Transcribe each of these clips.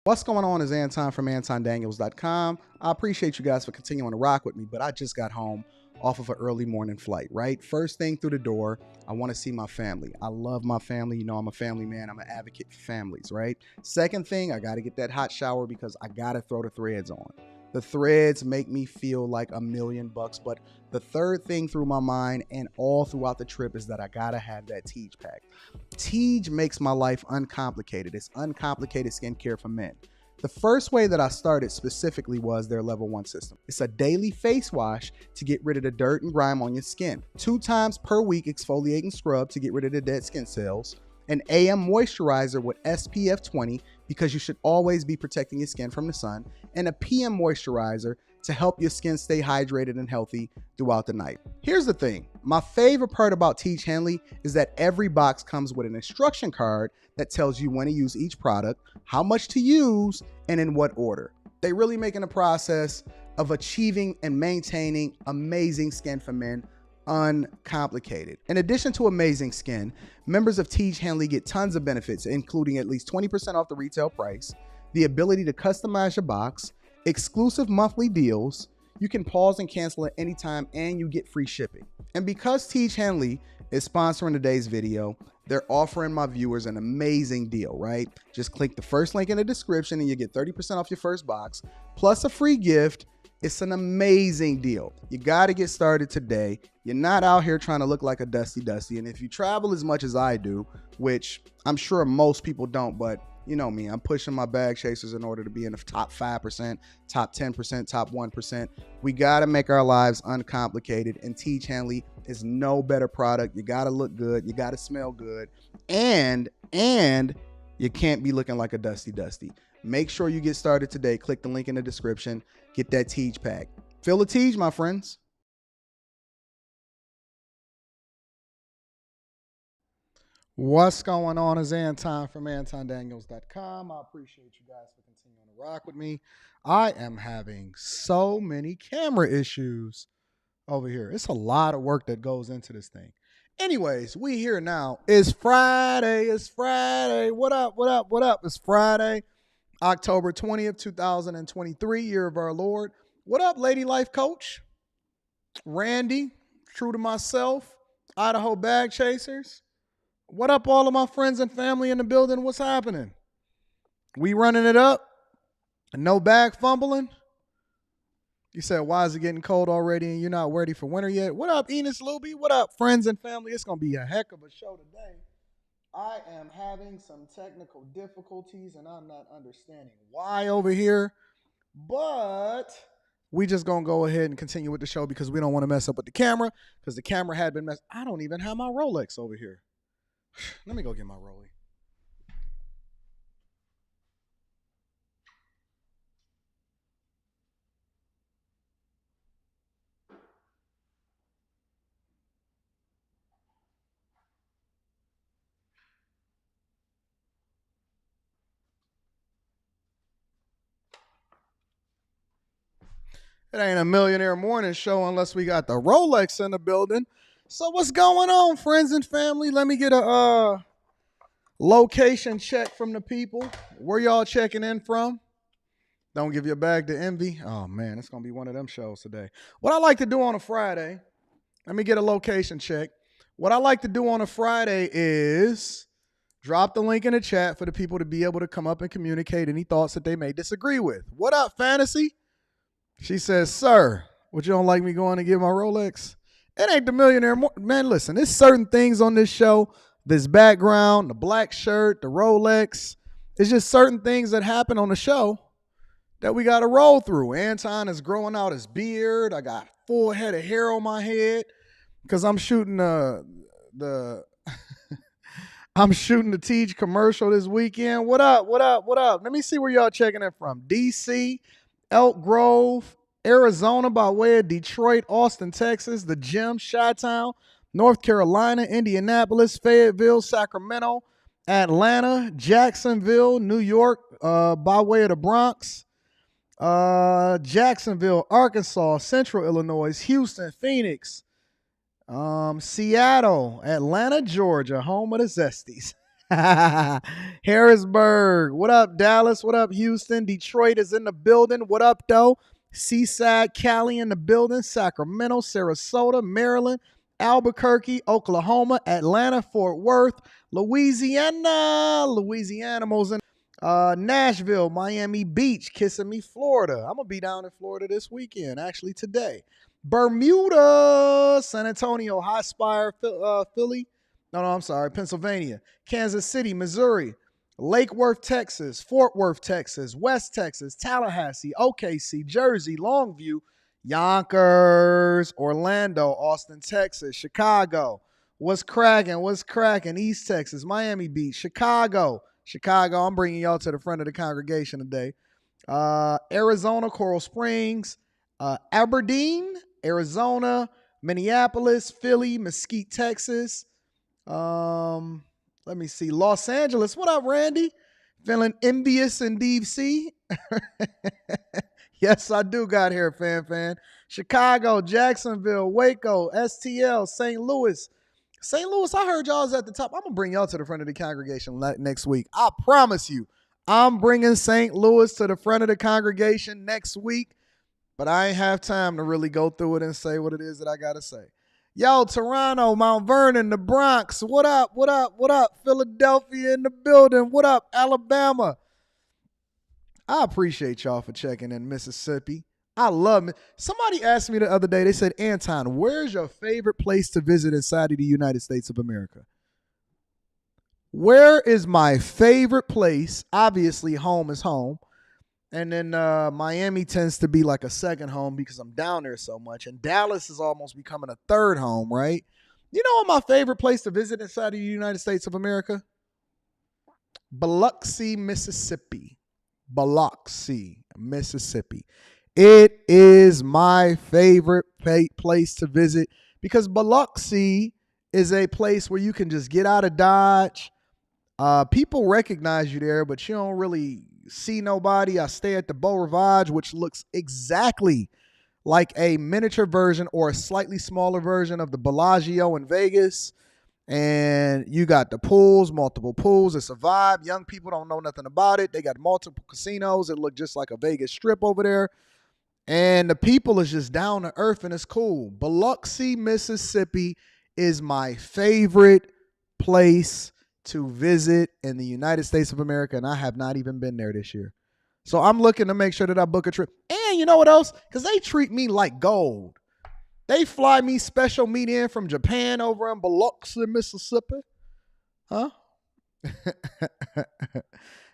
What's going on is Anton from AntonDaniels.com. I appreciate you guys for continuing to rock with me, but I just got home off of an early morning flight, right? First thing through the door, I want to see my family. I love my family. You know, I'm a family man. I'm an advocate for families, right? Second thing, I got to get that hot shower because I got to throw the threads on. The threads make me feel like $1,000,000, but the third thing through my mind and all throughout the trip is that I gotta have that Teej pack. Teej makes my life uncomplicated. It's uncomplicated skincare for men. The first way that I started specifically was their level 1 system. It's a daily face wash to get rid of the dirt and grime on your skin. 2 times per week exfoliating scrub to get rid of the dead skin cells. An AM moisturizer with SPF 20 because you should always be protecting your skin from the sun. And a PM moisturizer to help your skin stay hydrated and healthy throughout the night. Here's the thing. My favorite part about Teej Henley is that every box comes with an instruction card that tells you when to use each product, how much to use, and in what order. They really making the process of achieving and maintaining amazing skin for men uncomplicated. In addition to amazing skin, members of Teej Henley get tons of benefits, including at least 20% off the retail price, the ability to customize your box, exclusive monthly deals, you can pause and cancel at any time, and you get free shipping. And because Teej Henley is sponsoring today's video, they're offering my viewers an amazing deal, right? Just click the first link in the description and you get 30% off your first box, plus a free gift. It's an amazing deal. You got to get started today. You're not out here trying to look like a Dusty. And if you travel as much as I do, which I'm sure most people don't, but you know me, I'm pushing my bag chasers in order to be in the top 5%, top 10%, top 1%. We got to make our lives uncomplicated, and Teej Henley is no better product. You got to look good. You got to smell good. And you can't be looking like a Dusty. Make sure you get started today. Click the link in the description. Get that Teej pack. Feel the Teej, my friends. What's going on is Anton from AntonDaniels.com. I appreciate you guys for continuing to rock with me. I am having so many camera issues over here. It's a lot of work that goes into this thing. Anyways, we here now. It's Friday. What up? It's Friday, October 20th, 2023, year of our Lord. What up, Lady Life Coach? Randy, true to myself, Idaho Bag Chasers. What up, all of my friends and family in the building? What's happening? We running it up? No bag fumbling? You said, why is it getting cold already and you're not ready for winter yet? What up, Enos Luby? What up, friends and family? It's going to be a heck of a show today. I am having some technical difficulties and I'm not understanding why over here. But we just going to go ahead and continue with the show because we don't want to mess up with the camera because the camera had been messed. I don't even have my Rolex over here. Let me go get my Rollie. It ain't a millionaire morning show unless we got the Rolex in the building. So what's going on, friends and family? Let me get a location check from the people. Where y'all checking in from? Don't give your bag to envy. Oh, man, it's going to be one of them shows today. What I like to do on a Friday, let me get a location check. What I like to do on a Friday is drop the link in the chat for the people to be able to come up and communicate any thoughts that they may disagree with. What up, Fantasy? She says, sir, would you don't like me going to get my Rolex? It ain't the millionaire. Man, listen, there's certain things on this show, this background, the black shirt, the Rolex. It's just certain things that happen on the show that we got to roll through. Anton is growing out his beard. I got full head of hair on my head because I'm shooting I'm shooting the Teej commercial this weekend. What up? Let me see where y'all checking in from. DC, Elk Grove, Arizona by way of Detroit, Austin, Texas, the Gym, Chi-Town, North Carolina, Indianapolis, Fayetteville, Sacramento, Atlanta, Jacksonville, New York by way of the Bronx, Jacksonville, Arkansas, Central Illinois, Houston, Phoenix, Seattle, Atlanta, Georgia, home of the Zesties. Harrisburg. What up, Dallas? What up, Houston? Detroit is in the building. What up, though? Seaside, Cali in the building. Sacramento, Sarasota, Maryland, Albuquerque, Oklahoma, Atlanta, Fort Worth, Louisiana. Louisiana's in Nashville, Miami Beach, Kissimmee, Florida. I'm going to be down in Florida this weekend, actually today. Bermuda, San Antonio, Hot Spire, Philly. No, I'm sorry, Pennsylvania, Kansas City, Missouri, Lake Worth, Texas, Fort Worth, Texas, West Texas, Tallahassee, OKC, Jersey, Longview, Yonkers, Orlando, Austin, Texas, Chicago. What's cracking? East Texas, Miami Beach, Chicago. I'm bringing y'all to the front of the congregation today. Arizona, Coral Springs, Aberdeen, Arizona, Minneapolis, Philly, Mesquite, Texas. Let me see. Los Angeles. What up, Randy? Feeling envious in DC? Yes, I do got here, fan. Chicago, Jacksonville, Waco, STL, St. Louis. St. Louis, I heard y'all is at the top. I'm going to bring y'all to the front of the congregation next week. I promise you. I'm bringing St. Louis to the front of the congregation next week, but I ain't have time to really go through it and say what it is that I got to say. Yo, Toronto, Mount Vernon, the Bronx. What up? Philadelphia in the building. What up, Alabama? I appreciate y'all for checking in, Mississippi. I love it. Somebody asked me the other day, they said, Anton, where's your favorite place to visit inside of the United States of America? Where is my favorite place? Obviously, home is home. And then Miami tends to be like a second home because I'm down there so much. And Dallas is almost becoming a third home, right? You know what my favorite place to visit inside of the United States of America? Biloxi, Mississippi. It is my favorite place to visit because Biloxi is a place where you can just get out of Dodge. People recognize you there, but you don't really see nobody. I stay at the Beau Rivage, which looks exactly like a miniature version or a slightly smaller version of the Bellagio in Vegas. And you got the pools, multiple pools. It's a vibe. Young people don't know nothing about it. They got multiple casinos. It look just like a Vegas strip over there. And the people is just down to earth and it's cool. Biloxi, Mississippi is my favorite place to visit in the United States of America, and I have not even been there this year. So I'm looking to make sure that I book a trip. And you know what else? Because they treat me like gold. They fly me special meat in from Japan over in Biloxi, Mississippi. Huh?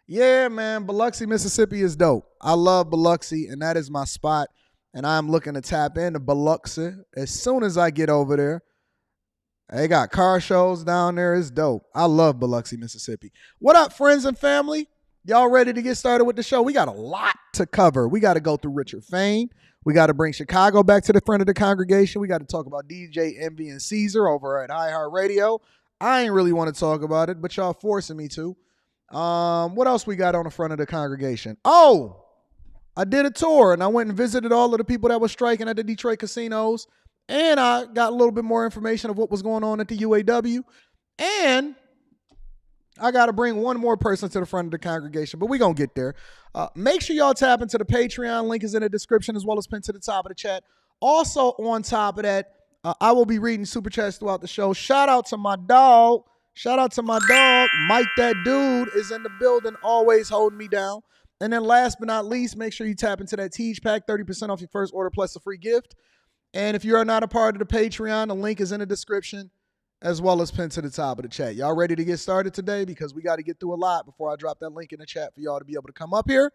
Yeah, man, Biloxi, Mississippi is dope. I love Biloxi, and that is my spot, and I'm looking to tap into Biloxi as soon as I get over there. They got car shows down there. It's dope. I love Biloxi, Mississippi. What up, friends and family? Y'all ready to get started with the show? We got a lot to cover. We got to go through Richard Fain. We got to bring Chicago back to the front of the congregation. We got to talk about DJ Envy and Cesar over at iHeartRadio. I ain't really want to talk about it, but y'all forcing me to. What else we got on the front of the congregation? Oh, I did a tour, and I went and visited all of the people that were striking at the Detroit casinos. And I got a little bit more information of what was going on at the UAW. And I got to bring one more person to the front of the congregation, but we're going to get there. Make sure y'all tap into the Patreon. Link is in the description as well as pinned to the top of the chat. Also, on top of that, I will be reading super chats throughout the show. Shout out to my dog. Mike, that dude, is in the building, always holding me down. And then last but not least, make sure you tap into that Teach Pack, 30% off your first order plus a free gift. And if you are not a part of the Patreon, the link is in the description as well as pinned to the top of the chat. Y'all ready to get started today? Because we got to get through a lot before I drop that link in the chat for y'all to be able to come up here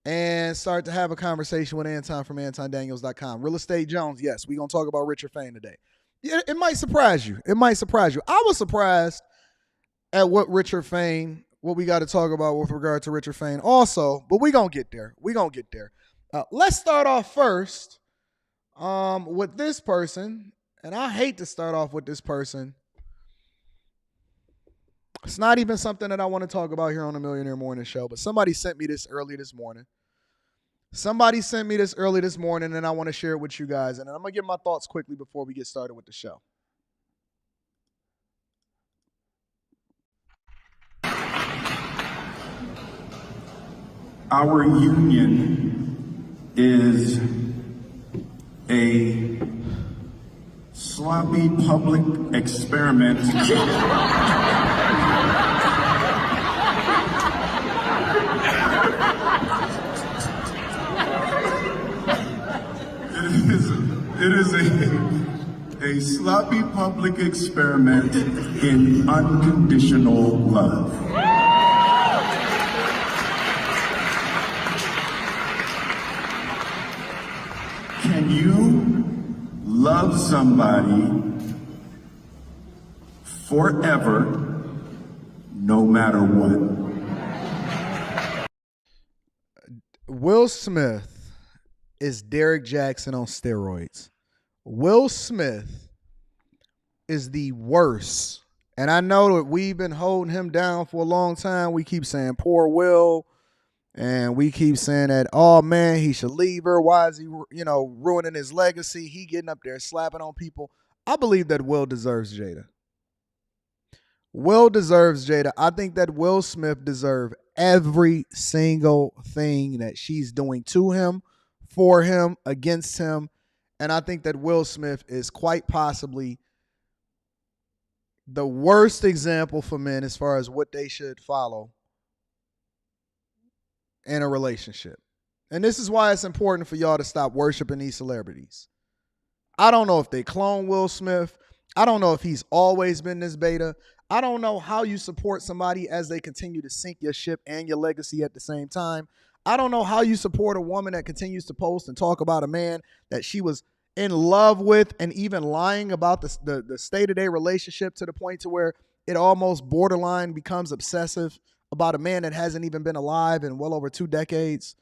and start to have a conversation with Anton from AntonDaniels.com. Real Estate Jones, yes, we're going to talk about Richard Fain today. It might surprise you. I was surprised at what we got to talk about with regard to Richard Fain also, but we're going to get there. Let's start off first with this person, and I hate to start off with this person. It's not even something that I want to talk about here on the Millionaire Morning Show, but somebody sent me this early this morning. And I want to share it with you guys, and I'm going to give my thoughts quickly before we get started with the show. Our union is a sloppy public experiment. It is a sloppy public experiment in unconditional love. Can you love somebody forever, no matter what? Will Smith is Derek Jackson on steroids. Will Smith is the worst. And I know that we've been holding him down for a long time. We keep saying poor Will. And we keep saying that, oh, man, he should leave her. Why is he, ruining his legacy? He getting up there slapping on people. I believe that Will deserves Jada. Will deserves Jada. I think that Will Smith deserves every single thing that she's doing to him, for him, against him. And I think that Will Smith is quite possibly the worst example for men as far as what they should follow in a relationship. And this is why it's important for y'all to stop worshiping these celebrities. I don't know if they clone Will Smith. I don't know if he's always been this beta. I don't know how you support somebody as they continue to sink your ship and your legacy at the same time. I don't know how you support a woman that continues to post and talk about a man that she was in love with and even lying about the state of their relationship to the point to where it almost borderline becomes obsessive about a man that hasn't even been alive in well over 2 decades.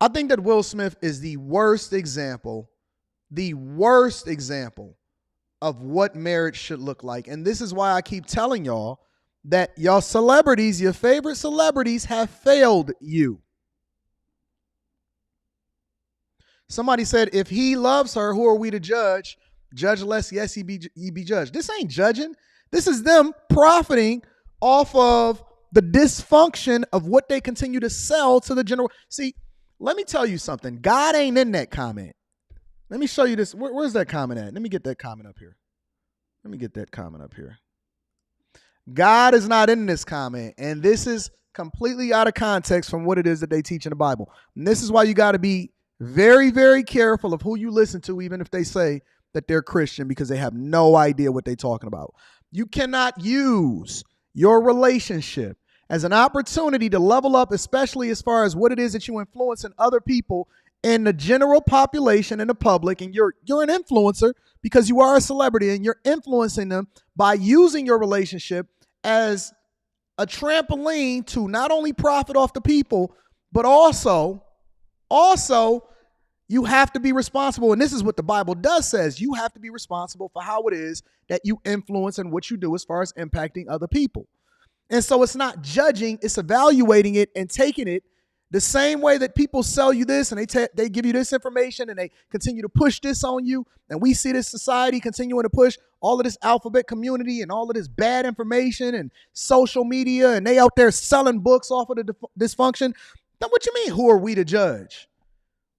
I think that Will Smith is the worst example of what marriage should look like. And this is why I keep telling y'all that y'all celebrities, your favorite celebrities, have failed you. Somebody said, if he loves her, who are we to judge? Judge less, yes, he be judged. This ain't judging. This is them profiting off of the dysfunction of what they continue to sell to the general. See, let me tell you something. God ain't in that comment. Let me show you this. Where's that comment at? Let me get that comment up here. God is not in this comment. And this is completely out of context from what it is that they teach in the Bible. And this is why you got to be very, very careful of who you listen to, even if they say that they're Christian, because they have no idea what they're talking about. You cannot use your relationship as an opportunity to level up, especially as far as what it is that you influence in other people in the general population, in the public. And you're an influencer because you are a celebrity and you're influencing them by using your relationship as a trampoline to not only profit off the people, but also you have to be responsible. And this is what the Bible does says. You have to be responsible for how it is that you influence and what you do as far as impacting other people. And so it's not judging, it's evaluating it and taking it the same way that people sell you this and they give you this information and they continue to push this on you. And we see this society continuing to push all of this alphabet community and all of this bad information and social media, and they out there selling books off of the dysfunction. Then what you mean, who are we to judge?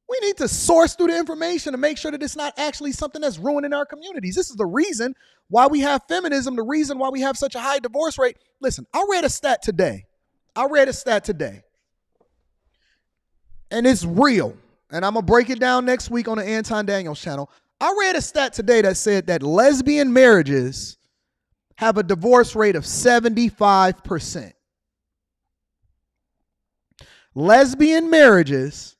We need to source through the information to make sure that it's not actually something that's ruining our communities. This is the reason why we have feminism, the reason why we have such a high divorce rate. Listen, I read a stat today. And it's real. And I'm going to break it down next week on the Anton Daniels channel. I read a stat today that said that lesbian marriages have a divorce rate of 75%. Lesbian marriages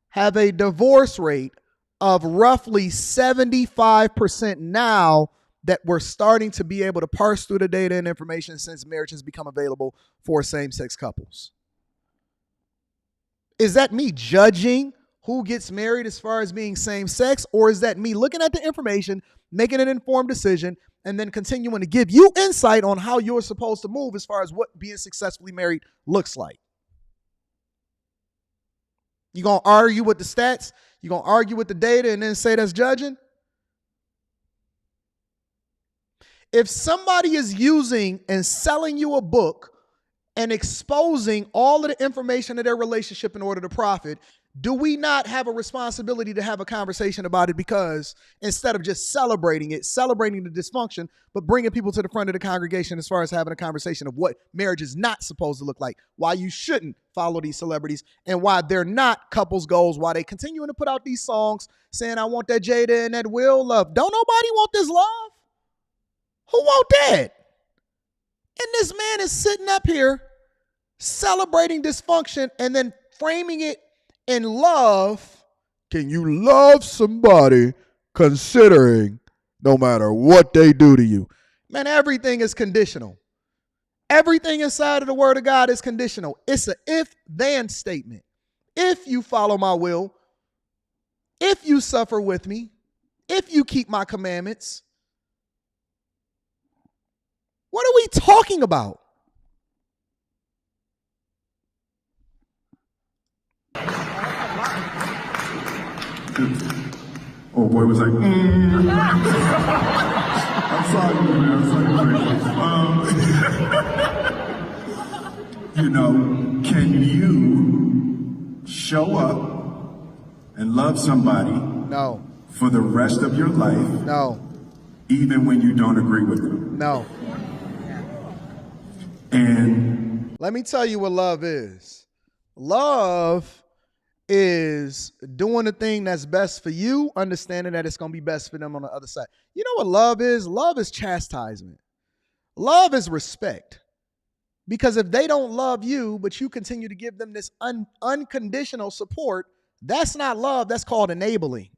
have a divorce rate of roughly 75% now that we're starting to be able to parse through the data and information since marriage has become available for same-sex couples. Is that me judging who gets married as far as being same-sex, or is that me looking at the information, making an informed decision, and then continuing to give you insight on how you're supposed to move as far as what being successfully married looks like? You going to argue with the stats? You going to argue with the data and then say that's judging? If somebody is using and selling you a book and exposing all of the information of their relationship in order to profit, do we not have a responsibility to have a conversation about it? Because instead of just celebrating the dysfunction, but bringing people to the front of the congregation as far as having a conversation of what marriage is not supposed to look like, why you shouldn't follow these celebrities, and why they're not couples goals, why they continuing to put out these songs saying, I want that Jada and that Will love. Don't nobody want this love? Who want that? And this man is sitting up here celebrating dysfunction and then framing it in love. Can you love somebody considering no matter what they do to you? Man, everything is conditional. Everything inside of the word of God is conditional. It's an if-then statement. If you follow my will, if you suffer with me, if you keep my commandments. What are we talking about? Oh boy was like, I'm sorry, man. Can you show up and love somebody? No. For the rest of your life? No. Even when you don't agree with them? No. And let me tell you what love is. Love is doing the thing that's best for you, understanding that it's going to be best for them on the other side. You know what love is? Love is chastisement. Love is respect. Because if they don't love you, but you continue to give them this unconditional support, that's not love. That's called enabling.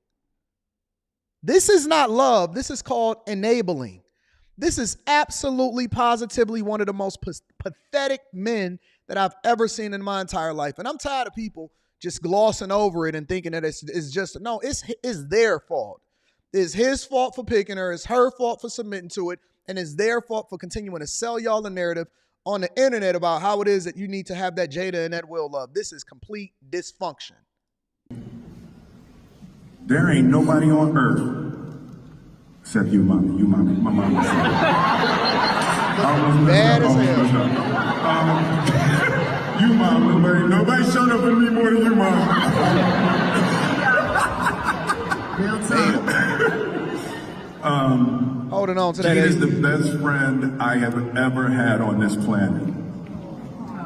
This is not love. This is called enabling. This is absolutely, positively one of the most pathetic men that I've ever seen in my entire life. And I'm tired of people just glossing over it and thinking that it's just, no, it's their fault. It's his fault for picking her. It's her fault for submitting to it. And it's their fault for continuing to sell y'all the narrative on the internet about how it is that you need to have that Jada and that Will love. This is complete dysfunction. There ain't nobody on earth except you, mommy. You, mommy. My mama. Bad as hell. You, mom. Nobody showed up for me more than you, mom. Real holding on to that. Jada is the best friend I have ever had on this planet.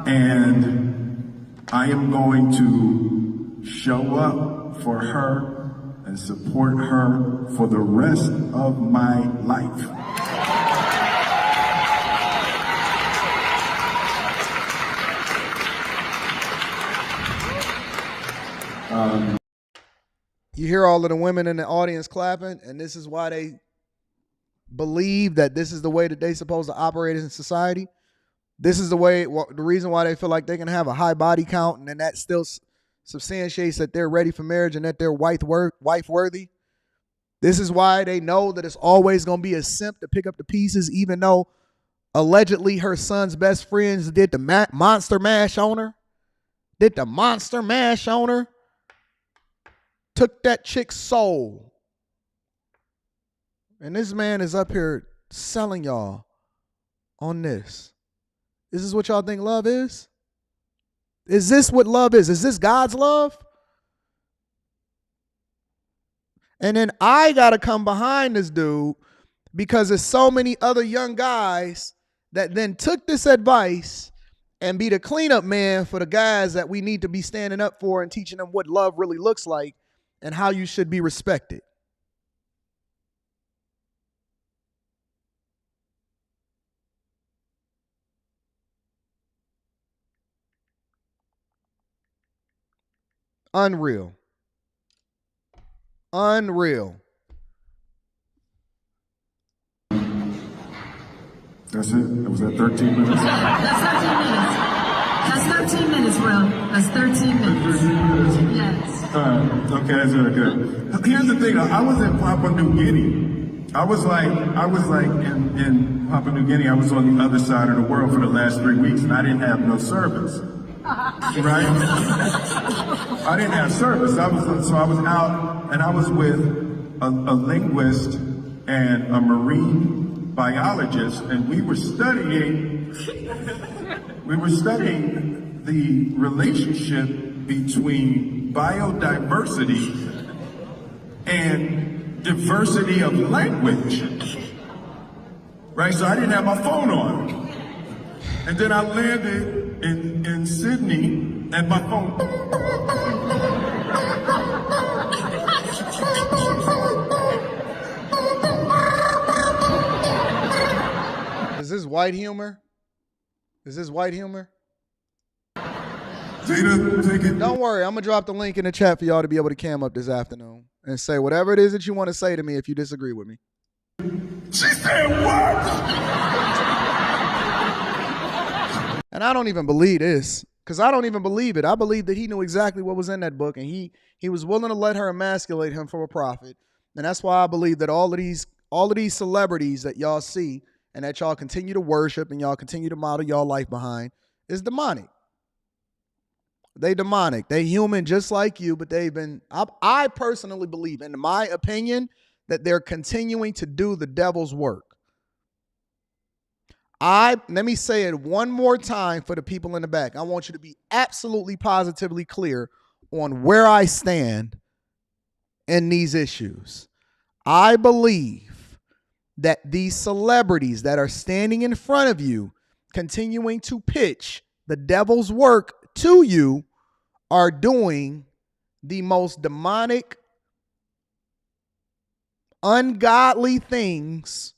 And I am going to show up for her and support her for the rest of my life. You hear all of the women in the audience clapping, and this is why they believe that this is the way that they're supposed to operate in society. This is the reason why they feel like they can have a high body count, and then that still substantiates that they're ready for marriage and that they're wife worthy. This is why they know that it's always going to be a simp to pick up the pieces, even though allegedly her son's best friends did the monster mash on her. Took that chick's soul. And this man is up here selling y'all on this. Is this what y'all think love is? Is this what love is? Is this God's love? And then I got to come behind this dude because there's so many other young guys that then took this advice and be the cleanup man for the guys that we need to be standing up for and teaching them what love really looks like and how you should be respected. Unreal. That's it? Was that 13 minutes? That's 13 minutes, Will. That's 13 minutes. 13 minutes? Yes. Okay, that's very good. Here's the thing, I was in Papua New Guinea. I was like in Papua New Guinea, I was on the other side of the world for the last 3 weeks, and I didn't have no service. Right? I didn't have service. I was out, and I was with a linguist and a marine biologist, and we were studying we were studying the relationship between biodiversity and diversity of language. Right, so I didn't have my phone on. And then I landed in Sydney and my phone. Is this white humor? Is this white humor? Jada, take it. Don't worry, I'm going to drop the link in the chat for y'all to be able to cam up this afternoon and say whatever it is that you want to say to me if you disagree with me. She said what? And I don't even believe this, because I don't even believe it. I believe that he knew exactly what was in that book, and he was willing to let her emasculate him for a profit. And that's why I believe that all of these celebrities that y'all see and that y'all continue to worship and y'all continue to model y'all life behind is demonic. They demonic. They human just like you, but they've been, I personally believe, in my opinion, that they're continuing to do the devil's work. Let me say it one more time for the people in the back. I want you to be absolutely positively clear on where I stand in these issues. I believe that these celebrities that are standing in front of you, continuing to pitch the devil's work to you, are doing the most demonic, ungodly things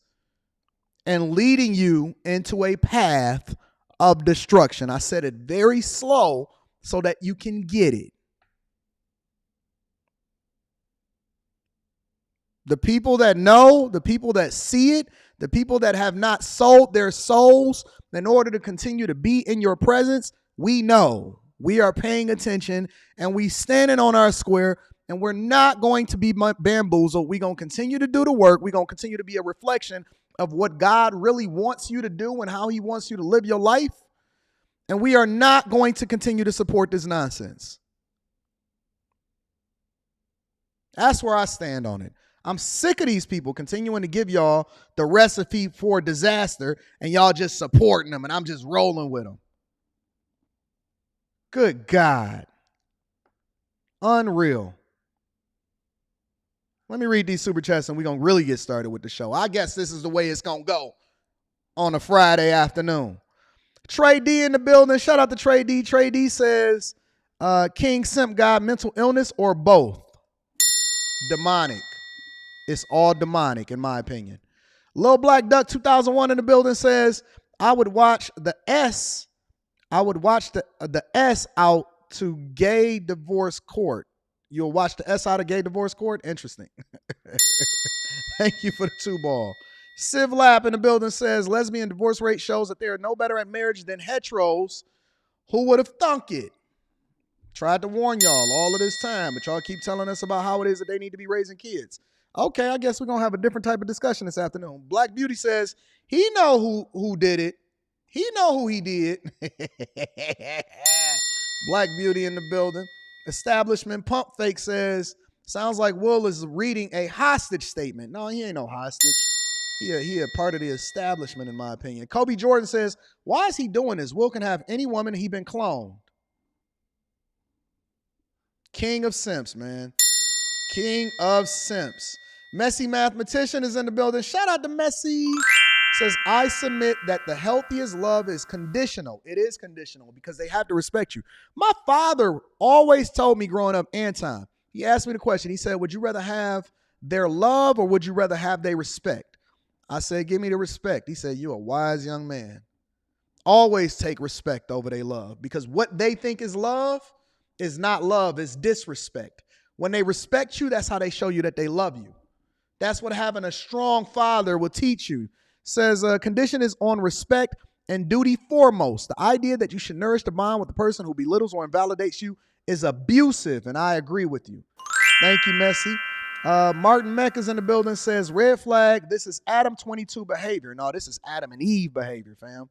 and leading you into a path of destruction. I said it very slow so that you can get it. The people that know, the people that see it, the people that have not sold their souls in order to continue to be in your presence, we know. We are paying attention and we standing on our square, and we're not going to be bamboozled. We're going to continue to do the work. We're going to continue to be a reflection of what God really wants you to do and how he wants you to live your life. And we are not going to continue to support this nonsense. That's where I stand on it. I'm sick of these people continuing to give y'all the recipe for disaster and y'all just supporting them, and I'm just rolling with them. Good God. Unreal. Let me read these super chats and we're going to really get started with the show. I guess this is the way it's going to go on a Friday afternoon. Trey D in the building. Shout out to Trey D. Trey D says, King Simp God, mental illness or both? Demonic. It's all demonic in my opinion. Lil Black Duck 2001 in the building says, I would watch the S out to gay divorce court. You'll watch the S out of gay divorce court? Interesting. Thank you for the 2-ball. Civ Lap in the building says, lesbian divorce rate shows that they are no better at marriage than heteros. Who would have thunk it? Tried to warn y'all all of this time, but y'all keep telling us about how it is that they need to be raising kids. Okay, I guess we're going to have a different type of discussion this afternoon. Black Beauty says, he know who did it. He know who he did. Black Beauty in the building. Establishment Pump Fake says, sounds like Will is reading a hostage statement. No, he ain't no hostage. He a part of the establishment, in my opinion. Kobe Jordan says, why is he doing this? Will can have any woman, he been cloned. King of simps, man. King of simps. Messy Mathematician is in the building. Shout out to Messy. Says, I submit that the healthiest love is conditional. It is conditional because they have to respect you. My father always told me growing up, Anton, he asked me the question. He said, would you rather have their love or would you rather have their respect? I said, give me the respect. He said, you're a wise young man. Always take respect over their love, because what they think is love is not love, it's disrespect. When they respect you, that's how they show you that they love you. That's what having a strong father will teach you. Says, condition is on respect and duty foremost. The idea that you should nourish the bond with the person who belittles or invalidates you is abusive, and I agree with you. Thank you, Messi. Martin Meck is in the building, says, red flag, this is Adam 22 behavior. No, this is Adam and Eve behavior, fam.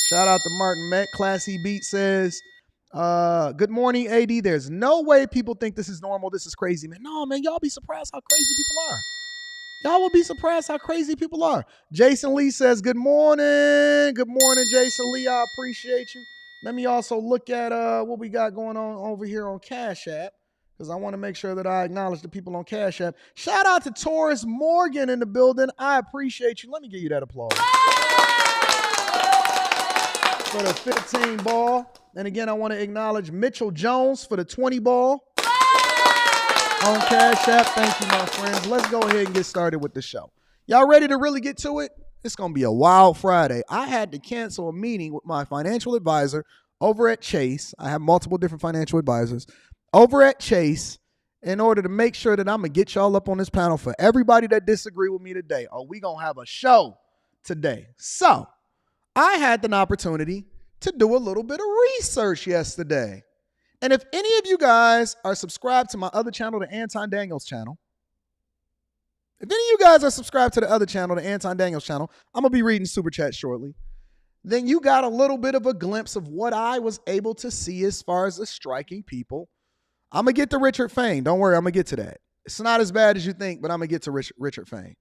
Shout out to Martin Meck. Classy Beat says, good morning, AD. There's no way people think this is normal. This is crazy, man. No, man, y'all be surprised how crazy people are. Y'all will be surprised how crazy people are. Jason Lee says, good morning. Good morning, Jason Lee. I appreciate you. Let me also look at what we got going on over here on Cash App, because I want to make sure that I acknowledge the people on Cash App. Shout out to Taurus Morgan in the building. I appreciate you. Let me give you that applause. For the 15 ball. And again, I want to acknowledge Mitchell Jones for the 20 ball. On Cash App. Thank you, my friends. Let's go ahead and get started with the show. Y'all ready to really get to it? It's going to be a wild Friday. I had to cancel a meeting with my financial advisor over at Chase. I have multiple different financial advisors over at Chase in order to make sure that I'm going to get y'all up on this panel. For everybody that disagree with me today, we going to have a show today. So I had an opportunity to do a little bit of research yesterday. And if any of you guys are subscribed to my other channel, the Anton Daniels channel, if any of you guys are subscribed to the other channel, the Anton Daniels channel, I'm going to be reading super chat shortly. Then you got a little bit of a glimpse of what I was able to see as far as the striking people. I'm going to get to Richard Fain. Don't worry, I'm going to get to that. It's not as bad as you think, but I'm going to get to Richard Fain.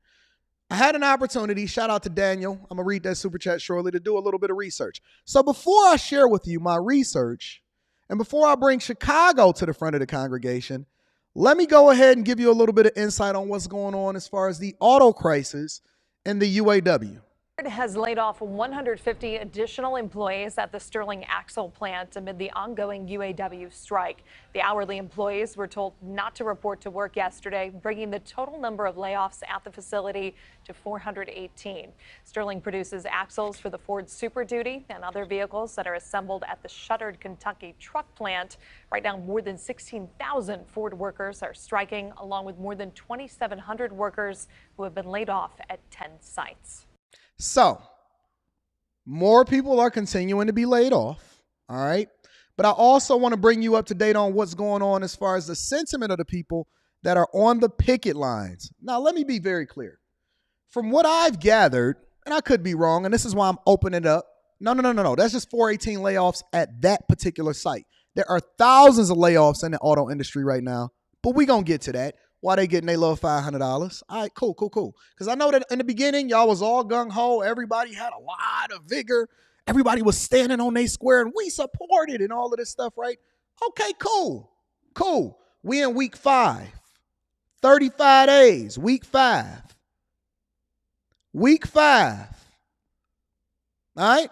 I had an opportunity, shout out to Daniel, I'm going to read that super chat shortly, to do a little bit of research. So before I share with you my research, and before I bring Chicago to the front of the congregation, let me go ahead and give you a little bit of insight on what's going on as far as the auto crisis in the UAW. Has laid off 150 additional employees at the Sterling Axle plant amid the ongoing UAW strike. The hourly employees were told not to report to work yesterday, bringing the total number of layoffs at the facility to 418. Sterling produces axles for the Ford Super Duty and other vehicles that are assembled at the shuttered Kentucky truck plant. Right now, more than 16,000 Ford workers are striking, along with more than 2,700 workers who have been laid off at 10 sites. So, more people are continuing to be laid off, all right? But I also want to bring you up to date on what's going on as far as the sentiment of the people that are on the picket lines. Now, let me be very clear. From what I've gathered, and I could be wrong, and this is why I'm opening it up. No. That's just 418 layoffs at that particular site. There are thousands of layoffs in the auto industry right now, but we're going to get to that. Why they getting their little $500? All right, cool. Because I know that in the beginning, y'all was all gung-ho. Everybody had a lot of vigor. Everybody was standing on their square, and we supported and all of this stuff, right? Okay, cool. We in week 5. 35 days, week 5. Week 5. All right?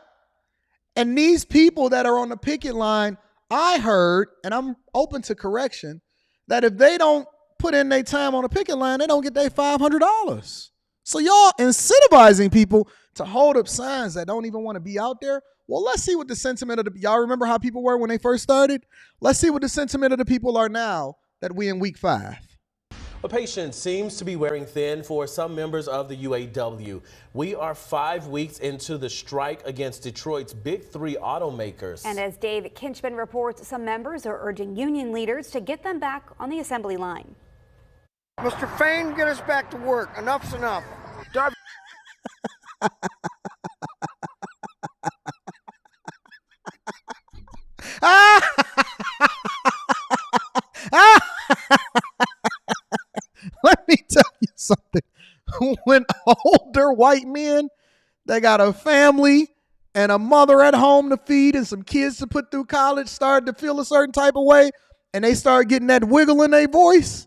And these people that are on the picket line, I heard, and I'm open to correction, that if they don't put in their time on the picket line, they don't get their $500. So y'all incentivizing people to hold up signs that don't even want to be out there. Well, let's see what the sentiment of y'all remember how people were when they first started? Let's see what the sentiment of the people are now that we in week 5. A patient seems to be wearing thin for some members of the UAW. We are 5 weeks into the strike against Detroit's big 3 automakers. And as Dave Kinchman reports, some members are urging union leaders to get them back on the assembly line. Mr. Fain, get us back to work. Enough's enough. Let me tell you something. When older white men, they got a family and a mother at home to feed and some kids to put through college, start to feel a certain type of way, and they start getting that wiggle in their voice,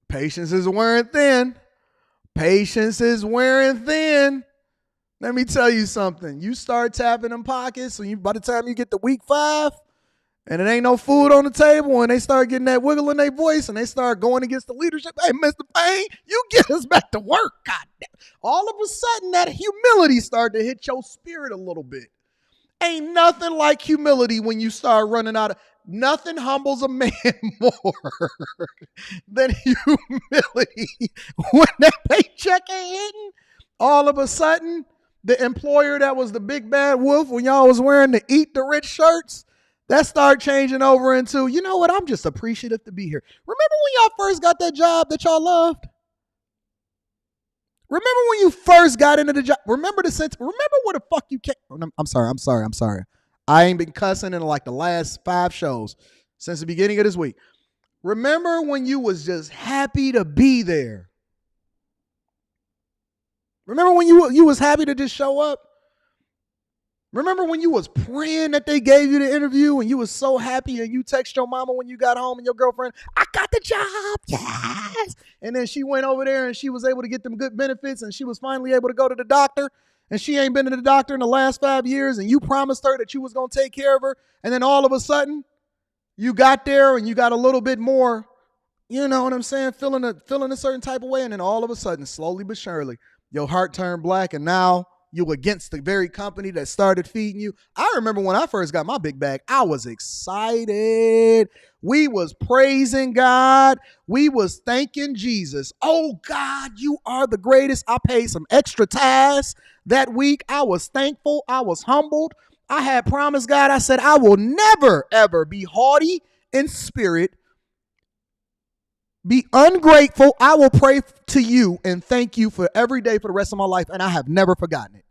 patience is wearing thin. Let me tell you something. You start tapping them pockets, and by the time you get to week 5, and it ain't no food on the table, and they start getting that wiggle in their voice, and they start going against the leadership. Hey, Mr. Fain, you get us back to work. God damn. All of a sudden, that humility started to hit your spirit a little bit. Ain't nothing like humility when you start running out of. Nothing humbles a man more than humility. When that paycheck ain't hitting, all of a sudden, the employer that was the big bad wolf when y'all was wearing the Eat the Rich shirts, that started changing over into, you know what, I'm just appreciative to be here. Remember when y'all first got that job that y'all loved? Remember when you first got into the job? Remember where the fuck you came? I'm sorry. I ain't been cussing in like the last 5 shows since the beginning of this week. Remember when you was just happy to be there? Remember when you was happy to just show up? Remember when you was praying that they gave you the interview and you was so happy and you text your mama when you got home and your girlfriend, I got the job, yes. And then she went over there and she was able to get them good benefits and she was finally able to go to the doctor and she ain't been to the doctor in the last 5 years and you promised her that you was going to take care of her. And then all of a sudden you got there and you got a little bit more, you know what I'm saying, feeling a certain type of way. And then all of a sudden, slowly but surely, your heart turned black and now you against the very company that started feeding you. I remember when I first got my big bag, I was excited. We was praising God. We was thanking Jesus. Oh God, you are the greatest. I paid some extra tasks that week. I was thankful. I was humbled. I had promised God, I said, I will never, ever be haughty in spirit, be ungrateful. I will pray to you and thank you for every day for the rest of my life. And I have never forgotten it.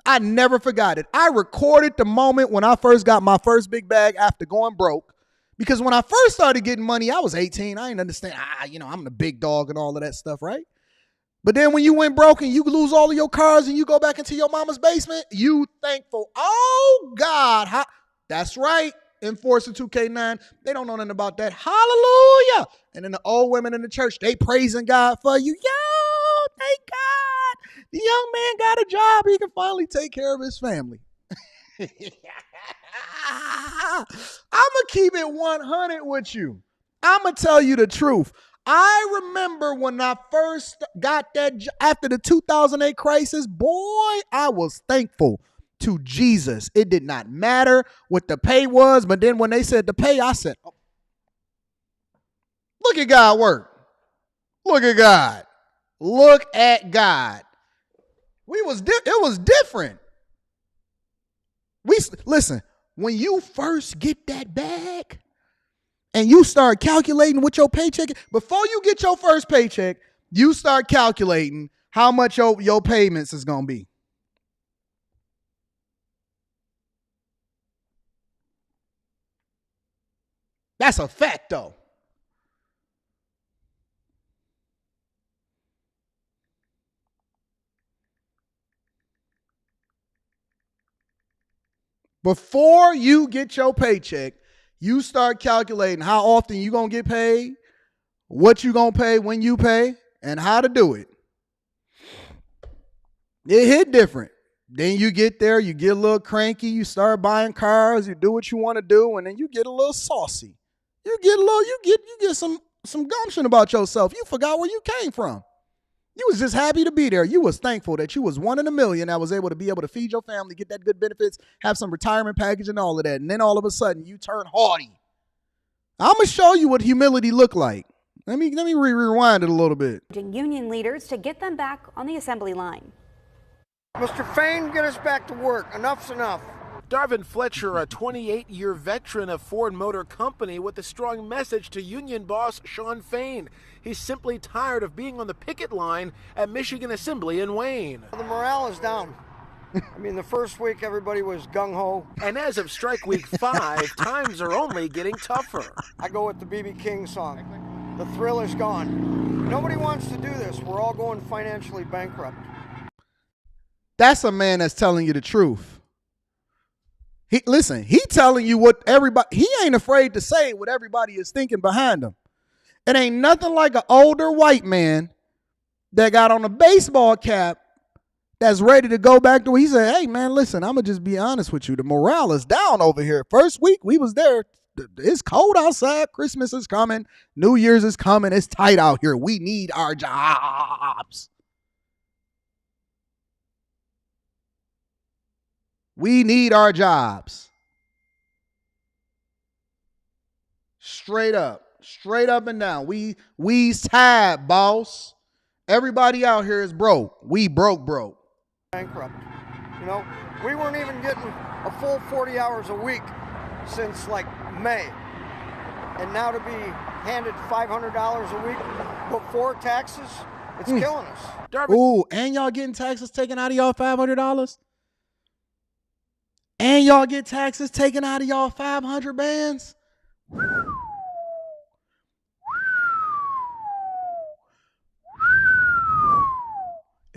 I never forgot it. I recorded the moment when I first got my first big bag after going broke. Because when I first started getting money, I was 18. I didn't understand, I'm the big dog and all of that stuff, right? But then when you went broke and you lose all of your cars and you go back into your mama's basement, you thankful. Oh, God. That's right. Enforcer 2K9. They don't know nothing about that. Hallelujah. And then the old women in the church, they praising God for you. Yo, thank God. The young man got a job. He can finally take care of his family. I'm going to keep it 100 with you. I'm going to tell you the truth. I remember when I first got that, after the 2008 crisis, boy, I was thankful to Jesus. It did not matter what the pay was, but then when they said the pay, I said, oh, look at God work. Look at God. Look at God. It was different. Listen, when you first get that bag and you start calculating what your paycheck, before you get your first paycheck, you start calculating how much your payments is going to be. That's a fact, though. Before you get your paycheck, you start calculating how often you going to get paid, what you going to pay, when you pay, and how to do it. It hit different. Then you get there, you get a little cranky, you start buying cars, you do what you want to do, and then you get a little saucy. You get some gumption about yourself. You forgot where you came from. You was just happy to be there. You was thankful that you was one in a million that was able to feed your family, get that good benefits, have some retirement package and all of that. And then all of a sudden you turn haughty. I'm going to show you what humility look like. Let me rewind it a little bit. Union leaders to get them back on the assembly line. Mr. Fain, get us back to work. Enough's enough. Darvin Fletcher, a 28-year veteran of Ford Motor Company, with a strong message to union boss Shawn Fain. He's simply tired of being on the picket line at Michigan Assembly in Wayne. The morale is down. I mean, the first week everybody was gung-ho. And as of strike week 5, times are only getting tougher. I go with the B.B. King song. The thrill is gone. Nobody wants to do this. We're all going financially bankrupt. That's a man that's telling you the truth. He telling you what everybody, he ain't afraid to say what everybody is thinking behind him. It ain't nothing like an older white man that got on a baseball cap that's ready to go back to where he said, hey man, listen, I'm going to just be honest with you. The morale is down over here. First week we was there. It's cold outside. Christmas is coming. New Year's is coming. It's tight out here. We need our jobs. We need our jobs. Straight up and down. We's tired, boss. Everybody out here is broke. We broke. Bankrupt. You know, we weren't even getting a full 40 hours a week since like May. And now to be handed $500 a week before taxes, it's killing us. Ooh, and y'all getting taxes taken out of y'all $500? And y'all get taxes taken out of y'all 500 bands?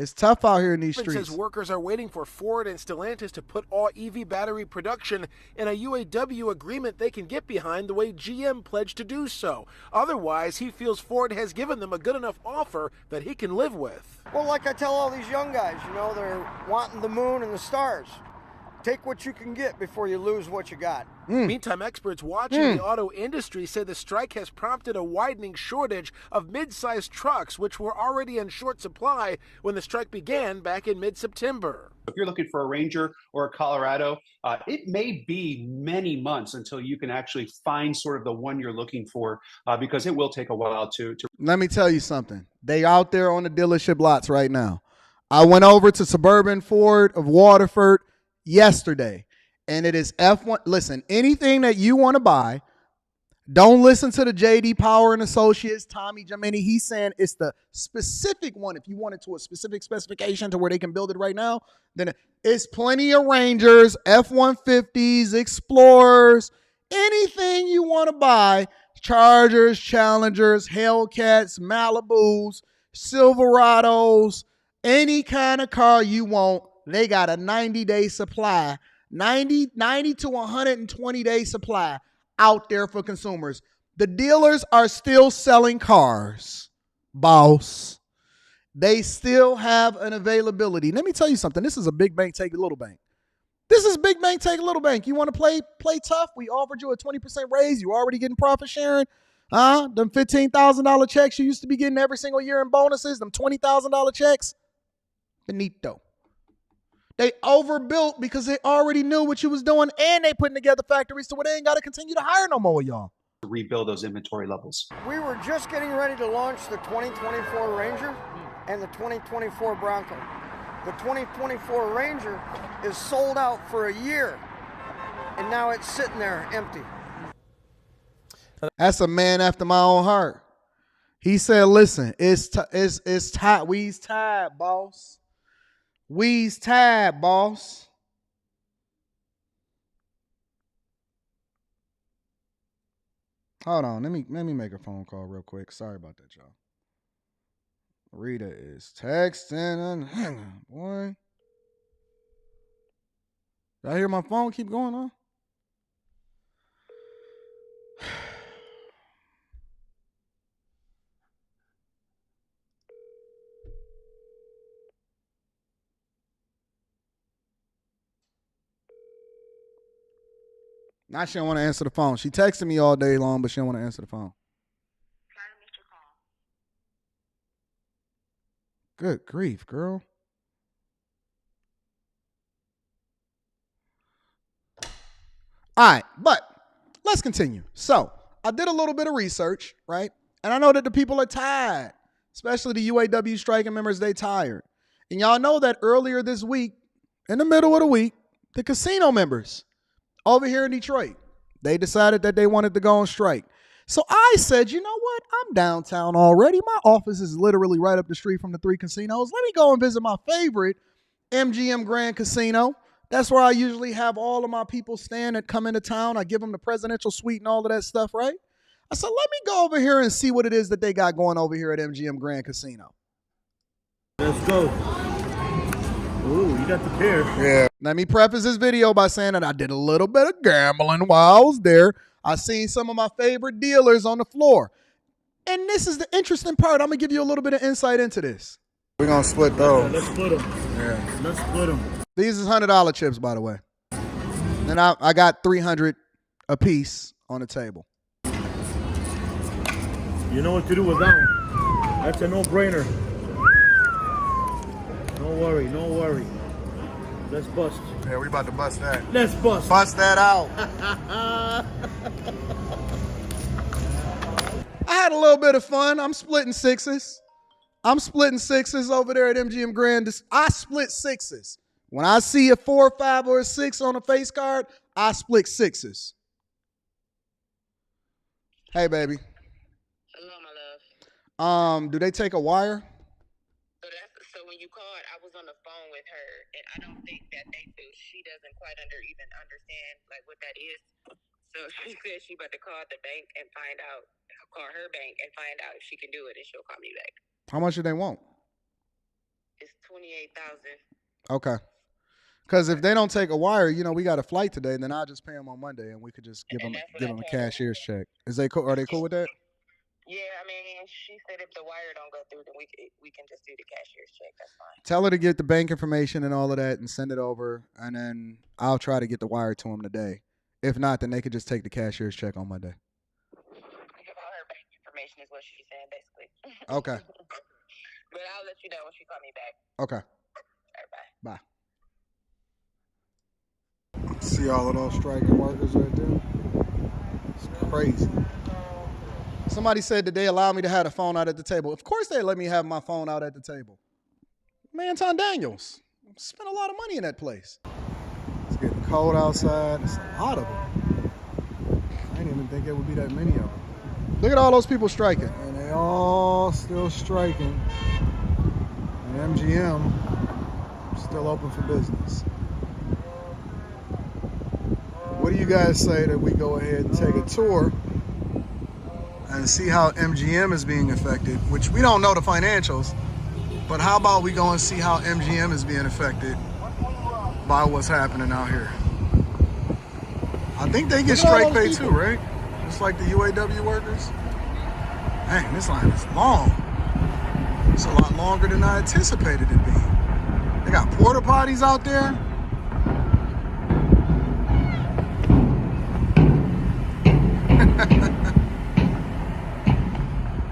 It's tough out here in these Says streets. workers are waiting for Ford and Stellantis to put all EV battery production in a UAW agreement they can get behind the way GM pledged to do so. Otherwise, he feels Ford has given them a good enough offer that he can live with. Well, like I tell all these young guys, they're wanting the moon and the stars. Take what you can get before you lose what you got. Meantime, experts watching the auto industry say the strike has prompted a widening shortage of mid-sized trucks, which were already in short supply when the strike began back in mid-September. If you're looking for a Ranger or a Colorado, it may be many months until you can actually find sort of the one you're looking for, because it will take a while to. Let me tell you something. They out there on the dealership lots right now. I went over to Suburban Ford of Waterford yesterday, and it is F1. Listen, anything that you want to buy, don't listen to the JD Power and Associates, Tommy Jamini. He's saying it's the specific one. If you want it to a specific specification to where they can build it right now, then it's plenty of Rangers, F-150s, Explorers, anything you want to buy, Chargers, Challengers, Hellcats, Malibus, Silverados, any kind of car you want. They got a 90-day supply, 90 to 120-day supply out there for consumers. The dealers are still selling cars, boss. They still have an availability. Let me tell you something. This is a big bank take a little bank. This is big bank take a little bank. You want to play tough? We offered you a 20% raise. You already getting profit sharing. Them $15,000 checks you used to be getting every single year in bonuses. Them $20,000 checks. Benito. They overbuilt because they already knew what you was doing, and they putting together factories to where they ain't got to continue to hire no more, y'all. Rebuild those inventory levels. We were just getting ready to launch the 2024 Ranger and the 2024 Bronco. The 2024 Ranger is sold out for a year, and now it's sitting there empty. That's a man after my own heart. He said, listen, it's tied. We's tied, boss. We's tied, boss. Hold on. Let me make a phone call real quick. Sorry about that, y'all. Rita is texting. Hang on, boy. Did I hear my phone keep going on? Now she don't want to answer the phone. She texted me all day long, but she don't want to answer the phone. Good grief, girl. All right, but let's continue. So I did a little bit of research, right? And I know that the people are tired, especially the UAW striking members, they tired. And y'all know that earlier this week, in the middle of the week, the casino members over here in Detroit, they decided that they wanted to go on strike. So I said, you know what? I'm downtown already. My office is literally right up the street from the 3 casinos. Let me go and visit my favorite MGM Grand Casino. That's where I usually have all of my people staying that come into town. I give them the presidential suite and all of that stuff, right? I said, let me go over here and see what it is that they got going over here at MGM Grand Casino. Let's go. Ooh, you got the pair. Yeah. Let me preface this video by saying that I did a little bit of gambling while I was there. I seen some of my favorite dealers on the floor. And this is the interesting part. I'm going to give you a little bit of insight into this. We're going to split those. Yeah, let's split them. Yeah, let's split them. These is $100 chips, by the way. And I got 300 a piece on the table. You know what to do with that one. That's a no-brainer. No worry, no worry. Let's bust. Yeah, we about to bust that. Let's bust. Bust that out. I had a little bit of fun. I'm splitting sixes. Over there at MGM Grand. I split sixes. When I see a 4, 5, or a 6 on a face card, I split sixes. Hey, baby. Hello, my love. Do they take a wire? So when you called, I was on the phone with her, and I don't think that they do. She doesn't quite even understand like what that is. So she said she about to call the bank and call her bank and find out if she can do it, and she'll call me back. How much do they want? It's 28,000. Okay. Because if they don't take a wire, we got a flight today, then I'll just pay them on Monday, and we could just give them a cashier's check. Are they cool with that? Yeah, I mean, she said if the wire don't go through, then we can just do the cashier's check. That's fine. Tell her to get the bank information and all of that and send it over, and then I'll try to get the wire to them today. If not, then they could just take the cashier's check on Monday. All her bank information is what she's saying, basically. Okay. But I'll let you know when she call me back. Okay. All right, bye. Bye. See all of those striking workers right there? It's crazy. Somebody said that they allow me to have the phone out at the table. Of course they let me have my phone out at the table. Anton Daniels. Spent a lot of money in that place. It's getting cold outside. It's a lot of them. I didn't even think it would be that many of them. Look at all those people striking. And they all still striking. And MGM still open for business. What do you guys say that we go ahead and take a tour and see how MGM is being affected, which we don't know the financials, but how about we go and see how MGM is being affected by what's happening out here? I think they get strike pay too, right? Just like the UAW workers. Dang, this line is long. It's a lot longer than I anticipated it being. They got porta potties out there.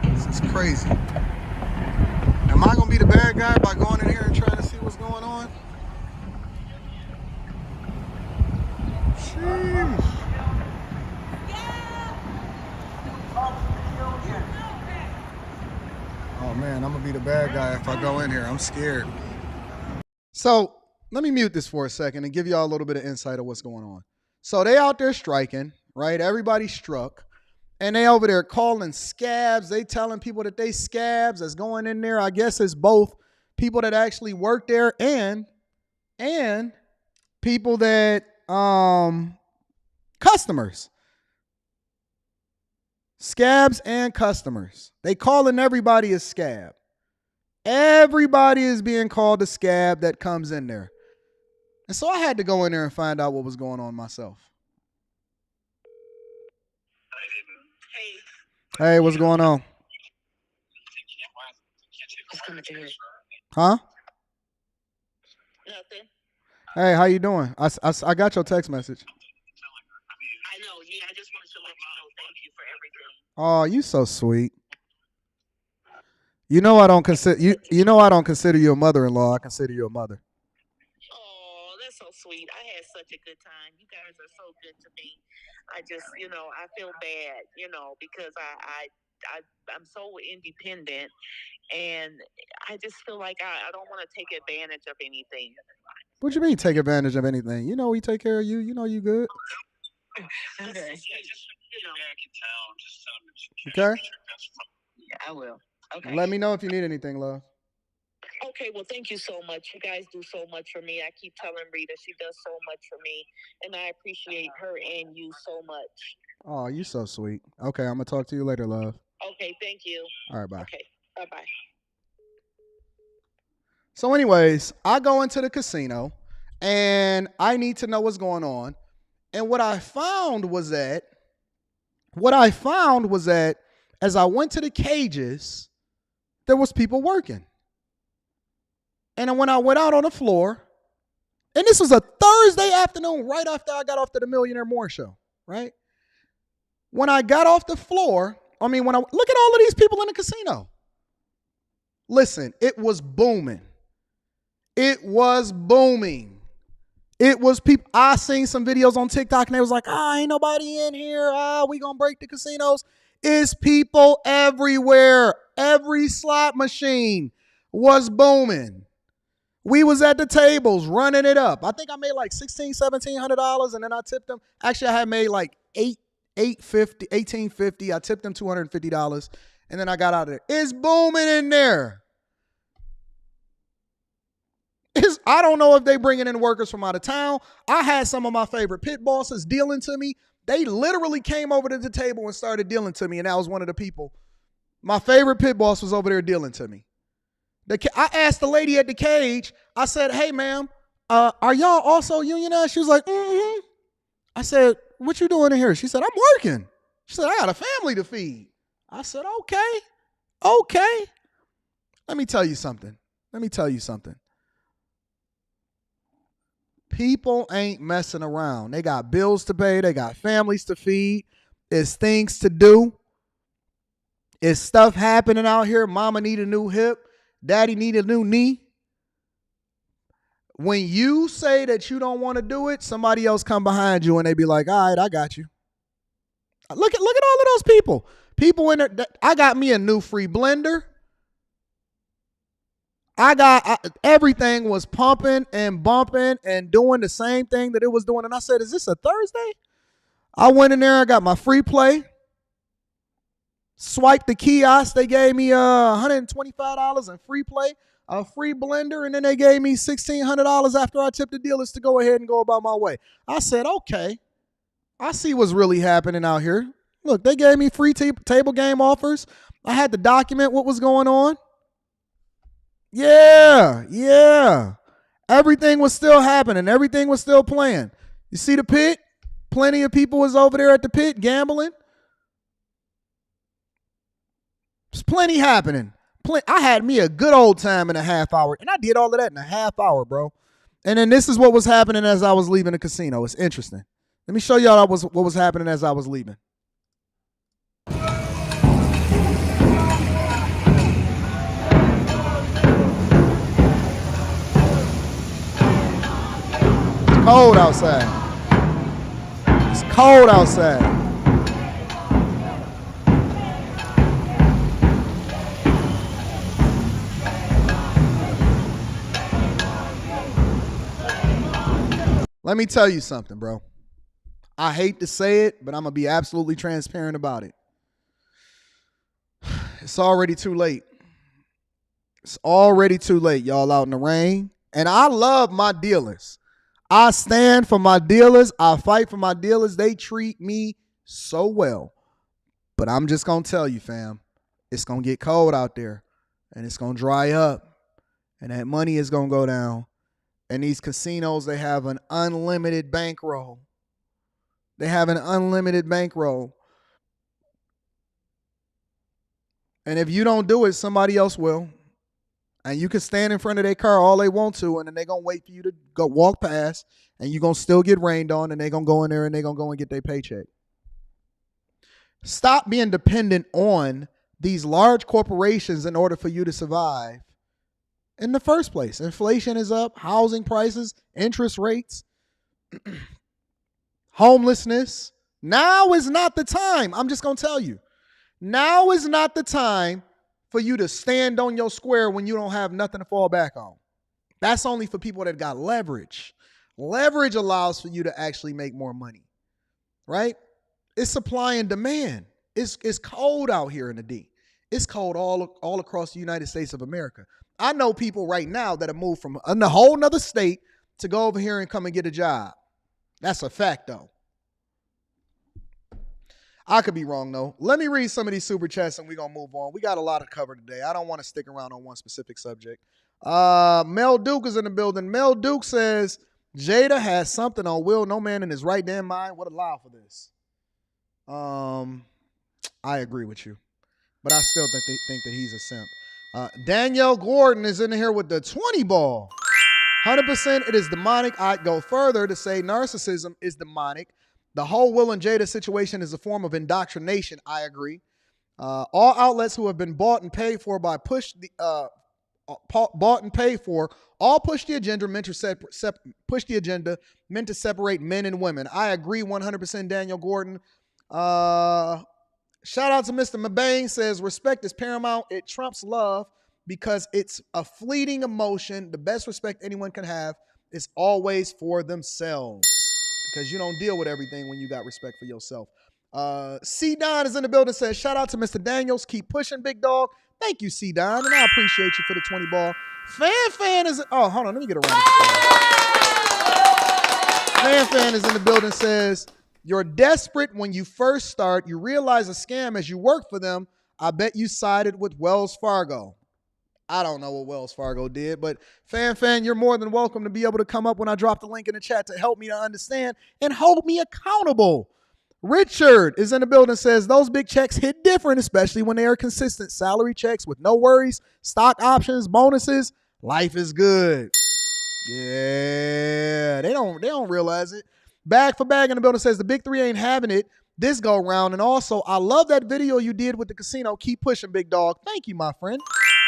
This is crazy. Am I gonna be the bad guy by going in here and trying to see what's going on? Sheesh. Oh man, I'm gonna be the bad guy if I go in here. I'm scared. So let me mute this for a second and give y'all a little bit of insight of what's going on. So they out there striking, right? Everybody struck. And they over there calling scabs. They telling people that they scabs that's going in there. I guess it's both people that actually work there and people that customers. Scabs and customers. They calling everybody a scab. Everybody is being called a scab that comes in there. And so I had to go in there and find out what was going on myself. Hey, what's going on? Huh? Nothing. Hey, how you doing? I got your text message. I know. Yeah, I just wanted to let you know. Thank you for everything. Oh, you so sweet. You know I don't consider I don't consider you a mother-in-law. I consider you a mother. Oh, that's so sweet. I had such a good time. You guys are so good to me. I just, I feel bad, because I'm so independent, and I just feel like I don't want to take advantage of anything. What you mean take advantage of anything? You know we take care of you. You know you good. Okay. Okay? Yeah, I will. Okay. Let me know if you need anything, love. Okay, well, thank you so much. You guys do so much for me. I keep telling Rita she does so much for me, and I appreciate her and you so much. Oh, you so sweet. Okay, I'm going to talk to you later, love. Okay, thank you. All right, bye. Okay, bye-bye. So anyways, I go into the casino, and I need to know what's going on. And what I found was that as I went to the cages, there was people working. And then when I went out on the floor, and this was a Thursday afternoon, right after I got off to the Millionaire More show, right? When I got off the floor, look at all of these people in the casino. Listen, it was booming. It was booming. It was people. I seen some videos on TikTok and they was like, ain't nobody in here. We gonna break the casinos. It's people everywhere. Every slot machine was booming. We was at the tables running it up. I think I made like $1,700 and then I tipped them. Actually, I had made like $18.50. I tipped them $250 and then I got out of there. It's booming in there. I don't know if they bringing in workers from out of town. I had some of my favorite pit bosses dealing to me. They literally came over to the table and started dealing to me, and that was one of the people. My favorite pit boss was over there dealing to me. I asked the lady at the cage, I said, hey, ma'am, are y'all also unionized? She was like, mm-hmm. I said, what you doing in here? She said, I'm working. She said, I got a family to feed. I said, okay. Let me tell you something. People ain't messing around. They got bills to pay. They got families to feed. It's things to do. It's stuff happening out here. Mama need a new hip. Daddy need a new knee. When you say that you don't want to do it, somebody else come behind you and they be like, all right, I got you. Look at all of those people. People in there. I got me a new free blender. Everything was pumping and bumping and doing the same thing that it was doing. And I said, is this a Thursday? I went in there, I got my free play, swiped the kiosk. They gave me $125 in free play, a free blender, and then they gave me $1,600 after I tipped the dealers to go ahead and go about my way. I said, okay, I see what's really happening out here. Look, they gave me free table game offers. I had to document what was going on. Yeah. Everything was still happening. Everything was still playing. You see the pit? Plenty of people was over there at the pit gambling. There's plenty happening. I had me a good old time in a half hour. And I did all of that in a half hour, bro. And then this is what was happening as I was leaving the casino. It's interesting. Let me show y'all what was happening as I was leaving. Cold outside. It's cold outside. Let me tell you something, bro. I hate to say it, but I'm going to be absolutely transparent about it. It's already too late. It's already too late, y'all out in the rain. And I love my dealers. I stand for my dealers. I fight for my dealers. They treat me so well. But I'm just going to tell you, fam, it's going to get cold out there and it's going to dry up and that money is going to go down. And these casinos, they have an unlimited bankroll. They have an unlimited bankroll. And if you don't do it, somebody else will. And you can stand in front of their car all they want to, and then they're going to wait for you to go walk past, and you're going to still get rained on, and they're going to go in there and they're going to go and get their paycheck. Stop being dependent on these large corporations in order for you to survive in the first place. Inflation is up, housing prices, interest rates, homelessness. Now is not the time. I'm just going to tell you. Now is not the time for you to stand on your square when you don't have nothing to fall back on. That's only for people that got leverage. Leverage allows for you to actually make more money, right? It's supply and demand. It's cold out here in the D. It's cold all across the United States of America. I know people right now that have moved from a whole nother state to go over here and come and get a job. That's a fact, though. I could be wrong, though. Let me read some of these super chats and we're going to move on. We got a lot to cover today. I don't want to stick around on one specific subject. Mel Duke is in the building. Mel Duke says, Jada has something on Will. No man in his right damn mind would allow for this. I agree with you. But I still think that he's a simp. Danielle Gordon is in here with the 20 ball. 100% it is demonic. I'd go further to say narcissism is demonic. The whole Will and Jada situation is a form of indoctrination. I agree. All outlets who have been bought and paid for all push the agenda meant to separate men and women. I agree 100%. Daniel Gordon. Shout out to Mr. Mabane, says respect is paramount. It trumps love because it's a fleeting emotion. The best respect anyone can have is always for themselves. Because you don't deal with everything when you got respect for yourself. C. Don is in the building, says, shout out to Mr. Daniels. Keep pushing, big dog. Thank you, C. Don, and I appreciate you for the 20 ball. Fan is, oh, hold on, let me get a round of applause. Fan is in the building, says, you're desperate when you first start. You realize a scam as you work for them. I bet you sided with Wells Fargo. I don't know what Wells Fargo did, but Fan, you're more than welcome to be able to come up when I drop the link in the chat to help me to understand and hold me accountable. Richard is in the building, says those big checks hit different, especially when they are consistent salary checks with no worries, stock options, bonuses. Life is good. Yeah, they don't realize it. Bag for bag in the building says the big three ain't having it this go round. And also, I love that video you did with the casino. Keep pushing, big dog. Thank you, my friend.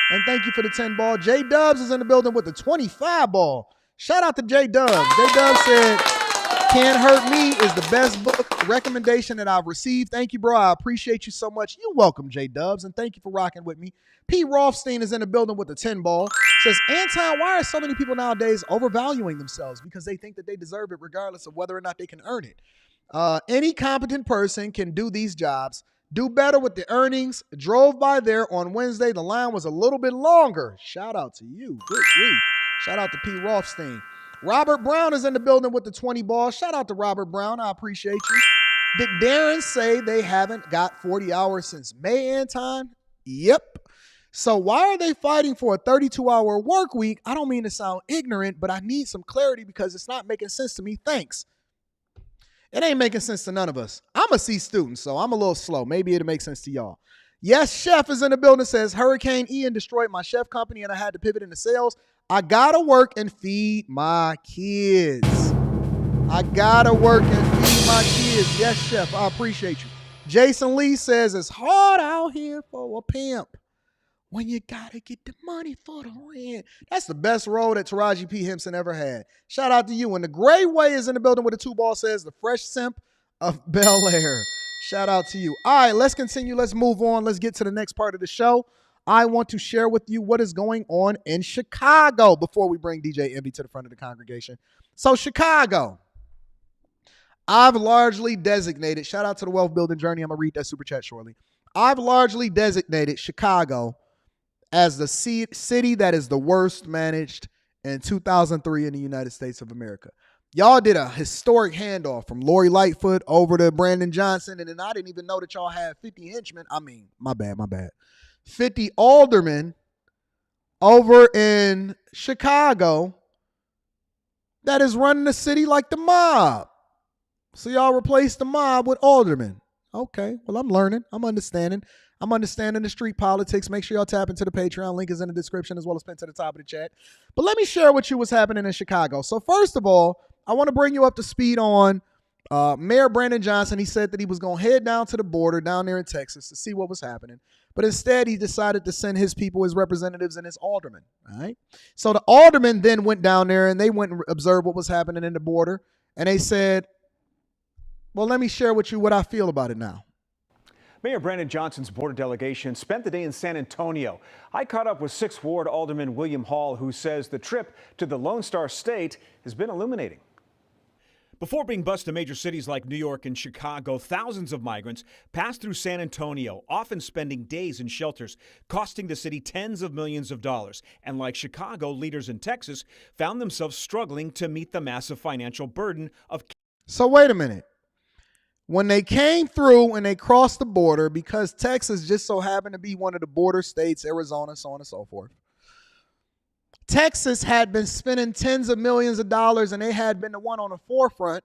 And thank you for the 10 ball. J Dubs is in the building with the 25 ball. Shout out to J Dubs. J Dubs said, Can't Hurt Me is the best book recommendation that I've received. Thank you, bro. I appreciate you so much. You're welcome, J Dubs, and thank you for rocking with me. P. Rothstein is in the building with the 10 ball. Says, Anton, why are so many people nowadays overvaluing themselves? Because they think that they deserve it regardless of whether or not they can earn it. Any competent person can do these jobs. Do better with the earnings. Drove by there on Wednesday. The line was a little bit longer. Shout out to you. Good grief. Shout out to P. Rothstein. Robert Brown is in the building with the 20 ball. Shout out to Robert Brown. I appreciate you. Did Darren say they haven't got 40 hours since May, Anton? Yep. So why are they fighting for a 32-hour work week? I don't mean to sound ignorant, but I need some clarity because it's not making sense to me. Thanks. It ain't making sense to none of us. I'm a C student, so I'm a little slow. Maybe it'll make sense to y'all. Yes, Chef is in the building, says Hurricane Ian destroyed my chef company and I had to pivot into sales. I gotta work and feed my kids. I gotta work and feed my kids. Yes, Chef, I appreciate you. Jason Lee says it's hard out here for a pimp when you gotta get the money for the rent. That's the best role that Taraji P. Henson ever had. Shout out to you. And the Gray Way is in the building with the 2 ball, says the fresh simp of Bel Air. Shout out to you. All right, let's continue. Let's move on. Let's get to the next part of the show. I want to share with you what is going on in Chicago before we bring DJ Envy to the front of the congregation. So Chicago, I've largely designated, shout out to the Wealth Building Journey. I'm going to read that super chat shortly. I've largely designated Chicago as the city that is the worst managed in 2003 in the United States of America. Y'all did a historic handoff from Lori Lightfoot over to Brandon Johnson, and then I didn't even know that y'all had 50 henchmen. I mean, my bad. 50 aldermen over in Chicago that is running the city like the mob. So y'all replaced the mob with aldermen. Okay, well, I'm learning. I'm understanding the street politics. Make sure y'all tap into the Patreon. Link is in the description as well as pinned to the top of the chat. But let me share with you what's happening in Chicago. So first of all, I want to bring you up to speed on Mayor Brandon Johnson. He said that he was going to head down to the border down there in Texas to see what was happening. But instead, he decided to send his people, his representatives, and his aldermen. All right. So the aldermen then went down there and they went and observed what was happening in the border. And they said, well, let me share with you what I feel about it now. Mayor Brandon Johnson's border delegation spent the day in San Antonio. I caught up with 6th Ward Alderman William Hall, who says the trip to the Lone Star State has been illuminating. Before being bused to major cities like New York and Chicago, thousands of migrants passed through San Antonio, often spending days in shelters, costing the city tens of millions of dollars. And like Chicago, leaders in Texas found themselves struggling to meet the massive financial burden of. So wait a minute. When they came through and they crossed the border, because Texas just so happened to be one of the border states, Arizona, so on and so forth, Texas had been spending tens of millions of dollars, and they had been the one on the forefront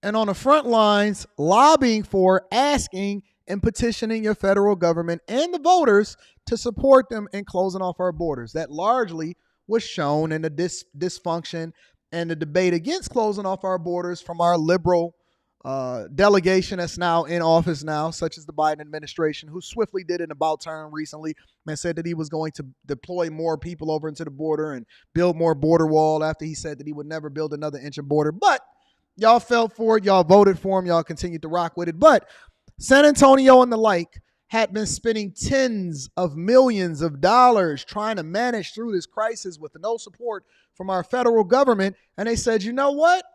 and on the front lines lobbying for, asking, and petitioning your federal government and the voters to support them in closing off our borders. That largely was shown in the dysfunction and the debate against closing off our borders from our liberal delegation that's now in office now, such as the Biden administration, who swiftly did an about turn recently and said that he was going to deploy more people over into the border and build more border wall after he said that he would never build another inch of border. But y'all fell for it. Y'all voted for him. Y'all continued to rock with it. But San Antonio and the like had been spending tens of millions of dollars trying to manage through this crisis with no support from our federal government. And they said, you know what?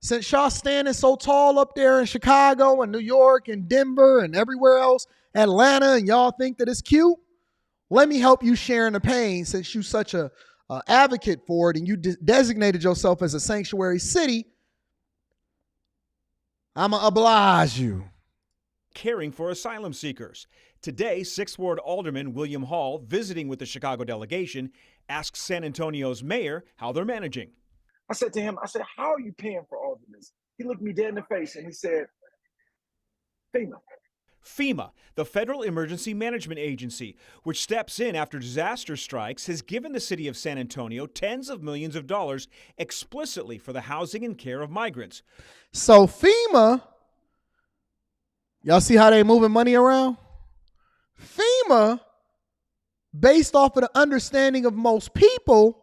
Since y'all standing so tall up there in Chicago and New York and Denver and everywhere else, Atlanta, and y'all think that it's cute, let me help you share in the pain since you such a advocate for it and you designated yourself as a sanctuary city. I'm going to oblige you. caring for asylum seekers. Today, 6th Ward Alderman William Hall, visiting with the Chicago delegation, asked San Antonio's mayor how they're managing. I said to him, how are you paying for all of this? He looked me dead in the face and he said, FEMA. FEMA, the Federal Emergency Management Agency, which steps in after disaster strikes, has given the city of San Antonio tens of millions of dollars explicitly for the housing and care of migrants. So FEMA, y'all see how they moving money around? FEMA, based off of the understanding of most people,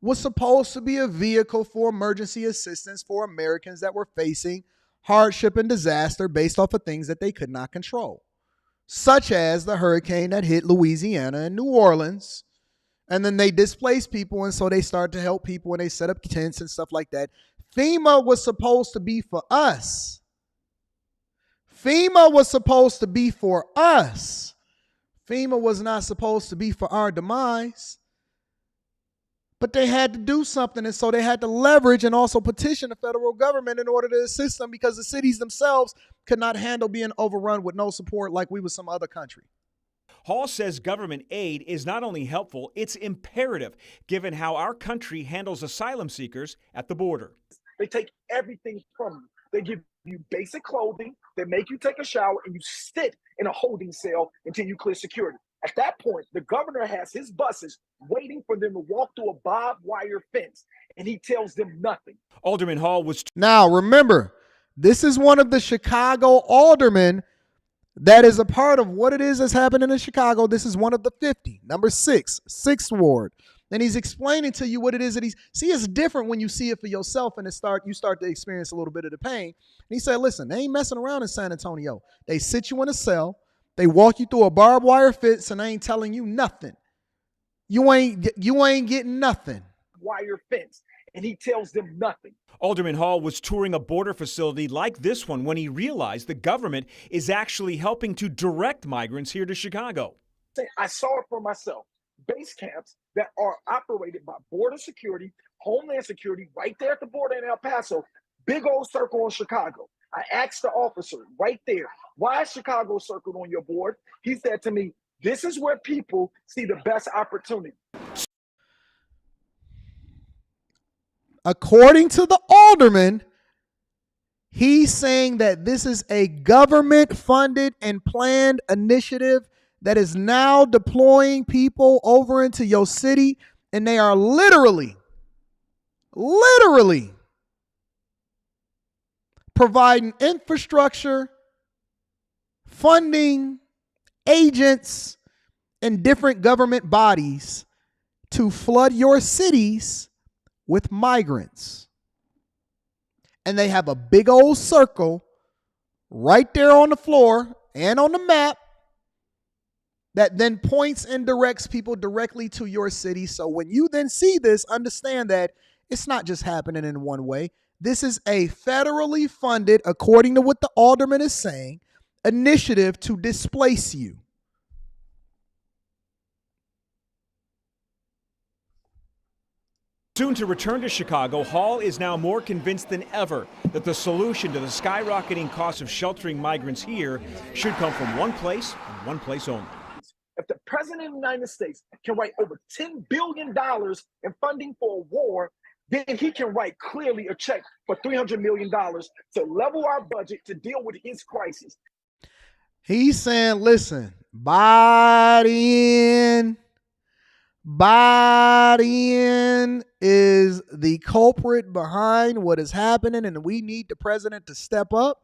was supposed to be a vehicle for emergency assistance for Americans that were facing hardship and disaster based off of things that they could not control, such as the hurricane that hit Louisiana and New Orleans. And then they displaced people, and so they started to help people, and they set up tents and stuff like that. FEMA was supposed to be for us. FEMA was supposed to be for us. FEMA was not supposed to be for our demise. But they had to do something, and so they had to leverage and also petition the federal government in order to assist them, because the cities themselves could not handle being overrun with no support like we was some other country. Hall says government aid is not only helpful, it's imperative, given how our country handles asylum seekers at the border. They take everything from you. They give you basic clothing, they make you take a shower, and you sit in a holding cell until you clear security. At that point, the governor has his buses waiting for them to walk through a barbed wire fence, and he tells them nothing. Alderman Hall was... Now, remember, this is one of the Chicago aldermen that is a part of what it is that's happening in Chicago. This is one of the 50, number 6, 6th Ward. And he's explaining to you what it is that see, it's different when you see it for yourself and you start to experience a little bit of the pain. And he said, listen, they ain't messing around in San Antonio. They sit you in a cell. They walk you through a barbed wire fence, and they ain't telling you nothing. You ain't getting nothing. Wire fence, and he tells them nothing. Alderman Hall was touring a border facility like this one when he realized the government is actually helping to direct migrants here to Chicago. I saw it for myself. Base camps that are operated by Border Security, Homeland Security, right there at the border in El Paso, big old circle in Chicago. I asked the officer right there, why is Chicago circled on your board? He said to me, this is where people see the best opportunity. According to the alderman, he's saying that this is a government-funded and planned initiative that is now deploying people over into your city, and they are literally providing infrastructure, funding, agents, and different government bodies to flood your cities with migrants. And they have a big old circle right there on the floor and on the map that then points and directs people directly to your city. So when you then see this, understand that it's not just happening in one way. This is a federally funded, according to what the alderman is saying, initiative to displace you. Soon to return to Chicago, Hall is now more convinced than ever that the solution to the skyrocketing cost of sheltering migrants here should come from one place and one place only. If the president of the United States can write over $10 billion in funding for a war, then he can write clearly a check for $300 million to level our budget to deal with his crisis. He's saying, listen, Biden is the culprit behind what is happening, and we need the president to step up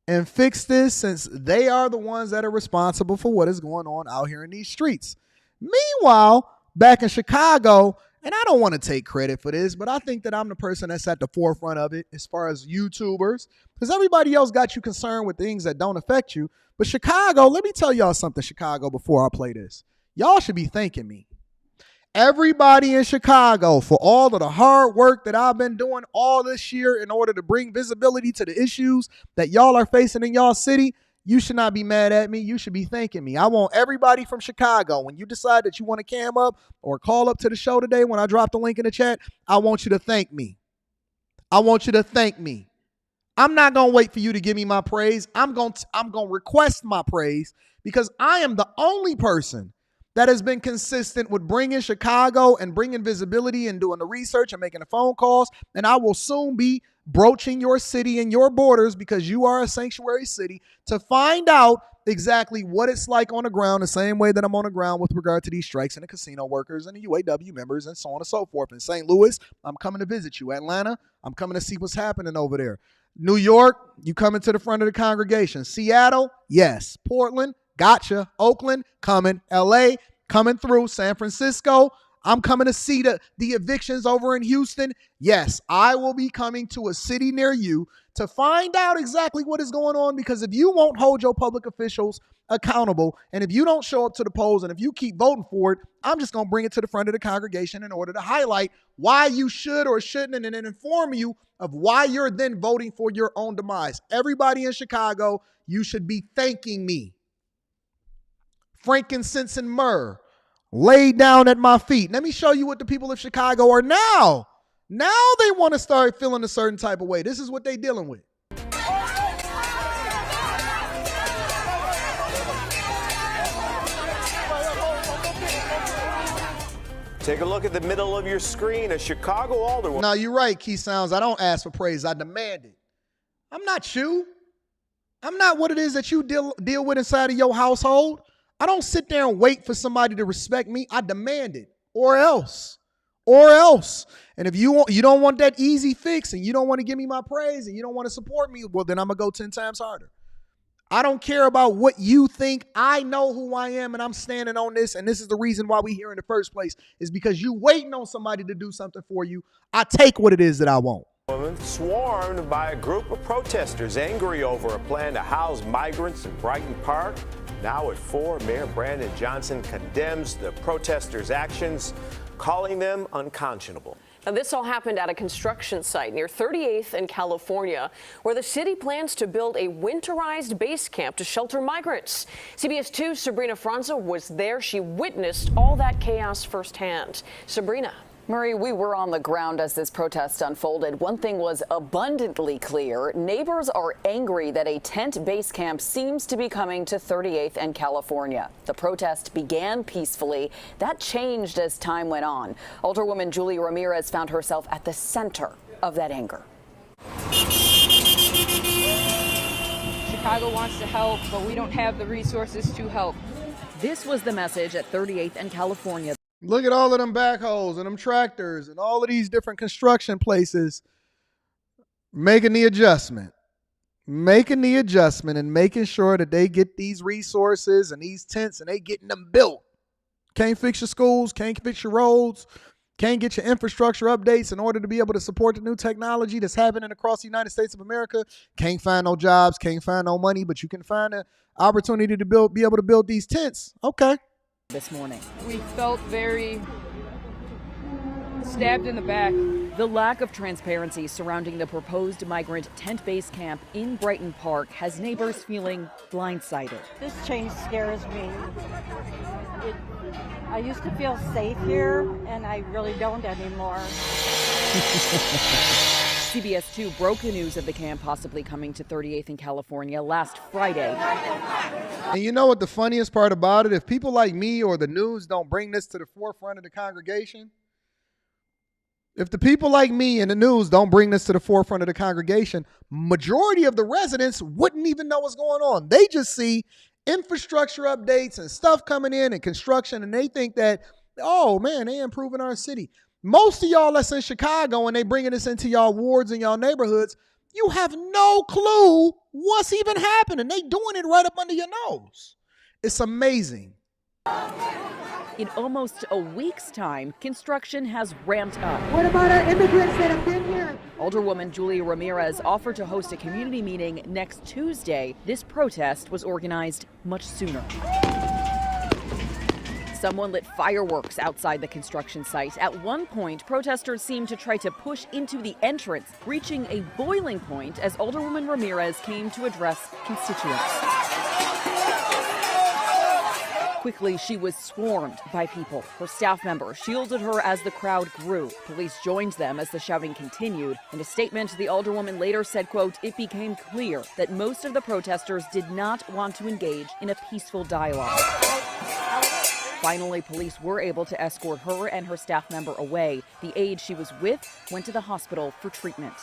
and fix this, since they are the ones that are responsible for what is going on out here in these streets. Meanwhile, back in Chicago, and I don't want to take credit for this, but I think that I'm the person that's at the forefront of it as far as YouTubers, because everybody else got you concerned with things that don't affect you. But Chicago, let me tell y'all something, Chicago, before I play this. Y'all should be thanking me. Everybody in Chicago, for all of the hard work that I've been doing all this year in order to bring visibility to the issues that y'all are facing in y'all city, you should not be mad at me. You should be thanking me. I want everybody from Chicago, when you decide that you want to cam up or call up to the show today when I drop the link in the chat, I want you to thank me. I want you to thank me. I'm not going to wait for you to give me my praise. I'm going to request my praise because I am the only person that has been consistent with bringing Chicago and bringing visibility and doing the research and making the phone calls. And I will soon be broaching your city and your borders because you are a sanctuary city to find out exactly what it's like on the ground, the same way that I'm on the ground with regard to these strikes and the casino workers and the UAW members and so on and so forth. In St. Louis, I'm coming to visit you. Atlanta, I'm coming to see what's happening over there. New York, you coming to the front of the congregation. Seattle, yes. Portland, gotcha. Oakland, coming. LA, coming through. San Francisco, I'm coming to see the evictions over in Houston. Yes, I will be coming to a city near you to find out exactly what is going on, because if you won't hold your public officials accountable and if you don't show up to the polls and if you keep voting for it, I'm just going to bring it to the front of the congregation in order to highlight why you should or shouldn't and then inform you of why you're then voting for your own demise. Everybody in Chicago, you should be thanking me. Frankincense and myrrh laid down at my feet. Let me show you what the people of Chicago are now. Now they want to start feeling a certain type of way. This is what they're dealing with. Take a look at the middle of your screen. A Chicago Alderwoman. Now, you're right, Key Sounds. I don't ask for praise. I demand it. I'm not you. I'm not what it is that you deal with inside of your household. I don't sit there and wait for somebody to respect me. I demand it, or else. And if you don't want that easy fix and you don't want to give me my praise and you don't want to support me, well, then I'm going to go 10 times harder. I don't care about what you think. I know who I am, and I'm standing on this, and this is the reason why we're here in the first place, is because you waiting on somebody to do something for you. I take what it is that I want. Swarmed by a group of protesters angry over a plan to house migrants in Brighton Park. Now at 4, Mayor Brandon Johnson condemns the protesters' actions, calling them unconscionable. Now, this all happened at a construction site near 38th and California, where the city plans to build a winterized base camp to shelter migrants. CBS 2's Sabrina Franza was there. She witnessed all that chaos firsthand. Sabrina. Murray, we were on the ground as this protest unfolded. One thing was abundantly clear. Neighbors are angry that a tent base camp seems to be coming to 38th and California. The protest began peacefully. That changed as time went on. Alderwoman Julia Ramirez found herself at the center of that anger. Chicago wants to help, but we don't have the resources to help. This was the message at 38th and California. Look at all of them backhoes and them tractors and all of these different construction places making the adjustment and making sure that they get these resources and these tents and they getting them built. Can't fix your schools, can't fix your roads, can't get your infrastructure updates in order to be able to support the new technology that's happening across the United States of America. Can't find no jobs, can't find no money, but you can find an opportunity to be able to build these tents. Okay. This morning, we felt very stabbed in the back. The lack of transparency surrounding the proposed migrant tent base camp in Brighton Park has neighbors feeling blindsided. This change scares me. I used to feel safe here, and I really don't anymore. CBS 2 broke the news of the camp possibly coming to 38th in California last Friday. And you know what the funniest part about it? If people like me or the news don't bring this to the forefront of the congregation, if the people like me and the news don't bring this to the forefront of the congregation, majority of the residents wouldn't even know what's going on. They just see infrastructure updates and stuff coming in and construction, and they think that, oh man, they improving our city. Most of y'all that's in Chicago and they bringing this into y'all wards and y'all neighborhoods, you have no clue what's even happening. They doing it right up under your nose. It's amazing. In almost a week's time, construction has ramped up. What about our immigrants that have been here? Alderwoman Julia Ramirez offered to host a community meeting next Tuesday. This protest was organized much sooner. Someone lit fireworks outside the construction site. At one point, protesters seemed to try to push into the entrance, reaching a boiling point as Alderwoman Ramirez came to address constituents. Quickly, she was swarmed by people. Her staff members shielded her as the crowd grew. Police joined them as the shouting continued. In a statement, the alderwoman later said, quote, "It became clear that most of the protesters did not want to engage in a peaceful dialogue." Finally, police were able to escort her and her staff member away. The aide she was with went to the hospital for treatment.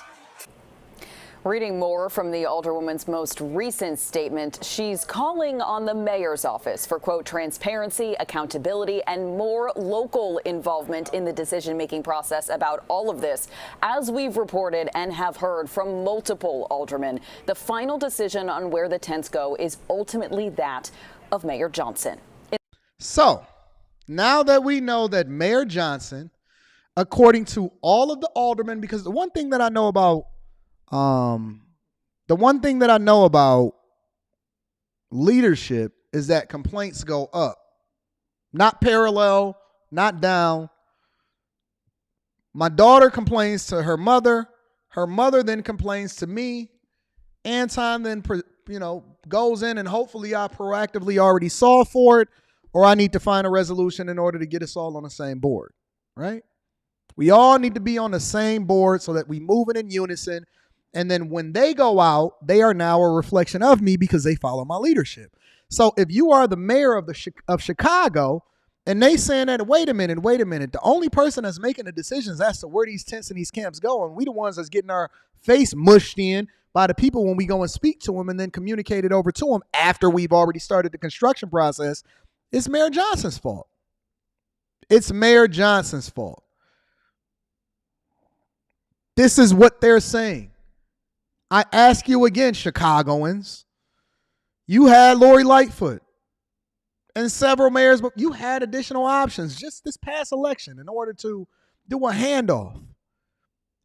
Reading more from the alderwoman's most recent statement, she's calling on the mayor's office for, quote, transparency, accountability, and more local involvement in the decision-making process about all of this. As we've reported and have heard from multiple aldermen, the final decision on where the tents go is ultimately that of Mayor Johnson. So, now that we know that Mayor Johnson, according to all of the aldermen, because the one thing that I know about leadership is that complaints go up, not parallel, not down. My daughter complains to her mother then complains to me. Anton then, goes in and hopefully I proactively already saw for it, or I need to find a resolution in order to get us all on the same board, right? We all need to be on the same board so that we moving in unison. And then when they go out, they are now a reflection of me because they follow my leadership. So if you are the mayor of Chicago and they saying that, wait a minute, the only person that's making the decisions as to where these tents and these camps go, and we the ones that's getting our face mushed in by the people when we go and speak to them and then communicate it over to them after we've already started the construction process, it's Mayor Johnson's fault. It's Mayor Johnson's fault. This is what they're saying. I ask you again, Chicagoans, you had Lori Lightfoot and several mayors, but you had additional options just this past election in order to do a handoff.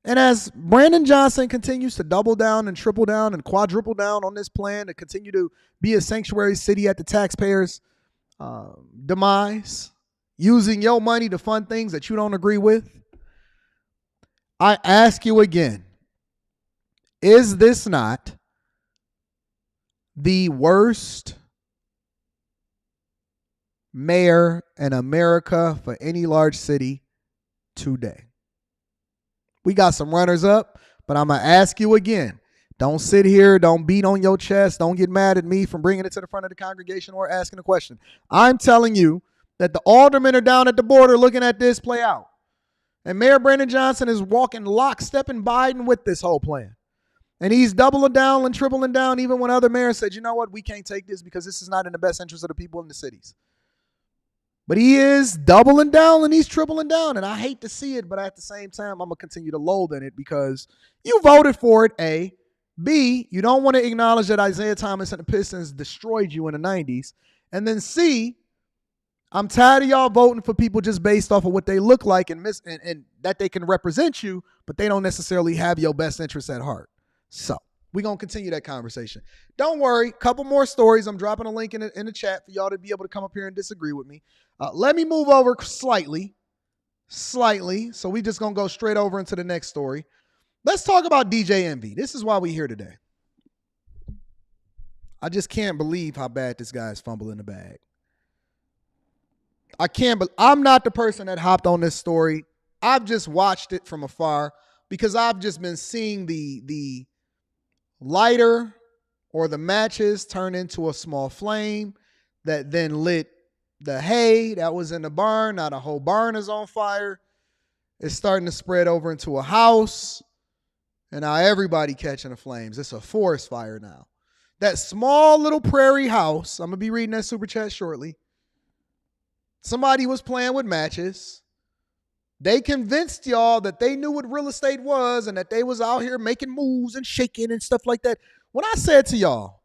And as Brandon Johnson continues to double down and triple down and quadruple down on this plan to continue to be a sanctuary city at the taxpayers' demise, using your money to fund things that you don't agree with, I ask you again, is this not the worst mayor in America for any large city today? We got some runners up, but I'm going to ask you again. Don't sit here. Don't beat on your chest. Don't get mad at me for bringing it to the front of the congregation or asking a question. I'm telling you that the aldermen are down at the border looking at this play out. And Mayor Brandon Johnson is walking lockstep in Biden with this whole plan. And he's doubling down and tripling down even when other mayors said, you know what, we can't take this because this is not in the best interest of the people in the cities. But he is doubling down and he's tripling down. And I hate to see it, but at the same time, I'm going to continue to loathe in it because you voted for it, A. B, you don't want to acknowledge that Isaiah Thomas and the Pistons destroyed you in the 90s. And then C, I'm tired of y'all voting for people just based off of what they look like and that they can represent you, but they don't necessarily have your best interests at heart. So we're going to continue that conversation. Don't worry. Couple more stories. I'm dropping a link in the chat for y'all to be able to come up here and disagree with me. Let me move over slightly. So we just going to go straight over into the next story. Let's talk about DJ Envy. This is why we're here today. I just can't believe how bad this guy is fumbling the bag. I'm not the person that hopped on this story. I've just watched it from afar because I've just been seeing the lighter or the matches turn into a small flame that then lit the hay that was in the barn. Now the whole barn is on fire. It's starting to spread over into a house. And now everybody catching the flames. It's a forest fire now. That small little prairie house, I'm going to be reading that super chat shortly. Somebody was playing with matches. They convinced y'all that they knew what real estate was and that they was out here making moves and shaking and stuff like that. When I said to y'all,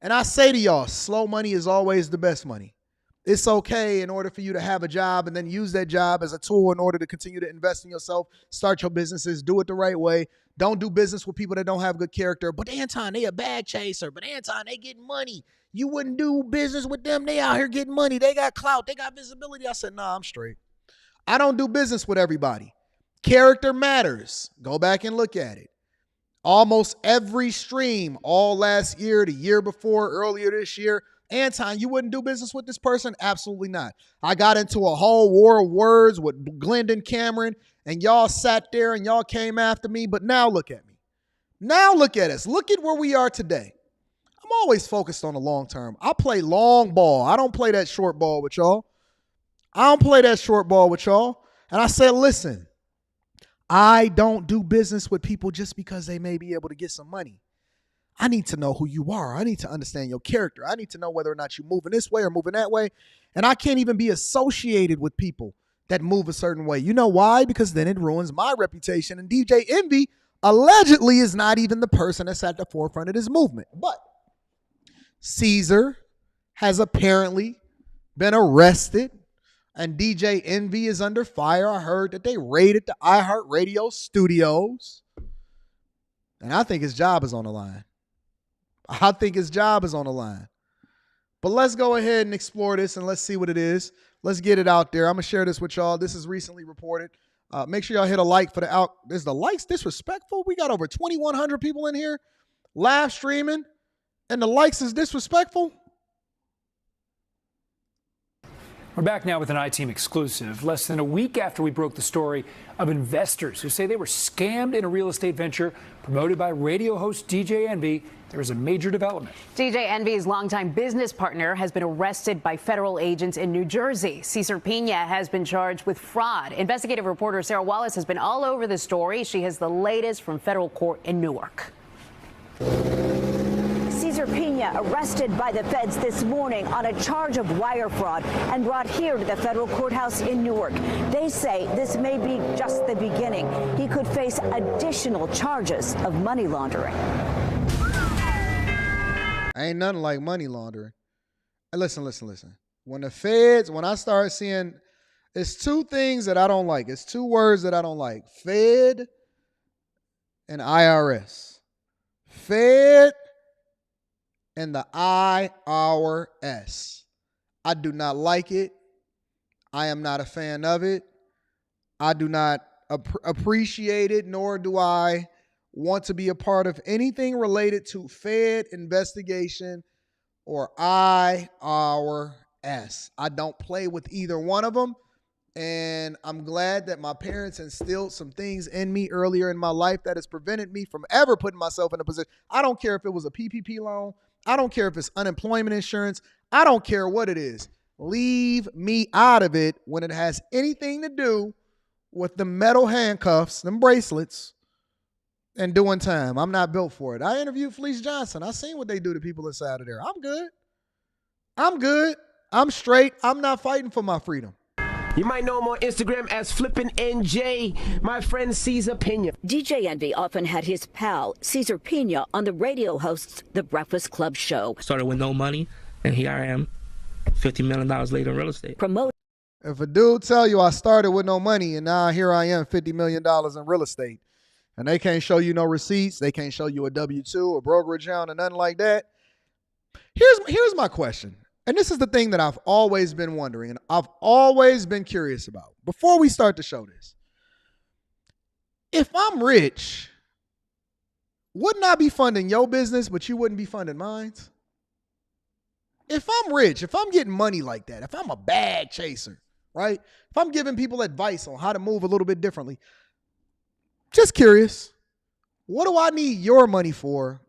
and I say to y'all, slow money is always the best money. It's okay in order for you to have a job and then use that job as a tool in order to continue to invest in yourself, start your businesses, do it the right way. Don't do business with people that don't have good character. But Anton, they a bag chaser. But Anton, they getting money. You wouldn't do business with them. They out here getting money. They got clout. They got visibility. I said, nah, I'm straight. I don't do business with everybody. Character matters. Go back and look at it. Almost every stream, all last year, the year before, earlier this year, Anton, you wouldn't do business with this person? Absolutely not. I got into a whole war of words with Glendon Cameron, and y'all sat there and y'all came after me. But now look at me. Now look at us. Look at where we are today. I'm always focused on the long term. I play long ball. I don't play that short ball with y'all. And I said, listen, I don't do business with people just because they may be able to get some money. I need to know who you are. I need to understand your character. I need to know whether or not you're moving this way or moving that way. And I can't even be associated with people that move a certain way. You know why? Because then it ruins my reputation. And DJ Envy allegedly is not even the person that's at the forefront of this movement. But Cesar has apparently been arrested, and DJ Envy is under fire. I heard that they raided the iHeartRadio studios, and I think his job is on the line. But let's go ahead and explore this, and let's see what it is. Let's get it out there. I'm going to share this with y'all. This is recently reported. Make sure y'all hit a like for the out. Is the likes disrespectful? We got over 2,100 people in here live streaming, and the likes is disrespectful? We're back now with an I-Team exclusive. Less than a week after we broke the story of investors who say they were scammed in a real estate venture promoted by radio host DJ Envy, there is a major development. DJ Envy's longtime business partner has been arrested by federal agents in New Jersey. Cesar Pina has been charged with fraud. Investigative reporter Sarah Wallace has been all over the story. She has the latest from federal court in Newark. Cesar Pina arrested by the feds this morning on a charge of wire fraud and brought here to the federal courthouse in Newark. They say this may be just the beginning. He could face additional charges of money laundering. Ain't nothing like money laundering. And listen. When I start seeing, it's two things that I don't like. It's two words that I don't like. Fed and IRS. Fed and the IRS. I do not like it. I am not a fan of it. I do not appreciate it, nor do I want to be a part of anything related to Fed investigation or IRS. I don't play with either one of them. And I'm glad that my parents instilled some things in me earlier in my life that has prevented me from ever putting myself in a position. I don't care if it was a PPP loan. I don't care if it's unemployment insurance. I don't care what it is. Leave me out of it when it has anything to do with the metal handcuffs, them bracelets, and doing time. I'm not built for it. I interviewed Felice Johnson. I seen what they do to people inside of there. I'm good. I'm straight. I'm not fighting for my freedom. You might know him on Instagram as Flippin' NJ, my friend Cesar Pina. DJ Envy often had his pal, Cesar Pina, on the radio host's The Breakfast Club show. Started with no money, and here I am, $50 million later in real estate. If a dude tell you I started with no money and now here I am, $50 million in real estate, and they can't show you no receipts, they can't show you a W-2 or brokerage account or nothing like that. Here's my question. And this is the thing that I've always been wondering and I've always been curious about. Before we start to show this, if I'm rich, wouldn't I be funding your business, but you wouldn't be funding mine? If I'm rich, if I'm getting money like that, if I'm a bag chaser, right? If I'm giving people advice on how to move a little bit differently, just curious, what do I need your money for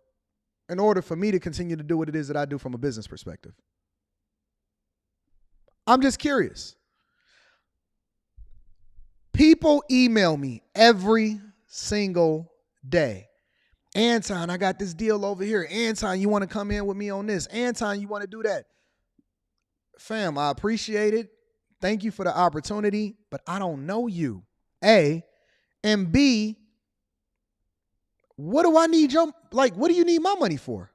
in order for me to continue to do what it is that I do from a business perspective? I'm just curious. People email me every single day. Anton, I got this deal over here. Anton, you want to come in with me on this? Anton, you want to do that? Fam, I appreciate it. Thank you for the opportunity, but I don't know you. A, and B, what do I need what do you need my money for?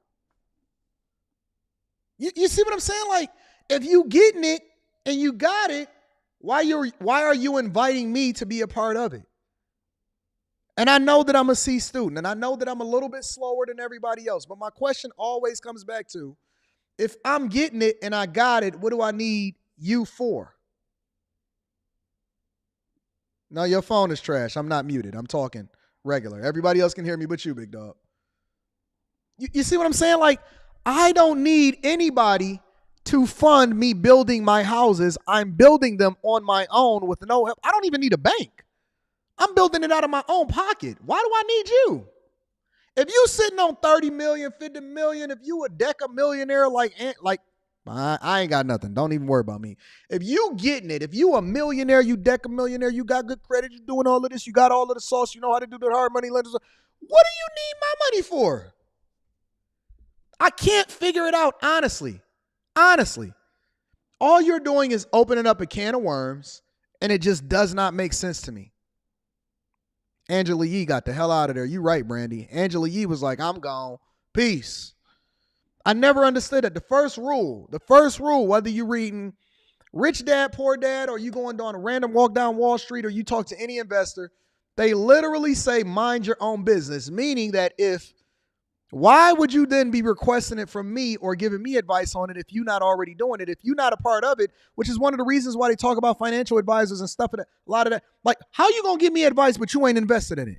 You see what I'm saying? Like, if you getting it and you got it, why are you inviting me to be a part of it? And I know that I'm a C student, and I know that I'm a little bit slower than everybody else, but my question always comes back to, if I'm getting it and I got it, what do I need you for? No, your phone is trash. I'm not muted. I'm talking regular. Everybody else can hear me but you, big dog. You see what I'm saying? Like, I don't need anybody to fund me building my houses. I'm building them on my own with no help. I don't even need a bank. I'm building it out of my own pocket. Why do I need you? If you sitting on 30 million, 50 million, if you a deca millionaire like I ain't got nothing. Don't even worry about me. If you getting it, if you a millionaire, you deca millionaire, you got good credit, you doing all of this, you got all of the sauce, you know how to do the hard money lenders. What do you need my money for? I can't figure it out, honestly. Honestly. All you're doing is opening up a can of worms, and it just does not make sense to me. Angela Yee got the hell out of there. You right, Brandy. Angela Yee was like, I'm gone. Peace. I never understood it. The first rule, whether you're reading Rich Dad, Poor Dad, or you going on a random walk down Wall Street, or you talk to any investor, they literally say, mind your own business, meaning that why would you then be requesting it from me or giving me advice on it if you're not already doing it, if you're not a part of it, which is one of the reasons why they talk about financial advisors and stuff, and a lot of that. Like, how you going to give me advice, but you ain't invested in it?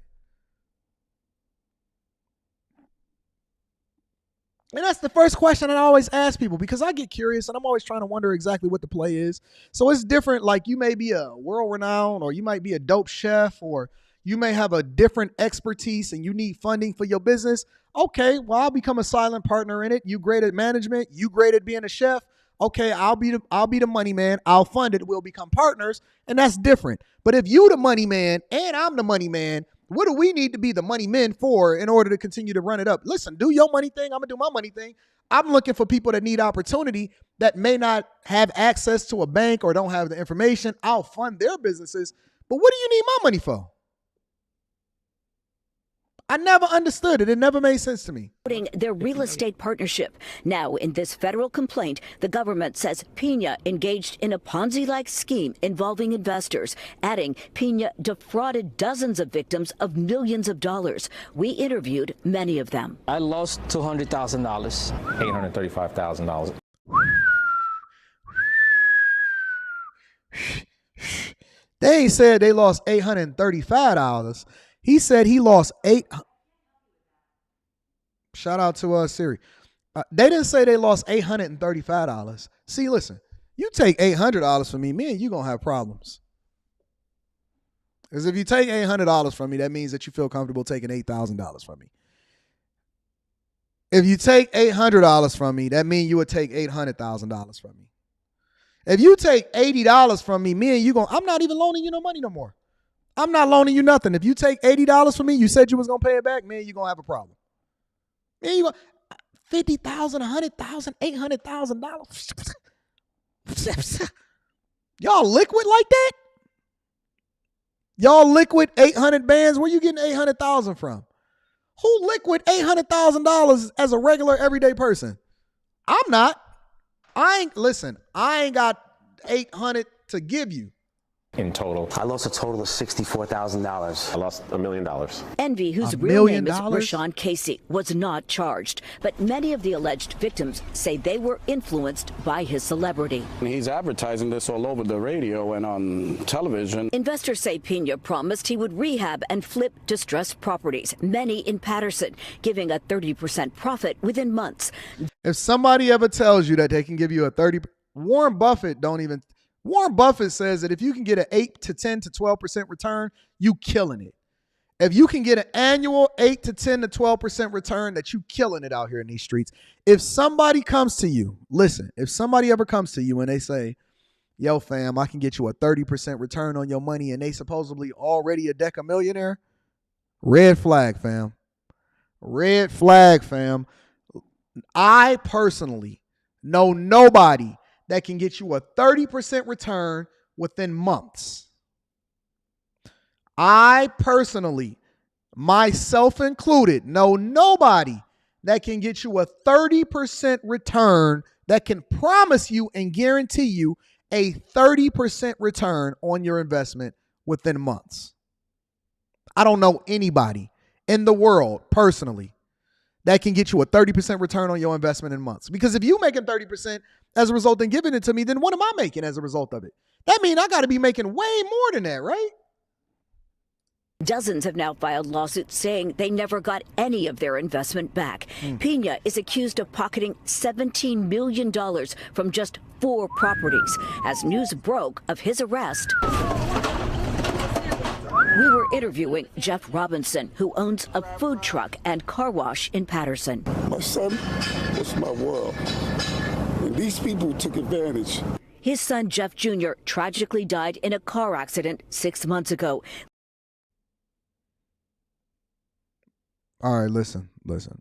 And that's the first question I always ask people, because I get curious and I'm always trying to wonder exactly what the play is. So it's different. Like, you may be a world-renowned, or you might be a dope chef, or you may have a different expertise and you need funding for your business. Okay, well, I'll become a silent partner in it. You great at management. You great at being a chef. Okay, I'll be the money man. I'll fund it. We'll become partners, and that's different. But if you the money man and I'm the money man, what do we need to be the money men for in order to continue to run it up? Listen, do your money thing. I'm gonna do my money thing. I'm looking for people that need opportunity, that may not have access to a bank or don't have the information. I'll fund their businesses. But what do you need my money for? I never understood it. It never made sense to me. Their real estate partnership. Now, in this federal complaint, the government says Pina engaged in a Ponzi-like scheme involving investors, adding Pina defrauded dozens of victims of millions of dollars. We interviewed many of them. I lost $200,000. $835,000. They ain't said they lost $835. He said he lost Shout out to Siri. They didn't say they lost $835. See, listen, you take $800 from me and you going to have problems. Because if you take $800 from me, that means that you feel comfortable taking $8,000 from me. If you take $800 from me, that means you would take $800,000 from me. If you take $80 from me and you I'm not even loaning you no money no more. I'm not loaning you nothing. If you take $80 from me, you said you was going to pay it back, man, you're going to have a problem. Man, you go $50,000, $100,000, $800,000. Y'all liquid like that? Y'all liquid 800 bands? Where you getting 800,000 from? Who liquid $800,000 as a regular everyday person? I'm not. I ain't got 800 to give you. In total, I lost a total of $64,000. I lost $1 million. Envy, whose real name is Rashawn Casey, was not charged. But many of the alleged victims say they were influenced by his celebrity. He's advertising this all over the radio and on television. Investors say Pina promised he would rehab and flip distressed properties, many in Patterson, giving a 30% profit within months. If somebody ever tells you that they can give you a 30%, Warren Buffett says that if you can get an 8 to 10 to 12% return, you killing it. If you can get an annual 8 to 10 to 12% return, that you killing it out here in these streets. If somebody comes to you, listen, if somebody ever comes to you and they say, yo, fam, I can get you a 30% return on your money, and they supposedly already a deca millionaire, red flag, fam. Red flag, fam. I personally know nobody that can get you a 30% return within months. I personally, myself included, know nobody that can get you a 30% return, that can promise you and guarantee you a 30% return on your investment within months. I don't know anybody in the world personally that can get you a 30% return on your investment in months. Because if you making 30% as a result of giving it to me, then what am I making as a result of it? That means I got to be making way more than that, right? Dozens have now filed lawsuits saying they never got any of their investment back. Pina is accused of pocketing $17 million from just 4 properties. As news broke of his arrest, we were interviewing Jeff Robinson, who owns a food truck and car wash in Patterson. My son was my world, and these people took advantage. His son, Jeff Jr., tragically died in a car accident 6 months ago. All right, listen.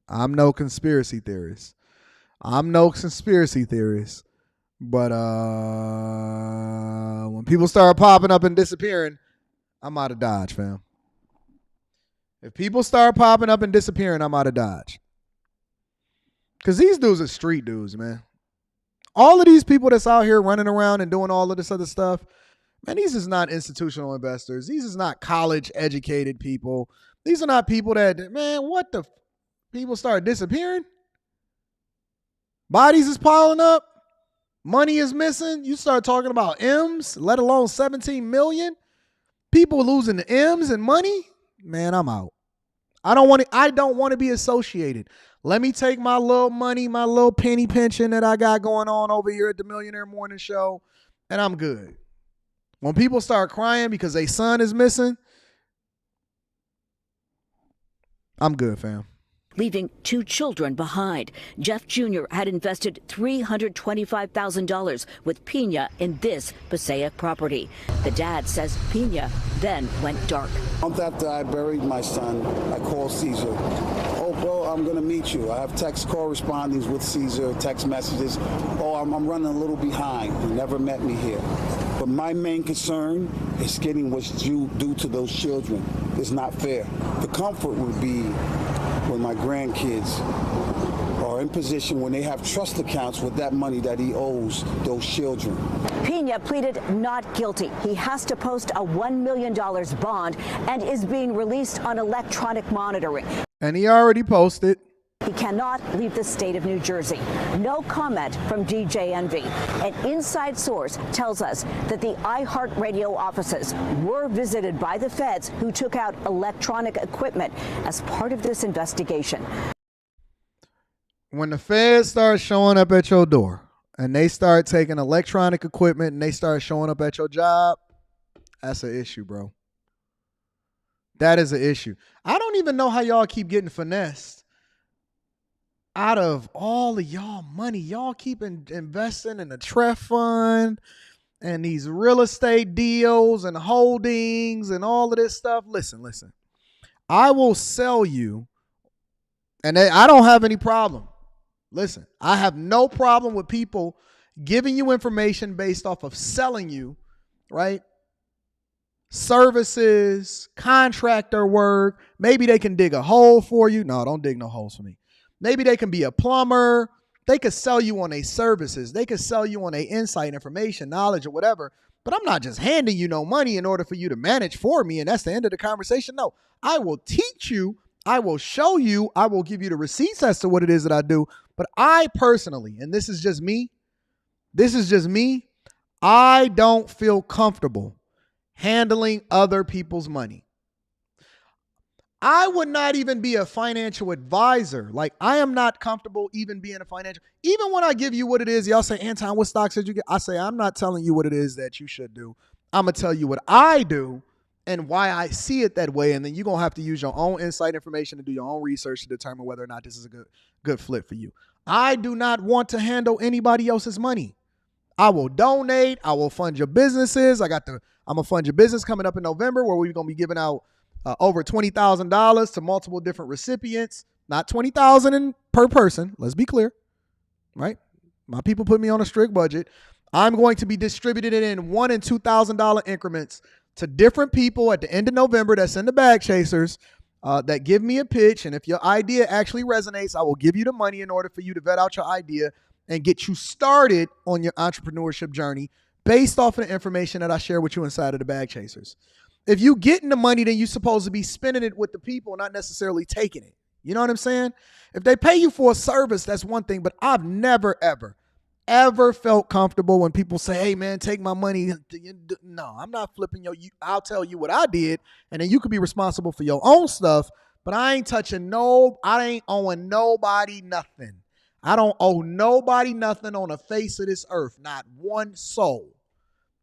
I'm no conspiracy theorist. But when people start popping up and disappearing, I'm out of Dodge, fam. If people start popping up and disappearing, I'm out of Dodge. Because these dudes are street dudes, man. All of these people that's out here running around and doing all of this other stuff, man, these is not institutional investors. These is not college-educated people. These are not people that, man, what the people start disappearing? Bodies is piling up. Money is missing. You start talking about M's, let alone 17 million. People losing the M's and money. Man, I'm out. I don't want to be associated. Let me take my little money, my little penny pension that I got going on over here at the Millionaire Morning Show, and I'm good. When people start crying because their son is missing, I'm good, fam. Leaving 2 children behind. Jeff Jr. had invested $325,000 with Pina in this Passaic property. The dad says Pina then went dark. A month after I buried my son, I called Cesar. Oh, bro, I'm going to meet you. I have text correspondence with Cesar, text messages. Oh, I'm running a little behind. He never met me here. But my main concern is getting what's due to those children. It's not fair. The comfort would be when my grandkids are in position when they have trust accounts with that money that he owes those children. Pina pleaded not guilty. He has to post a $1 million bond and is being released on electronic monitoring. And he already posted. He cannot leave the state of New Jersey. No comment from DJNV. An inside source tells us that the iHeartRadio offices were visited by the feds who took out electronic equipment as part of this investigation. When the feds start showing up at your door and they start taking electronic equipment and they start showing up at your job, that's an issue, bro. That is an issue. I don't even know how y'all keep getting finessed out of all of y'all money. Y'all keep investing in the trust fund and these real estate deals and holdings and all of this stuff. Listen. I will sell you, and I don't have any problem. Listen, I have no problem with people giving you information based off of selling you, right? Services, contractor work. Maybe they can dig a hole for you. No, don't dig no holes for me. Maybe they can be a plumber. They could sell you on their services. They could sell you on their insight, information, knowledge, or whatever. But I'm not just handing you no money in order for you to manage for me, and that's the end of the conversation. No, I will teach you. I will show you. I will give you the receipts as to what it is that I do. But I personally, and this is just me, I don't feel comfortable handling other people's money. I would not even be a financial advisor. Like, I am not comfortable even being a financial. Even when I give you what it is, y'all say, Anton, what stocks did you get? I say, I'm not telling you what it is that you should do. I'm going to tell you what I do and why I see it that way. And then you're going to have to use your own insight information to do your own research to determine whether or not this is a good flip for you. I do not want to handle anybody else's money. I will donate. I will fund your businesses. I'm going to fund your business coming up in November, where we're going to be giving out over $20,000 to multiple different recipients. Not $20,000 per person. Let's be clear, right? My people put me on a strict budget. I'm going to be distributed in $1,000 and $2,000 increments to different people at the end of November that's in the bag chasers that give me a pitch. And if your idea actually resonates, I will give you the money in order for you to vet out your idea and get you started on your entrepreneurship journey based off of the information that I share with you inside of the bag chasers. If you getting the money, then you're supposed to be spending it with the people, not necessarily taking it. You know what I'm saying? If they pay you for a service, that's one thing, but I've never, ever ever felt comfortable when people say, hey, man, take my money? No, I'm not flipping I'll tell you what I did, and then you could be responsible for your own stuff, but I ain't I ain't owing nobody nothing. I don't owe nobody nothing on the face of this earth. Not one soul.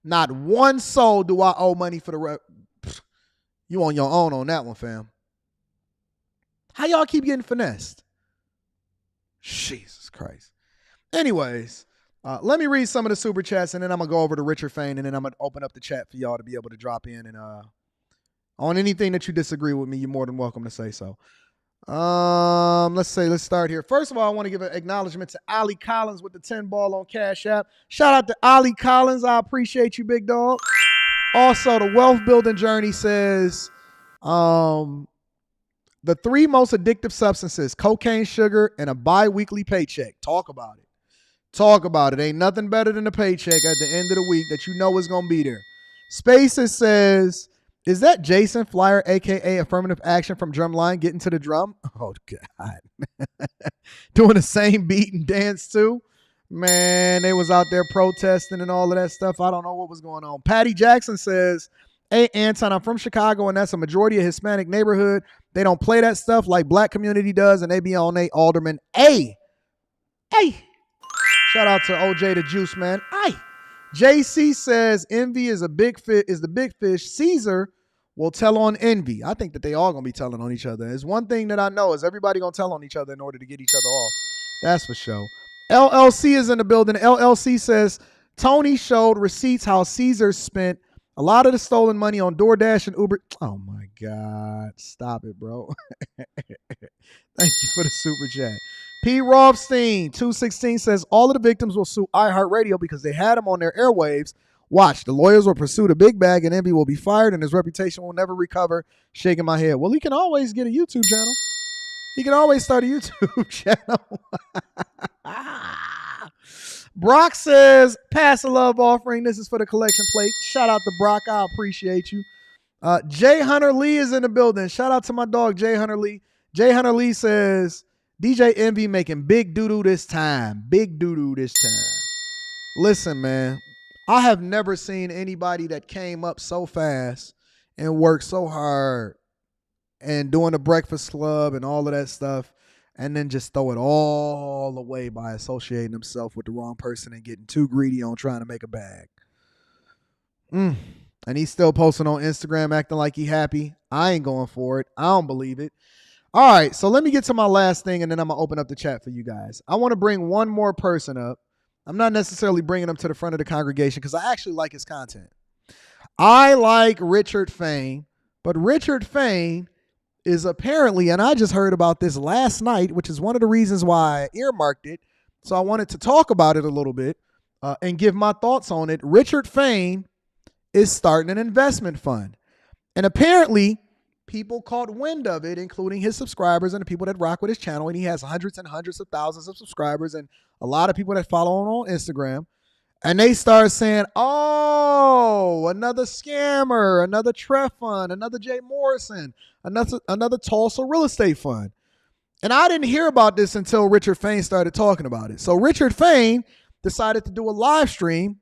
Not one soul do I owe money for the You on your own on that one, fam. How y'all keep getting finessed? Jesus Christ. Anyways, let me read some of the super chats, and then I'm going to go over to Richard Fain, and then I'm going to open up the chat for y'all to be able to drop in. And on anything that you disagree with me, you're more than welcome to say so. Let's start here. First of all, I want to give an acknowledgement to Ali Collins with the 10 ball on Cash App. Shout out to Ali Collins. I appreciate you, big dog. Also, the Wealth Building Journey says the 3 most addictive substances: cocaine, sugar, and a bi-weekly paycheck. Talk about it. Talk about it. Ain't nothing better than a paycheck at the end of the week that you know is going to be there. Spaces says, is that Jason Flyer, a.k.a. Affirmative Action from Drumline, getting to the drum? Oh, God. Doing the same beat and dance, too? Man, they was out there protesting and all of that stuff. I don't know what was going on. Patty Jackson says, hey, Anton, I'm from Chicago, and that's a majority of Hispanic neighborhood. They don't play that stuff like black community does, and they be on a Alderman. Hey. Shout out to OJ the Juice, man. Aye. JC says envy is the big fish. Cesar will tell on envy. I think that they all gonna be telling on each other. There's one thing that I know is everybody gonna tell on each other in order to get each other off. That's for sure. LLC is in the building. LLC says Tony showed receipts how Cesar spent a lot of the stolen money on DoorDash and Uber. Oh my God. Stop it, bro. Thank you for the super chat. P. Rothstein, 216, says all of the victims will sue iHeartRadio because they had him on their airwaves. Watch, the lawyers will pursue the big bag and Envy will be fired and his reputation will never recover. Shaking my head. Well, he can always get a YouTube channel. He can always start a YouTube channel. Brock says, pass a love offering. This is for the collection plate. Shout out to Brock. I appreciate you. Jay Hunter Lee is in the building. Shout out to my dog, Jay Hunter Lee. Jay Hunter Lee says, DJ Envy making big doo-doo this time. Big doo-doo this time. Listen, man, I have never seen anybody that came up so fast and worked so hard and doing the Breakfast Club and all of that stuff and then just throw it all away by associating himself with the wrong person and getting too greedy on trying to make a bag. And he's still posting on Instagram acting like he happy. I ain't going for it. I don't believe it. All right, so let me get to my last thing, and then I'm going to open up the chat for you guys. I want to bring one more person up. I'm not necessarily bringing him to the front of the congregation because I actually like his content. I like Richard Fain, but Richard Fain is apparently, and I just heard about this last night, which is one of the reasons why I earmarked it, so I wanted to talk about it a little bit and give my thoughts on it. Richard Fain is starting an investment fund, and apparently people caught wind of it, including his subscribers and the people that rock with his channel. And he has hundreds and hundreds of thousands of subscribers and a lot of people that follow him on Instagram. And they start saying, oh, another scammer, another Treff fund, another Jay Morrison, another Tulsa real estate fund. And I didn't hear about this until Richard Fain started talking about it. So Richard Fain decided to do a live stream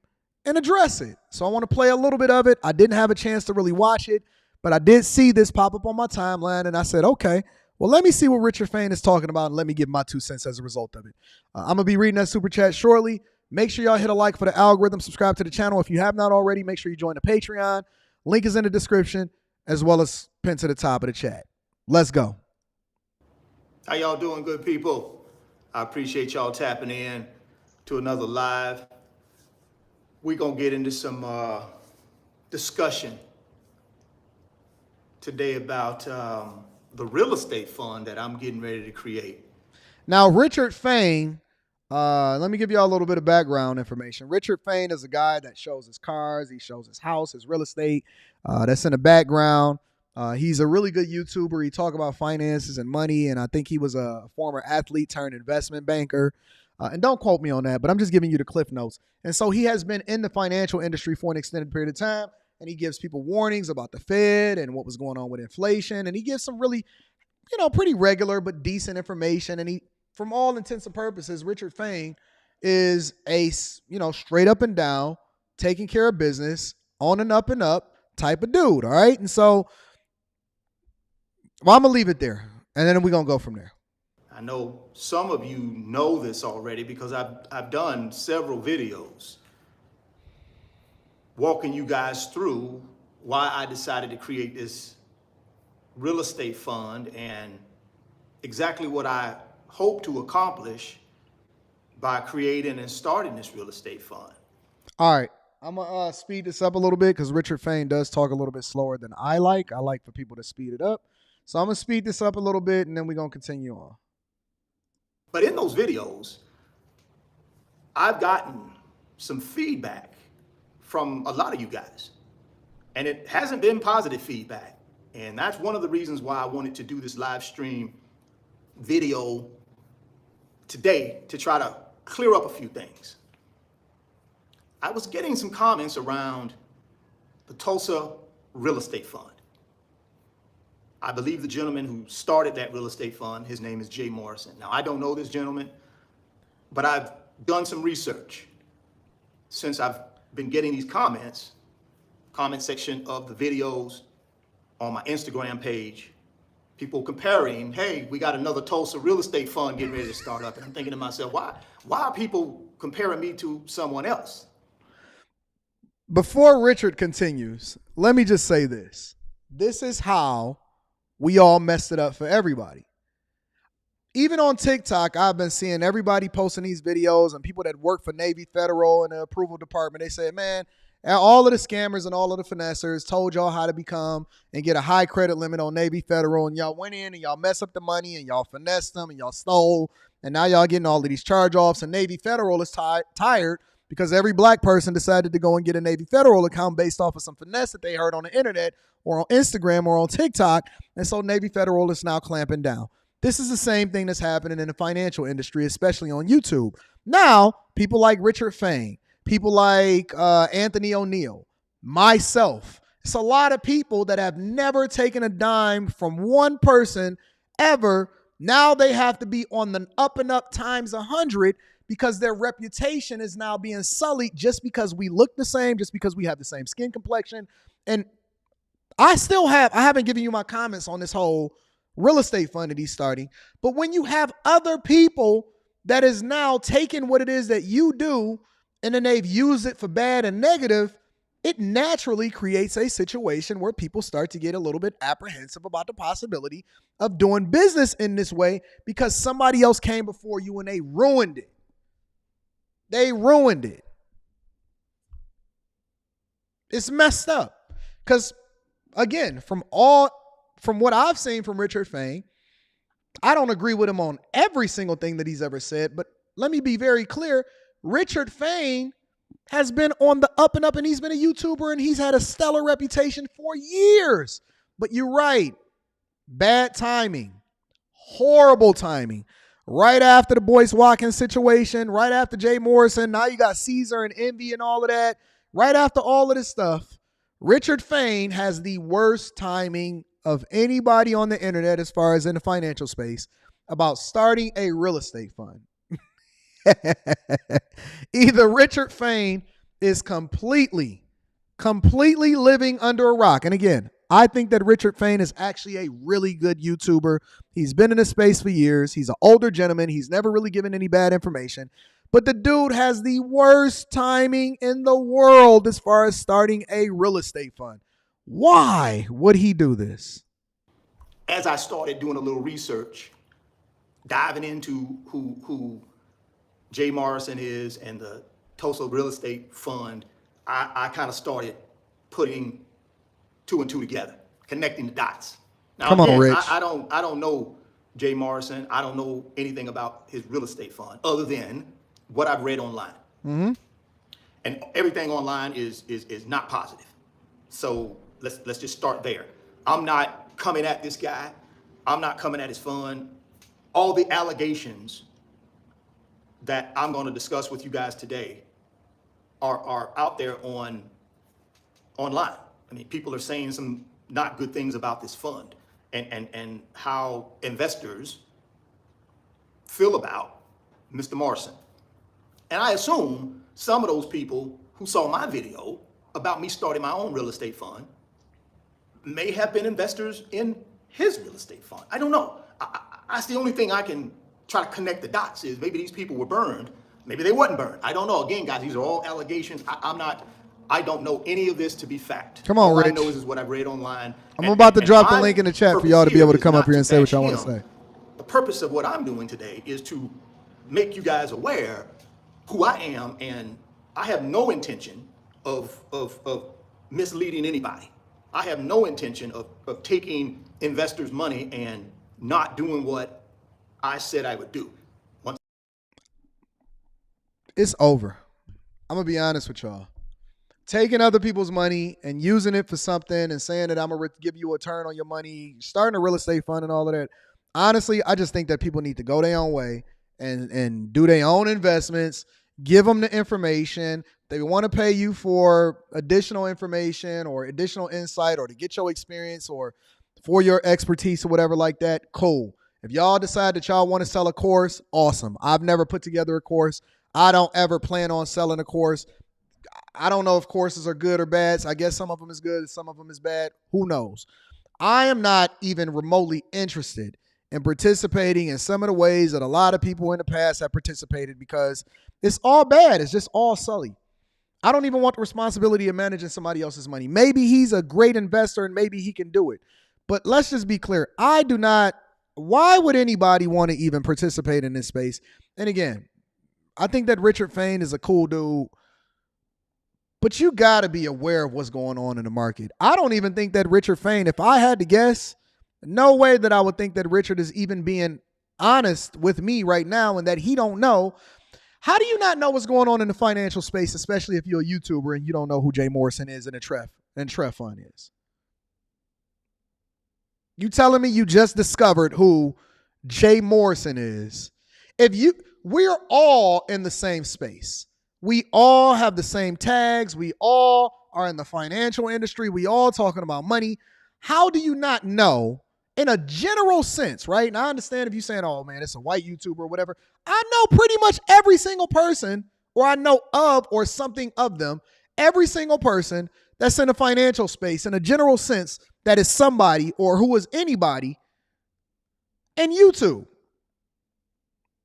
and address it. So I want to play a little bit of it. I didn't have a chance to really watch it, but I did see this pop up on my timeline, and I said, okay, well, let me see what Richard Fain is talking about, and let me give my 2 cents as a result of it. I'm going to be reading that super chat shortly. Make sure y'all hit a like for the algorithm. Subscribe to the channel. If you have not already, make sure you join the Patreon. Link is in the description, as well as pinned to the top of the chat. Let's go. How y'all doing, good people? I appreciate y'all tapping in to another live. We're going to get into some discussion today about the real estate fund that I'm getting ready to create. Now, Richard Fain, let me give you all a little bit of background information. Richard Fain is a guy that shows his cars, he shows his house, his real estate. That's in the background. He's a really good YouTuber. He talks about finances and money, and I think he was a former athlete turned investment banker. And don't quote me on that, but I'm just giving you the cliff notes. And so he has been in the financial industry for an extended period of time. And he gives people warnings about the Fed and what was going on with inflation. And he gives some really, pretty regular but decent information. And he, from all intents and purposes, Richard Fain is a, straight up and down, taking care of business, on and up type of dude. All right. And so I'm going to leave it there. And then we're going to go from there. I know some of you know this already because I've done several videos walking you guys through why I decided to create this real estate fund and exactly what I hope to accomplish by creating and starting this real estate fund. All right. I'm going to speed this up a little bit because Richard Fain does talk a little bit slower than I like. I like for people to speed it up. So I'm going to speed this up a little bit and then we're going to continue on. But in those videos, I've gotten some feedback from a lot of you guys, and it hasn't been positive feedback. And that's one of the reasons why I wanted to do this live stream video today to try to clear up a few things. I was getting some comments around the Tulsa Real Estate Fund. I believe the gentleman who started that real estate fund, his name is Jay Morrison. Now, I don't know this gentleman, but I've done some research since I've been getting these comment section of the videos on my Instagram page, people comparing, hey, we got another Tulsa real estate fund getting ready to start up. And I'm thinking to myself, why are people comparing me to someone else? Before Richard continues, let me just say this. This is how we all messed it up for everybody. Even on TikTok, I've been seeing everybody posting these videos and people that work for Navy Federal and the approval department. They say, man, all of the scammers and all of the finessers told y'all how to become and get a high credit limit on Navy Federal. And y'all went in and y'all messed up the money and y'all finessed them and y'all stole. And now y'all getting all of these charge-offs. And Navy Federal is tired because every black person decided to go and get a Navy Federal account based off of some finesse that they heard on the internet or on Instagram or on TikTok. And so Navy Federal is now clamping down. This is the same thing that's happening in the financial industry, especially on YouTube. Now, people like Richard Fain, people like Anthony O'Neill, myself, it's a lot of people that have never taken a dime from one person ever. Now they have to be on the up and up times 100 because their reputation is now being sullied just because we look the same, just because we have the same skin complexion. And I haven't given you my comments on this whole real estate fund that he's starting. But when you have other people that is now taking what it is that you do and then they've used it for bad and negative, it naturally creates a situation where people start to get a little bit apprehensive about the possibility of doing business in this way because somebody else came before you and they ruined it. They ruined it. It's messed up because, again, from what I've seen from Richard Fain, I don't agree with him on every single thing that he's ever said, but let me be very clear. Richard Fain has been on the up and up, and he's been a YouTuber, and he's had a stellar reputation for years. But you're right. Bad timing. Horrible timing. Right after the Boyce Watkins situation, right after Jay Morrison, now you got Cesar and Envy and all of that. Right after all of this stuff, Richard Fain has the worst timing of anybody on the internet as far as in the financial space about starting a real estate fund. Either Richard Fain is completely living under a rock. And again, I think that Richard Fain is actually a really good YouTuber. He's been in the space for years. He's an older gentleman. He's never really given any bad information. But the dude has the worst timing in the world as far as starting a real estate fund. Why would he do this? As I started doing a little research, diving into who Jay Morrison is and the Tulsa Real Estate Fund, I kind of started putting two and two together, connecting the dots. Now, Come on, Rich. I don't know Jay Morrison. I don't know anything about his real estate fund other than what I've read online. Mm-hmm. And everything online is not positive. So let's just start there. I'm not coming at this guy. I'm not coming at his fund. All the allegations that I'm going to discuss with you guys today are out there online. I mean, people are saying some not good things about this fund and how investors feel about Mr. Morrison. And I assume some of those people who saw my video about me starting my own real estate fund may have been investors in his real estate fund. I don't know. That's the only thing I can try to connect the dots is maybe these people were burned. Maybe they wasn't burned. I don't know. Again, guys, these are all allegations. I don't know any of this to be fact. Come on, all Rich. I know is what I've read online. I'm about to drop the link in the chat for y'all to be able to come up here and say what y'all want to say. The purpose of what I'm doing today is to make you guys aware who I am, and I have no intention of misleading anybody. I have no intention of taking investors' money and not doing what I said I would do. It's over. I'm going to be honest with y'all. Taking other people's money and using it for something and saying that I'm going to give you a return on your money, starting a real estate fund and all of that. Honestly, I just think that people need to go their own way and do their own investments, give them the information. They want to pay you for additional information or additional insight or to get your experience or for your expertise or whatever like that. Cool. If y'all decide that y'all want to sell a course, awesome. I've never put together a course. I don't ever plan on selling a course. I don't know if courses are good or bad. So I guess some of them is good, some of them is bad. Who knows? I am not even remotely interested in participating in some of the ways that a lot of people in the past have participated because it's all bad. It's just all sully. I don't even want the responsibility of managing somebody else's money. Maybe he's a great investor and maybe he can do it. But let's just be clear. I do not. Why would anybody want to even participate in this space? And again, I think that Richard Fain is a cool dude, but you got to be aware of what's going on in the market. I don't even think that Richard Fain, if I had to guess, no way that I would think that Richard is even being honest with me right now and that he don't know. How do you not know what's going on in the financial space, especially if you're a YouTuber and you don't know who Jay Morrison is and Treff Fund is? You telling me you just discovered who Jay Morrison is? We're all in the same space. We all have the same tags. We all are in the financial industry. We all talking about money. How do you not know in a general sense, right? And I understand if you're saying, oh man, it's a white YouTuber or whatever. I know pretty much every single person, or I know of or something of them, every single person that's in the financial space in a general sense that is somebody or who is anybody in YouTube.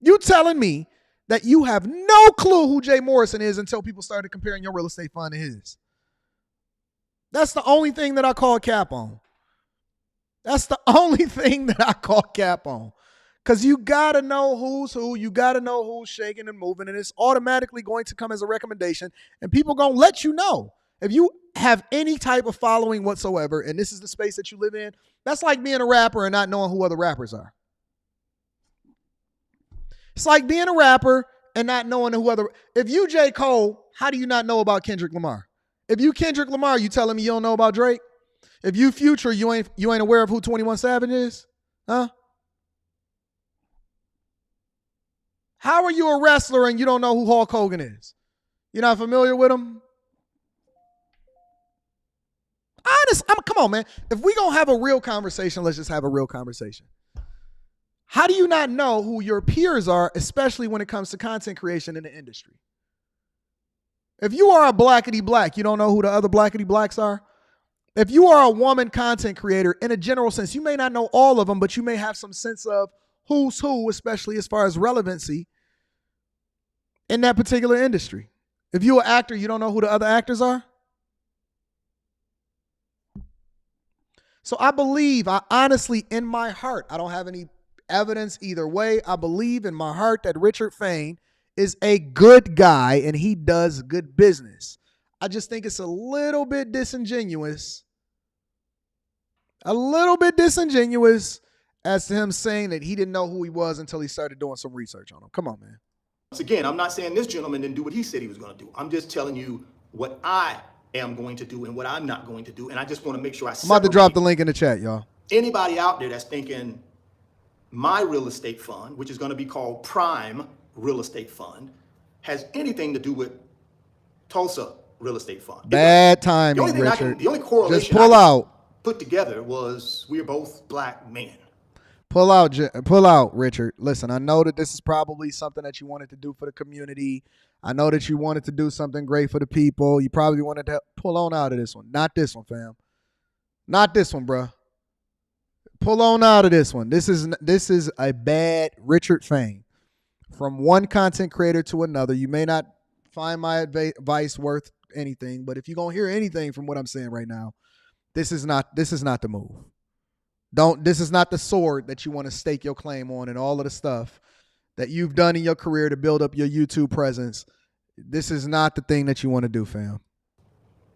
You telling me that you have no clue who Jay Morrison is until people started comparing your real estate fund to his. That's the only thing that I call cap on. That's the only thing that I call cap on. Because you got to know who's who. You got to know who's shaking and moving. And it's automatically going to come as a recommendation. And people going to let you know. If you have any type of following whatsoever, and this is the space that you live in, that's like being a rapper and not knowing who other rappers are. It's like being a rapper and not knowing who other. If you J. Cole, how do you not know about Kendrick Lamar? If you Kendrick Lamar, you telling me you don't know about Drake? If you Future, you ain't aware of who 21 Savage is? Huh? How are you a wrestler and you don't know who Hulk Hogan is? You're not familiar with him? Come on, man. If we gonna have a real conversation, let's just have a real conversation. How do you not know who your peers are, especially when it comes to content creation in the industry? If you are a blackity black, you don't know who the other blackity blacks are? If you are a woman content creator, in a general sense, you may not know all of them, but you may have some sense of who's who, especially as far as relevancy in that particular industry. If you're an actor, you don't know who the other actors are? So I believe, I honestly, in my heart, I don't have any evidence either way. I believe in my heart that Richard Fain is a good guy and he does good business. I just think it's a little bit disingenuous as to him saying that he didn't know who he was until he started doing some research on him. Come on, man. Once again, I'm not saying this gentleman didn't do what he said he was going to do. I'm just telling you what I am going to do and what I'm not going to do. And I just want to make sure I'm about to drop the link in the chat, y'all. Anybody out there that's thinking my real estate fund, which is going to be called Prime Real Estate Fund, has anything to do with Tulsa Real Estate Fund. Bad timing, Richard. The only correlation just pull out. Put together was we are both black men. Pull out, Richard. Listen, I know that this is probably something that you wanted to do for the community. I know that you wanted to do something great for the people. You probably wanted to pull on out of this one. Not this one, fam. Not this one, bro. Pull on out of this one. This is a bad Richard Fain. From one content creator to another. You may not find my advice worth anything, but if you're gonna hear anything from what I'm saying right now, this is not the move. This is not the sword that you want to stake your claim on and all of the stuff that you've done in your career to build up your YouTube presence. This is not the thing that you want to do, fam.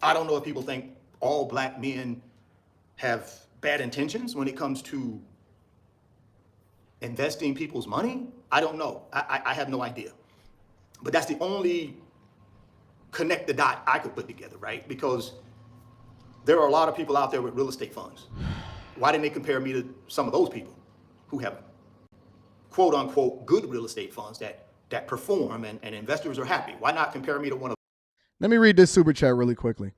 I don't know if people think all black men have bad intentions when it comes to investing people's money. I don't know. I have no idea. But that's the only connect the dot I could put together, right? Because there are a lot of people out there with real estate funds. Why didn't they compare me to some of those people who have quote unquote good real estate funds that perform and investors are happy? Why not compare me to one of them? Let me read this super chat really quickly.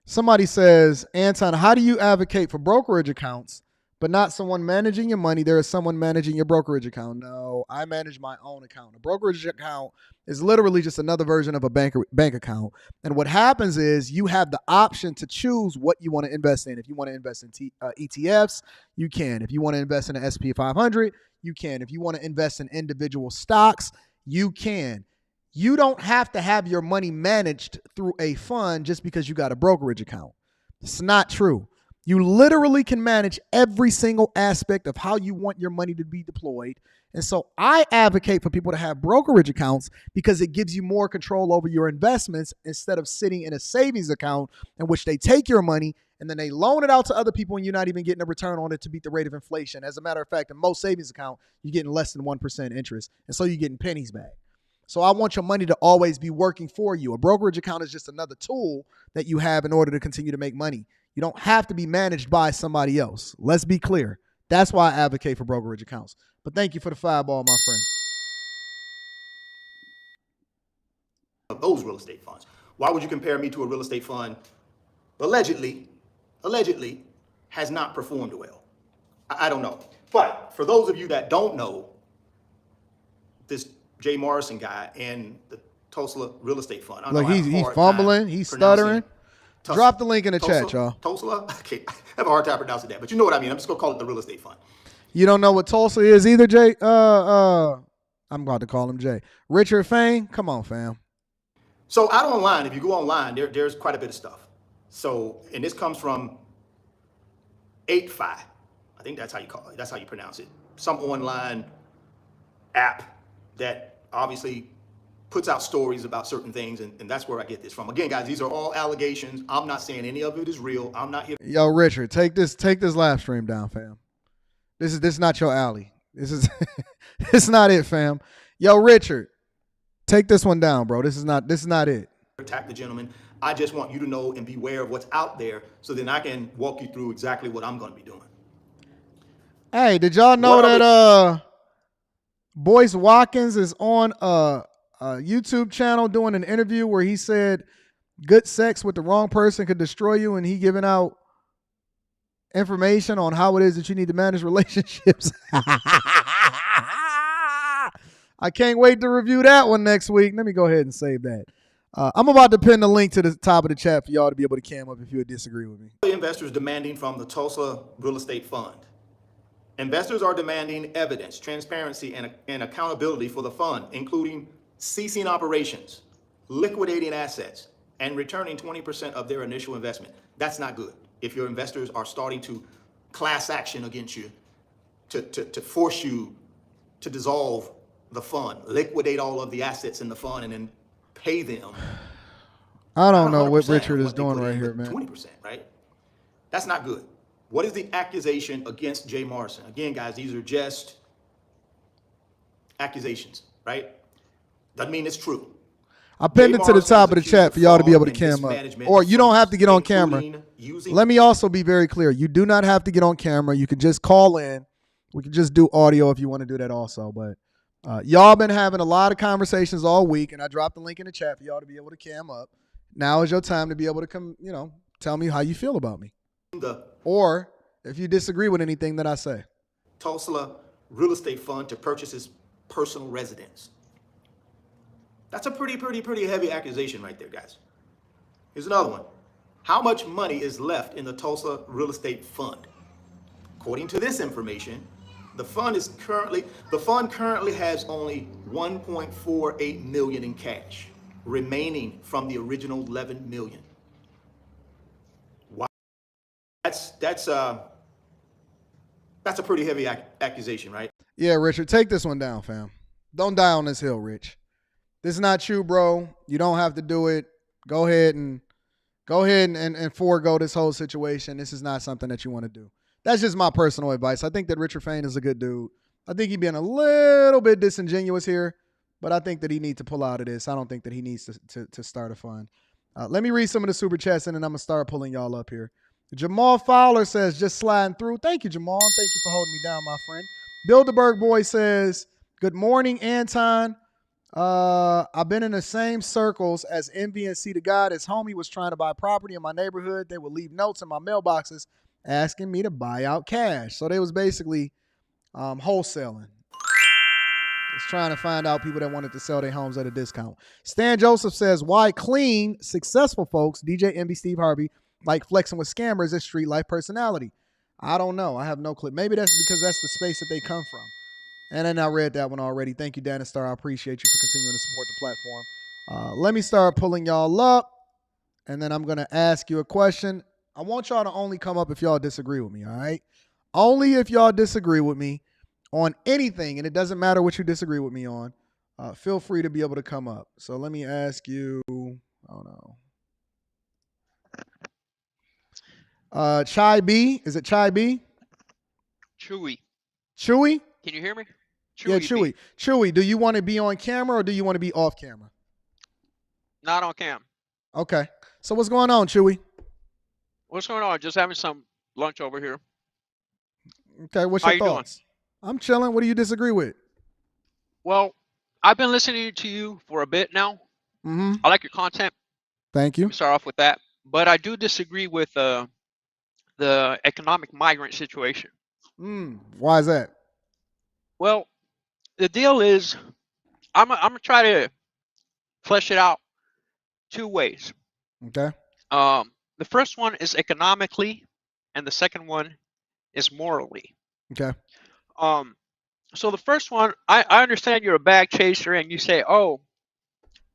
Somebody says, Anton, how do you advocate for brokerage accounts, but not someone managing your money? There is someone managing your brokerage account. No, I manage my own account. A brokerage account is literally just another version of a bank account. And what happens is you have the option to choose what you want to invest in. If you want to invest in ETFs, you can. If you want to invest in an S&P 500, you can. If you want to invest in individual stocks, you can. You don't have to have your money managed through a fund just because you got a brokerage account. It's not true. You literally can manage every single aspect of how you want your money to be deployed. And so I advocate for people to have brokerage accounts because it gives you more control over your investments instead of sitting in a savings account in which they take your money and then they loan it out to other people and you're not even getting a return on it to beat the rate of inflation. As a matter of fact, in most savings accounts, you're getting less than 1% interest. And so you're getting pennies back. So I want your money to always be working for you. A brokerage account is just another tool that you have in order to continue to make money. You don't have to be managed by somebody else. Let's be clear. That's why I advocate for brokerage accounts. But thank you for the fireball, my friend. Of those real estate funds. Why would you compare me to a real estate fund allegedly has not performed well? I don't know. But for those of you that don't know, this Jay Morrison guy and the Tulsa Real Estate Fund. Look, he's fumbling, he's stuttering. Drop the link in the chat, y'all. Tulsa? Okay, I have a hard time pronouncing that, but you know what I mean. I'm just going to call it the Real Estate Fund. You don't know what Tulsa is either, Jay? I'm about to call him Jay. Richard Fain? Come on, fam. So out online, if you go online, there's quite a bit of stuff. So, and this comes from 8fi. I think that's how you call it. That's how you pronounce it. Some online app that obviously puts out stories about certain things, and that's where I get this from. Again, guys, these are all allegations. I'm not saying any of it is real. I'm not here. Yo, Richard, take this live stream down, fam. This is not your alley. This is it's not it, fam. Yo, Richard, take this one down, bro. This is not it. Attack the gentleman. I just want you to know and be aware of what's out there, so then I can walk you through exactly what I'm going to be doing. Hey, did y'all know that Boyce Watkins is on a YouTube channel doing an interview where he said good sex with the wrong person could destroy you, and he giving out information on how it is that you need to manage relationships? I can't wait to review that one next week. Let me go ahead and save that. I'm about to pin the link to the top of the chat for y'all to be able to cam up if you would disagree with me. Investors demanding from the Tulsa Real Estate Fund. Investors are demanding evidence, transparency, and accountability for the fund, including ceasing operations, liquidating assets, and returning 20% of their initial investment. That's not good. If your investors are starting to class action against you, to force you to dissolve the fund, liquidate all of the assets in the fund, and then pay them. I don't know what Richard is doing right here, man. 20%, right? That's not good. What is the accusation against Jay Morrison? Again, guys, these are just accusations, right? Doesn't mean it's true. I pinned it to the top of the chat for y'all to be able to cam up. Or you don't have to get on camera. Let me also be very clear. You do not have to get on camera. You can just call in. We can just do audio if you want to do that also. But y'all been having a lot of conversations all week, and I dropped the link in the chat for y'all to be able to cam up. Now is your time to be able to come, tell me how you feel about me. Or if you disagree with anything that I say. Tulsa real estate fund to purchase his personal residence. That's a pretty heavy accusation right there, guys. Here's another one. How much money is left in the Tulsa real estate fund? According to this information, the fund currently has only $1.48 million in cash remaining from the original $11 million. Wow. That's a pretty heavy accusation, right? Yeah, Richard, take this one down, fam. Don't die on this hill, Rich. This is not you, bro. You don't have to do it. Go ahead and forego this whole situation. This is not something that you want to do. That's just my personal advice. I think that Richard Fain is a good dude. I think he's being a little bit disingenuous here, but I think that he needs to pull out of this. I don't think that he needs to start a fund. Let me read some of the super chats, and then I'm going to start pulling y'all up here. Jamal Fowler says, just sliding through. Thank you, Jamal. Thank you for holding me down, my friend. Bilderberg Boy says, good morning, Anton. I've been in the same circles as Envy and C to God. His homie was trying to buy property in my neighborhood. They would leave notes in my mailboxes asking me to buy out cash. So they was basically wholesaling. It's trying to find out people that wanted to sell their homes at a discount. Stan Joseph says, why clean, successful folks, DJ Envy, Steve Harvey, like flexing with scammers as street life personality? I don't know. I have no clue. Maybe that's because that's the space that they come from. And then I read that one already. Thank you, Dennis Star. I appreciate you for continuing to support the platform. Let me start pulling y'all up, and then I'm going to ask you a question. I want y'all to only come up if y'all disagree with me, all right? Only if y'all disagree with me on anything, and it doesn't matter what you disagree with me on. Feel free to be able to come up. So let me ask you, Chai B. Is it Chai B? Chewy. Chewy? Can you hear me? Chewy, yeah, Chewy. B. Chewy, do you want to be on camera or do you want to be off camera? Not on cam. Okay. So what's going on, Chewy? What's going on? Just having some lunch over here. Okay, what's your thoughts? Doing? I'm chilling. What do you disagree with? Well, I've been listening to you for a bit now. Mm-hmm. I like your content. Thank you. Let me start off with that. But I do disagree with the economic migrant situation. Why is that? Well, the deal is, I'm gonna try to flesh it out two ways. Okay. The first one is economically, and the second one is morally. Okay. So the first one, I understand you're a bag chaser, and you say, oh,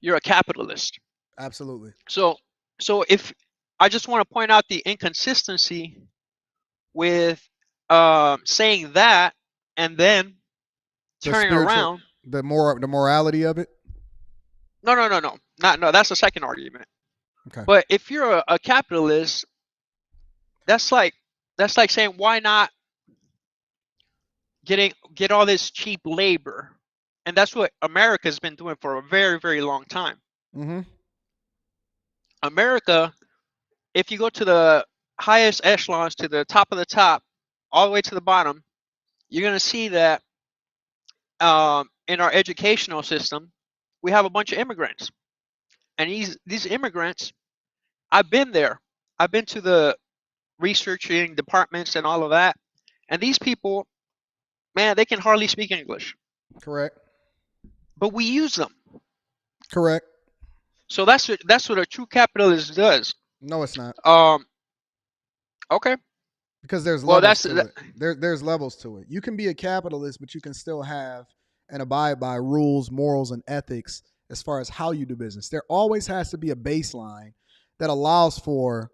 you're a capitalist. Absolutely. So if I just want to point out the inconsistency with saying that and then turning around. The morality of it? No. That's the second argument. Okay. But if you're a capitalist, that's like saying, why not get all this cheap labor? And that's what America's been doing for a very, very long time. Mm-hmm. America, if you go to the highest echelons, to the top of the top, all the way to the bottom, you're going to see that in our educational system, we have a bunch of immigrants. And these immigrants, I've been there. I've been to the researching departments and all of that. And these people, man, they can hardly speak English. Correct. But we use them. Correct. So that's what a true capitalist does. No, it's not. Okay. Because there's levels to it. There's levels to it. You can be a capitalist, but you can still have and abide by rules, morals, and ethics as far as how you do business. There always has to be a baseline that allows for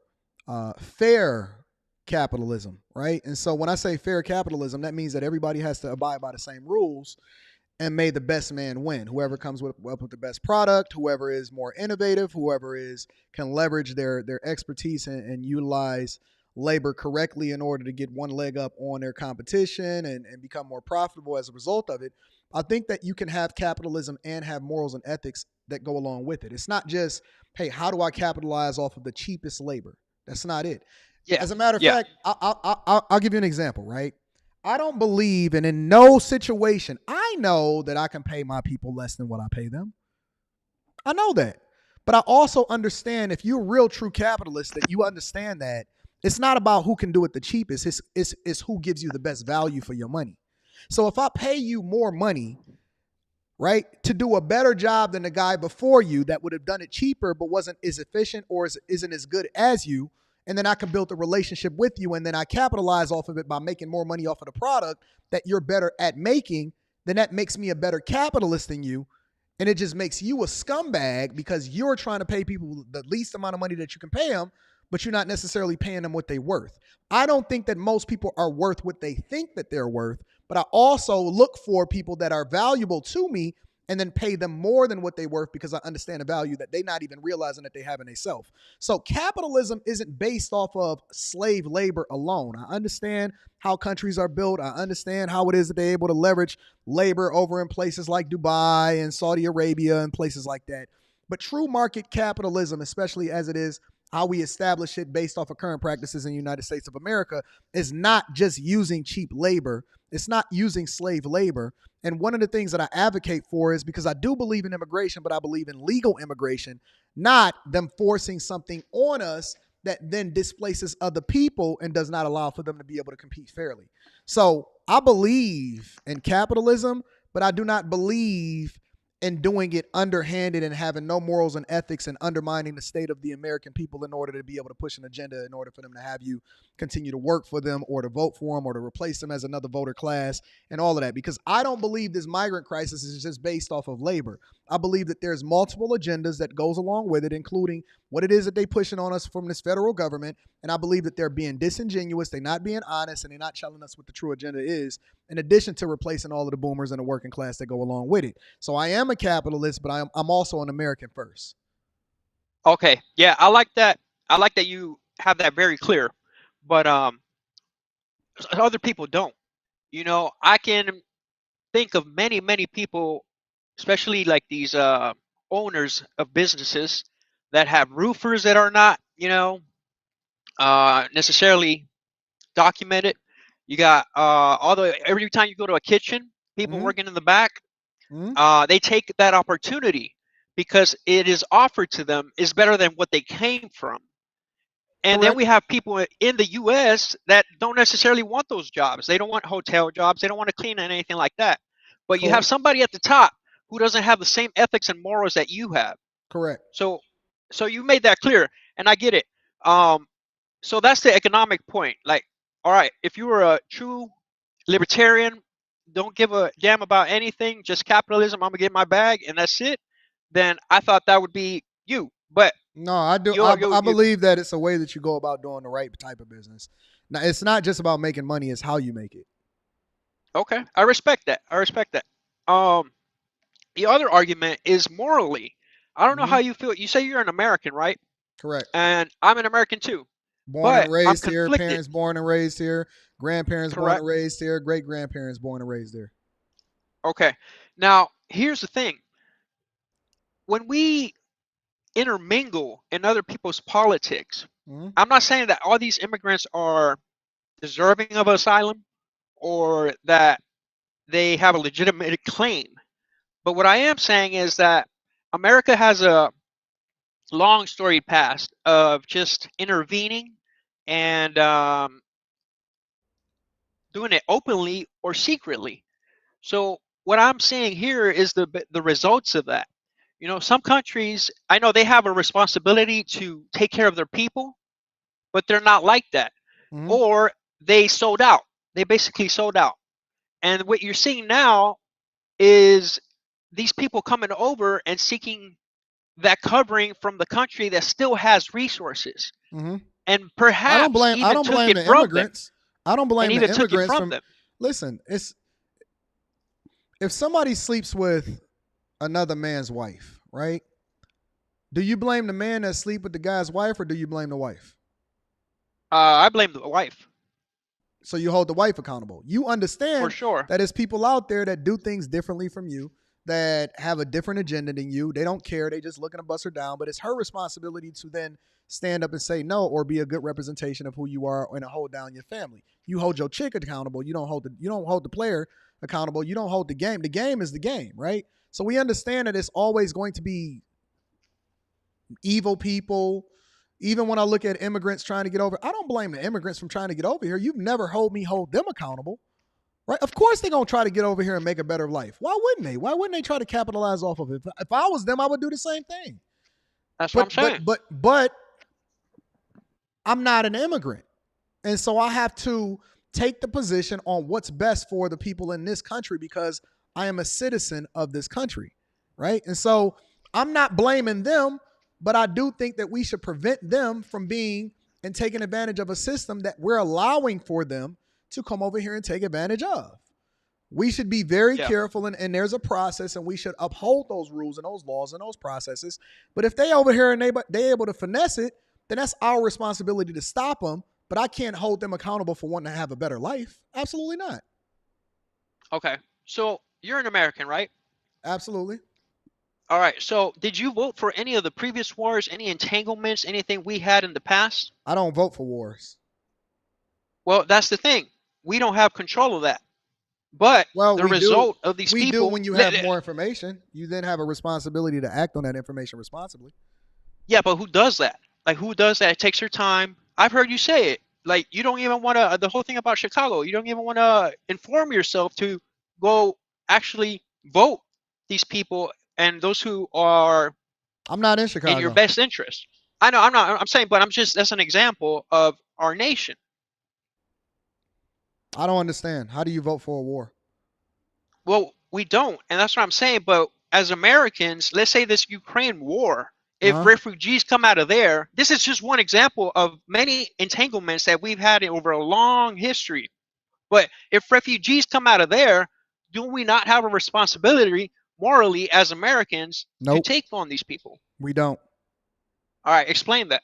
fair capitalism, right? And so when I say fair capitalism, that means that everybody has to abide by the same rules, and may the best man win. Whoever comes up with the best product, whoever is more innovative, whoever can leverage their expertise and utilize labor correctly in order to get one leg up on their competition and become more profitable as a result of it. I think that you can have capitalism and have morals and ethics that go along with it. It's not just, hey, how do I capitalize off of the cheapest labor? That's not it. Yeah. As a matter of fact, I'll give you an example, right? I don't believe, and in no situation, I know that I can pay my people less than what I pay them. I know that. But I also understand, if you're a real true capitalist, that you understand that It's not about who can do it the cheapest. It's who gives you the best value for your money. So if I pay you more money, right, to do a better job than the guy before you that would have done it cheaper but wasn't as efficient or isn't as good as you, and then I can build a relationship with you, and then I capitalize off of it by making more money off of the product that you're better at making, then that makes me a better capitalist than you. And it just makes you a scumbag because you're trying to pay people the least amount of money that you can pay them, but you're not necessarily paying them what they're worth. I don't think that most people are worth what they think that they're worth, but I also look for people that are valuable to me and then pay them more than what they're worth because I understand the value that they're not even realizing that they have in themselves. So capitalism isn't based off of slave labor alone. I understand how countries are built. I understand how it is that they're able to leverage labor over in places like Dubai and Saudi Arabia and places like that. But true market capitalism, especially as it is how we establish it based off of current practices in the United States of America, is not just using cheap labor. It's not using slave labor. And one of the things that I advocate for is because I do believe in immigration, but I believe in legal immigration, not them forcing something on us that then displaces other people and does not allow for them to be able to compete fairly. So I believe in capitalism, but I do not believe in doing it underhanded and having no morals and ethics and undermining the state of the American people in order to be able to push an agenda, in order for them to have you continue to work for them or to vote for them or to replace them as another voter class and all of that. Because I don't believe this migrant crisis is just based off of labor. I believe that there's multiple agendas that goes along with it, including what it is that they pushing on us from this federal government. And I believe that they're being disingenuous, they're not being honest, and they're not telling us what the true agenda is, in addition to replacing all of the boomers and the working class that go along with it. So I am a capitalist, but I'm also an American first. Okay, yeah, I like that. I like that you have that very clear, but other people don't. You know, I can think of many people, especially like these owners of businesses that have roofers that are not, necessarily documented. You got every time you go to a kitchen, people working in the back, they take that opportunity because it is offered to them is better than what they came from. And then we have people in the U.S. that don't necessarily want those jobs. They don't want hotel jobs. They don't want to clean and anything like that. But you have somebody at the top who doesn't have the same ethics and morals that you have. Correct. So you made that clear, and I get it. So that's the economic point. Like, all right, if you were a true libertarian, don't give a damn about anything, just capitalism, I'm gonna get my bag and that's it, then I thought that would be you. But no, I do. I believe that it's a way that you go about doing the right type of business. Now, it's not just about making money; it's how you make it. Okay, I respect that. The other argument is morally. I don't know how you feel. You say you're an American, right? Correct. And I'm an American too. Born and raised here, parents born and raised here, grandparents born and raised here, great-grandparents born and raised there. Okay. Now, here's the thing. When we intermingle in other people's politics, I'm not saying that all these immigrants are deserving of asylum or that they have a legitimate claim. But what I am saying is that America has a long storied past of just intervening and doing it openly or secretly. So what I'm saying here is the results of that. You know, some countries, I know they have a responsibility to take care of their people, but they're not like that. Or they sold out. They basically sold out. And what you're seeing now is these people coming over and seeking that covering from the country that still has resources. And perhaps I don't blame the immigrants. I don't blame the immigrants from them. Listen, if somebody sleeps with another man's wife, right? Do you blame the man that sleep with the guy's wife, or do you blame the wife? I blame the wife. So you hold the wife accountable. You understand for sure that there's people out there that do things differently from you, that have a different agenda than you. They don't care. They just looking to bust her down. But it's her responsibility to then stand up and say no, or be a good representation of who you are and to hold down your family. You hold your chick accountable. You don't hold the player accountable. You don't hold the game. The game is the game, right? So we understand that it's always going to be evil people, Even when I look at immigrants trying to get over, I don't blame the immigrants from trying to get over here. You've never hold them accountable, right? Of course they're going to try to get over here and make a better life. Why wouldn't they? Why wouldn't they try to capitalize off of it? If I was them, I would do the same thing. That's what I'm saying. But I'm not an immigrant. And so I have to take the position on what's best for the people in this country because I am a citizen of this country, right? And so I'm not blaming them, but I do think that we should prevent them from being and taking advantage of a system that we're allowing for them to come over here and take advantage of. We should be very careful, and there's a process, and we should uphold those rules and those laws and those processes. But if they over here and they able to finesse it, then that's our responsibility to stop them. But I can't hold them accountable for wanting to have a better life. Absolutely not. Okay. So you're an American, right? Absolutely. All right. So did you vote for any of the previous wars, any entanglements, anything we had in the past? I don't vote for wars. Well, that's the thing. We don't have control of that. But the result of these people... We do when you have more information. You then have a responsibility to act on that information responsibly. Yeah, but who does that? Like, who does that? It takes their time. I've heard you say it. Like, you don't even want to... The whole thing about Chicago, you don't even want to inform yourself to go actually vote these people and those who are... I'm not in Chicago. In your best interest. I know, I'm not. I'm saying, but I'm just... That's an example of our nation. I don't understand. How do you vote for a war? Well, we don't, and that's what I'm saying. But as Americans, let's say this Ukraine war, if refugees come out of there, this is just one example of many entanglements that we've had over a long history. But if refugees come out of there, do we not have a responsibility morally as Americans to take on these people? We don't. All right, explain that.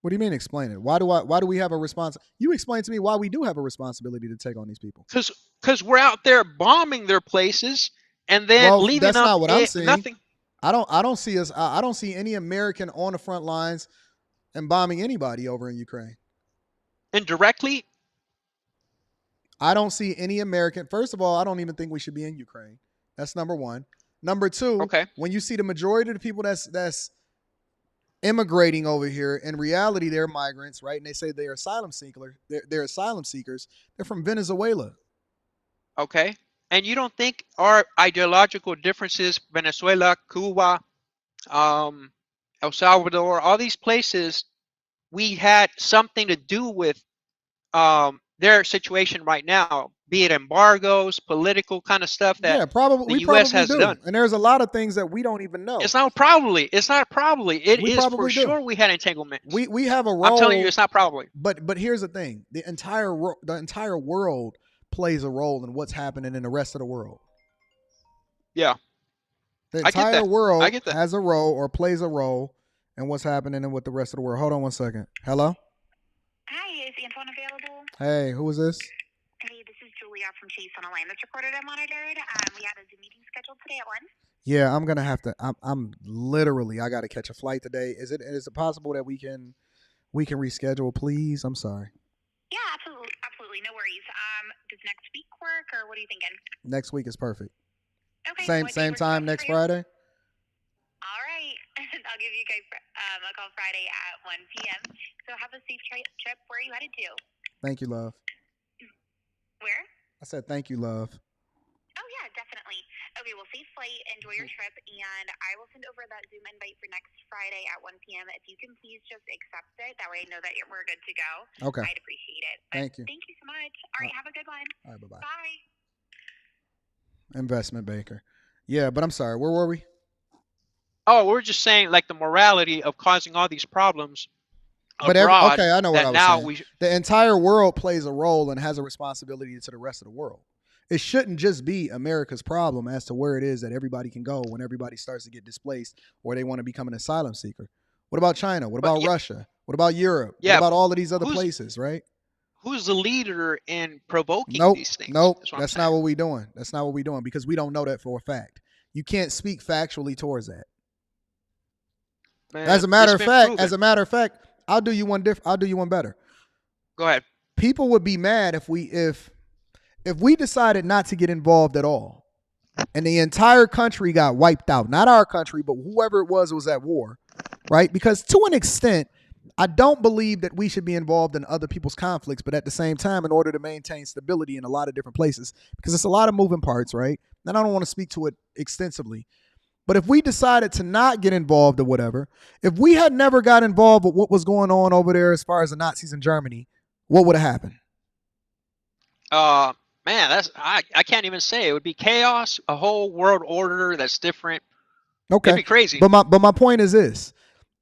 What do you mean explain it? Why do we have a responsibility? You explain to me why we do have a responsibility to take on these people. Because we're out there bombing their places and then leaving that's up not what I'm saying. Nothing. I don't see any American on the front lines and bombing anybody over in Ukraine. Indirectly? I don't see any American. First of all, I don't even think we should be in Ukraine. That's number one. Number two, when you see the majority of the people that's immigrating over here, in reality, they're migrants, right? And they say they're asylum seekers. They're asylum seekers. They're from Venezuela. Okay. And you don't think our ideological differences, Venezuela, Cuba, El Salvador, all these places, we had something to do with their situation right now, be it embargoes, political kind of stuff that the U.S. has done. And there's a lot of things that we don't even know. It's not probably. It is for sure we had entanglement. We have a role. I'm telling you, it's not probably. But here's the thing: the entire world plays a role in what's happening in the rest of the world. Yeah. The entire world has a role or plays a role in what's happening and with the rest of the world. Hold on one second. Hello? Hi, is Anton available? Hey, who is this? Hey, this is Julia from Chase on a line that's recorded and monitored. We had a Zoom meeting scheduled today at 1. Yeah, I'm gonna have to. I'm literally. I got to catch a flight today. Is it possible that we can reschedule, please? I'm sorry. Yeah, absolutely, no worries. Does next week work, or what are you thinking? Next week is perfect. Okay. Same time next Friday. All right, I'll give you guys a call Friday at 1 p.m. So have a safe trip. Where are you headed to? Thank you, love. Where? I said thank you, love. Oh, yeah, definitely. Okay, well, safe flight. Enjoy your trip. And I will send over that Zoom invite for next Friday at 1 p.m. If you can please just accept it. That way I know that we're good to go. Okay. I'd appreciate it. Thank you. Thank you so much. All right, have a good one. All right, bye-bye. Bye. Investment banker. Yeah, but I'm sorry. Where were we? Oh, we're just saying like the morality of causing all these problems. But abroad, okay, I know what I was now saying. The entire world plays a role and has a responsibility to the rest of the world. It shouldn't just be America's problem as to where it is that everybody can go when everybody starts to get displaced or they want to become an asylum seeker. What about China? What about Russia? What about Europe? Yeah, what about all of these other places, right? Who's the leader in provoking these things? Nope, that's not what we're doing. That's not what we're doing because we don't know that for a fact. You can't speak factually towards that. Man, as a matter of fact, I'll do you one better. Go ahead. People would be mad if we decided not to get involved at all, and the entire country got wiped out. Not our country, but whoever it was at war, right? Because to an extent, I don't believe that we should be involved in other people's conflicts, but at the same time, in order to maintain stability in a lot of different places, because it's a lot of moving parts, right? And I don't want to speak to it extensively. But if we decided to not get involved or whatever, if we had never got involved with what was going on over there as far as the Nazis in Germany, what would have happened? Man, I can't even say. It would be chaos, a whole world order that's different. Okay. It'd be crazy. But my point is this.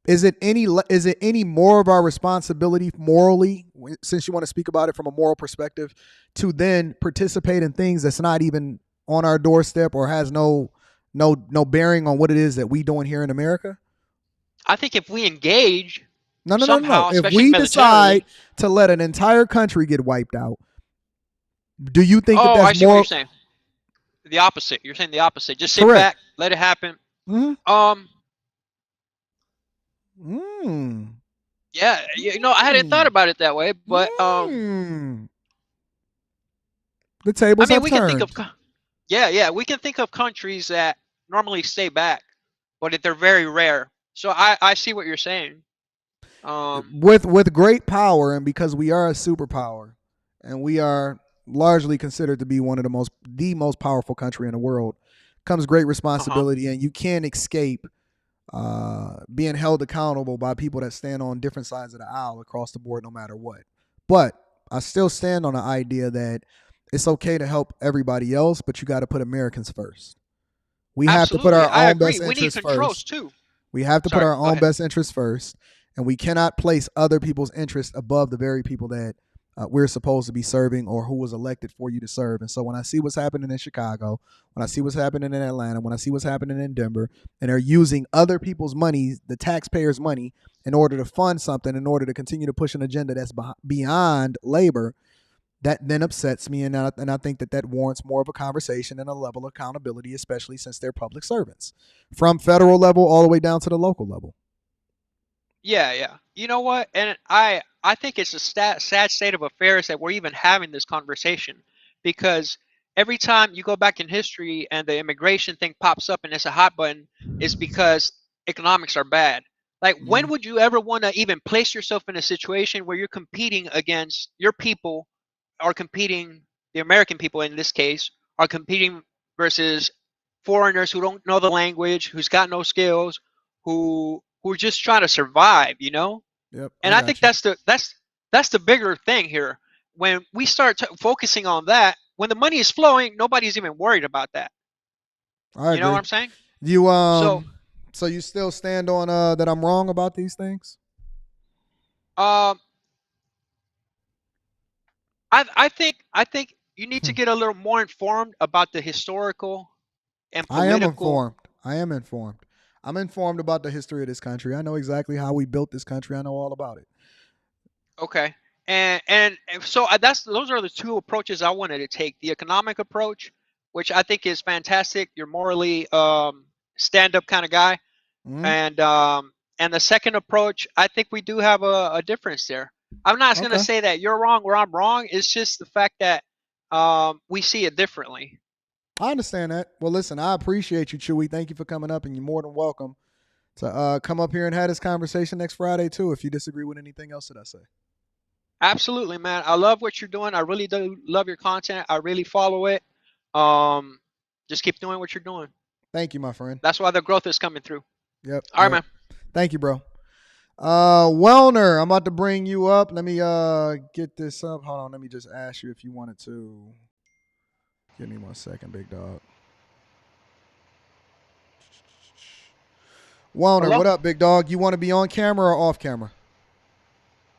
Is it any more of our responsibility morally, since you want to speak about it from a moral perspective, to then participate in things that's not even on our doorstep or has no bearing on what it is that we doing here in America? I think if we engage, No. somehow, If especially we militarily- decide to let an entire country get wiped out, do you think that I that's see what more? you're saying. The opposite. You're saying the opposite. Just sit Correct. back, let it happen. Mm-hmm. Yeah, I hadn't thought about it that way, but The tables I mean, have we turned. can think of we can think of countries that normally stay back, but they're very rare. So I see what you're saying. With great power, and because we are a superpower, and we are largely considered to be one of the most powerful country in the world, comes great responsibility, and you can't escape being held accountable by people that stand on different sides of the aisle across the board, no matter what. But I still stand on the idea that it's okay to help everybody else, but you got to put Americans first. We have to put our own best interests first. Too. We have to put our own best interests first, and we cannot place other people's interests above the very people that we're supposed to be serving or who was elected for you to serve. And so when I see what's happening in Chicago, when I see what's happening in Atlanta, when I see what's happening in Denver, and they're using other people's money, the taxpayers' money, in order to fund something, in order to continue to push an agenda that's beyond labor, that then upsets me. And I think that warrants more of a conversation and a level of accountability, especially since they're public servants, from federal level all the way down to the local level. Yeah. You know what? And I think it's a sad state of affairs that we're even having this conversation, because every time you go back in history and the immigration thing pops up and it's a hot button, it's because economics are bad. Like, when would you ever want to even place yourself in a situation where you're competing against your people, are competing, the American people in this case, are competing versus foreigners who don't know the language, who's got no skills, who are just trying to survive, Yep. And I think that's the bigger thing here. When we start focusing on that, when the money is flowing, nobody's even worried about that. I You know agree. what I'm saying? You so you still stand on that I'm wrong about these things? I think you need to get a little more informed about the historical and political. I am informed. I'm informed about the history of this country. I know exactly how we built this country. I know all about it. Okay. And so those are the two approaches I wanted to take. The economic approach, which I think is fantastic. You're morally stand-up kind of guy. And the second approach, I think we do have a difference there. I'm not going to say that you're wrong or I'm wrong. It's just the fact that we see it differently. I understand that. Well, listen, I appreciate you, Chewy. Thank you for coming up, and you're more than welcome to come up here and have this conversation next Friday, too, if you disagree with anything else that I say. Absolutely, man. I love what you're doing. I really do love your content. I really follow it. Just keep doing what you're doing. Thank you, my friend. That's why the growth is coming through. Yep. All right, man. Thank you, bro. Wellner, I'm about to bring you up. Let me get this up. Hold on. Let me just ask you if you wanted to. Give me 1 second, big dog. Wellner, Hello? what up, big dog? You want to be on camera or off camera?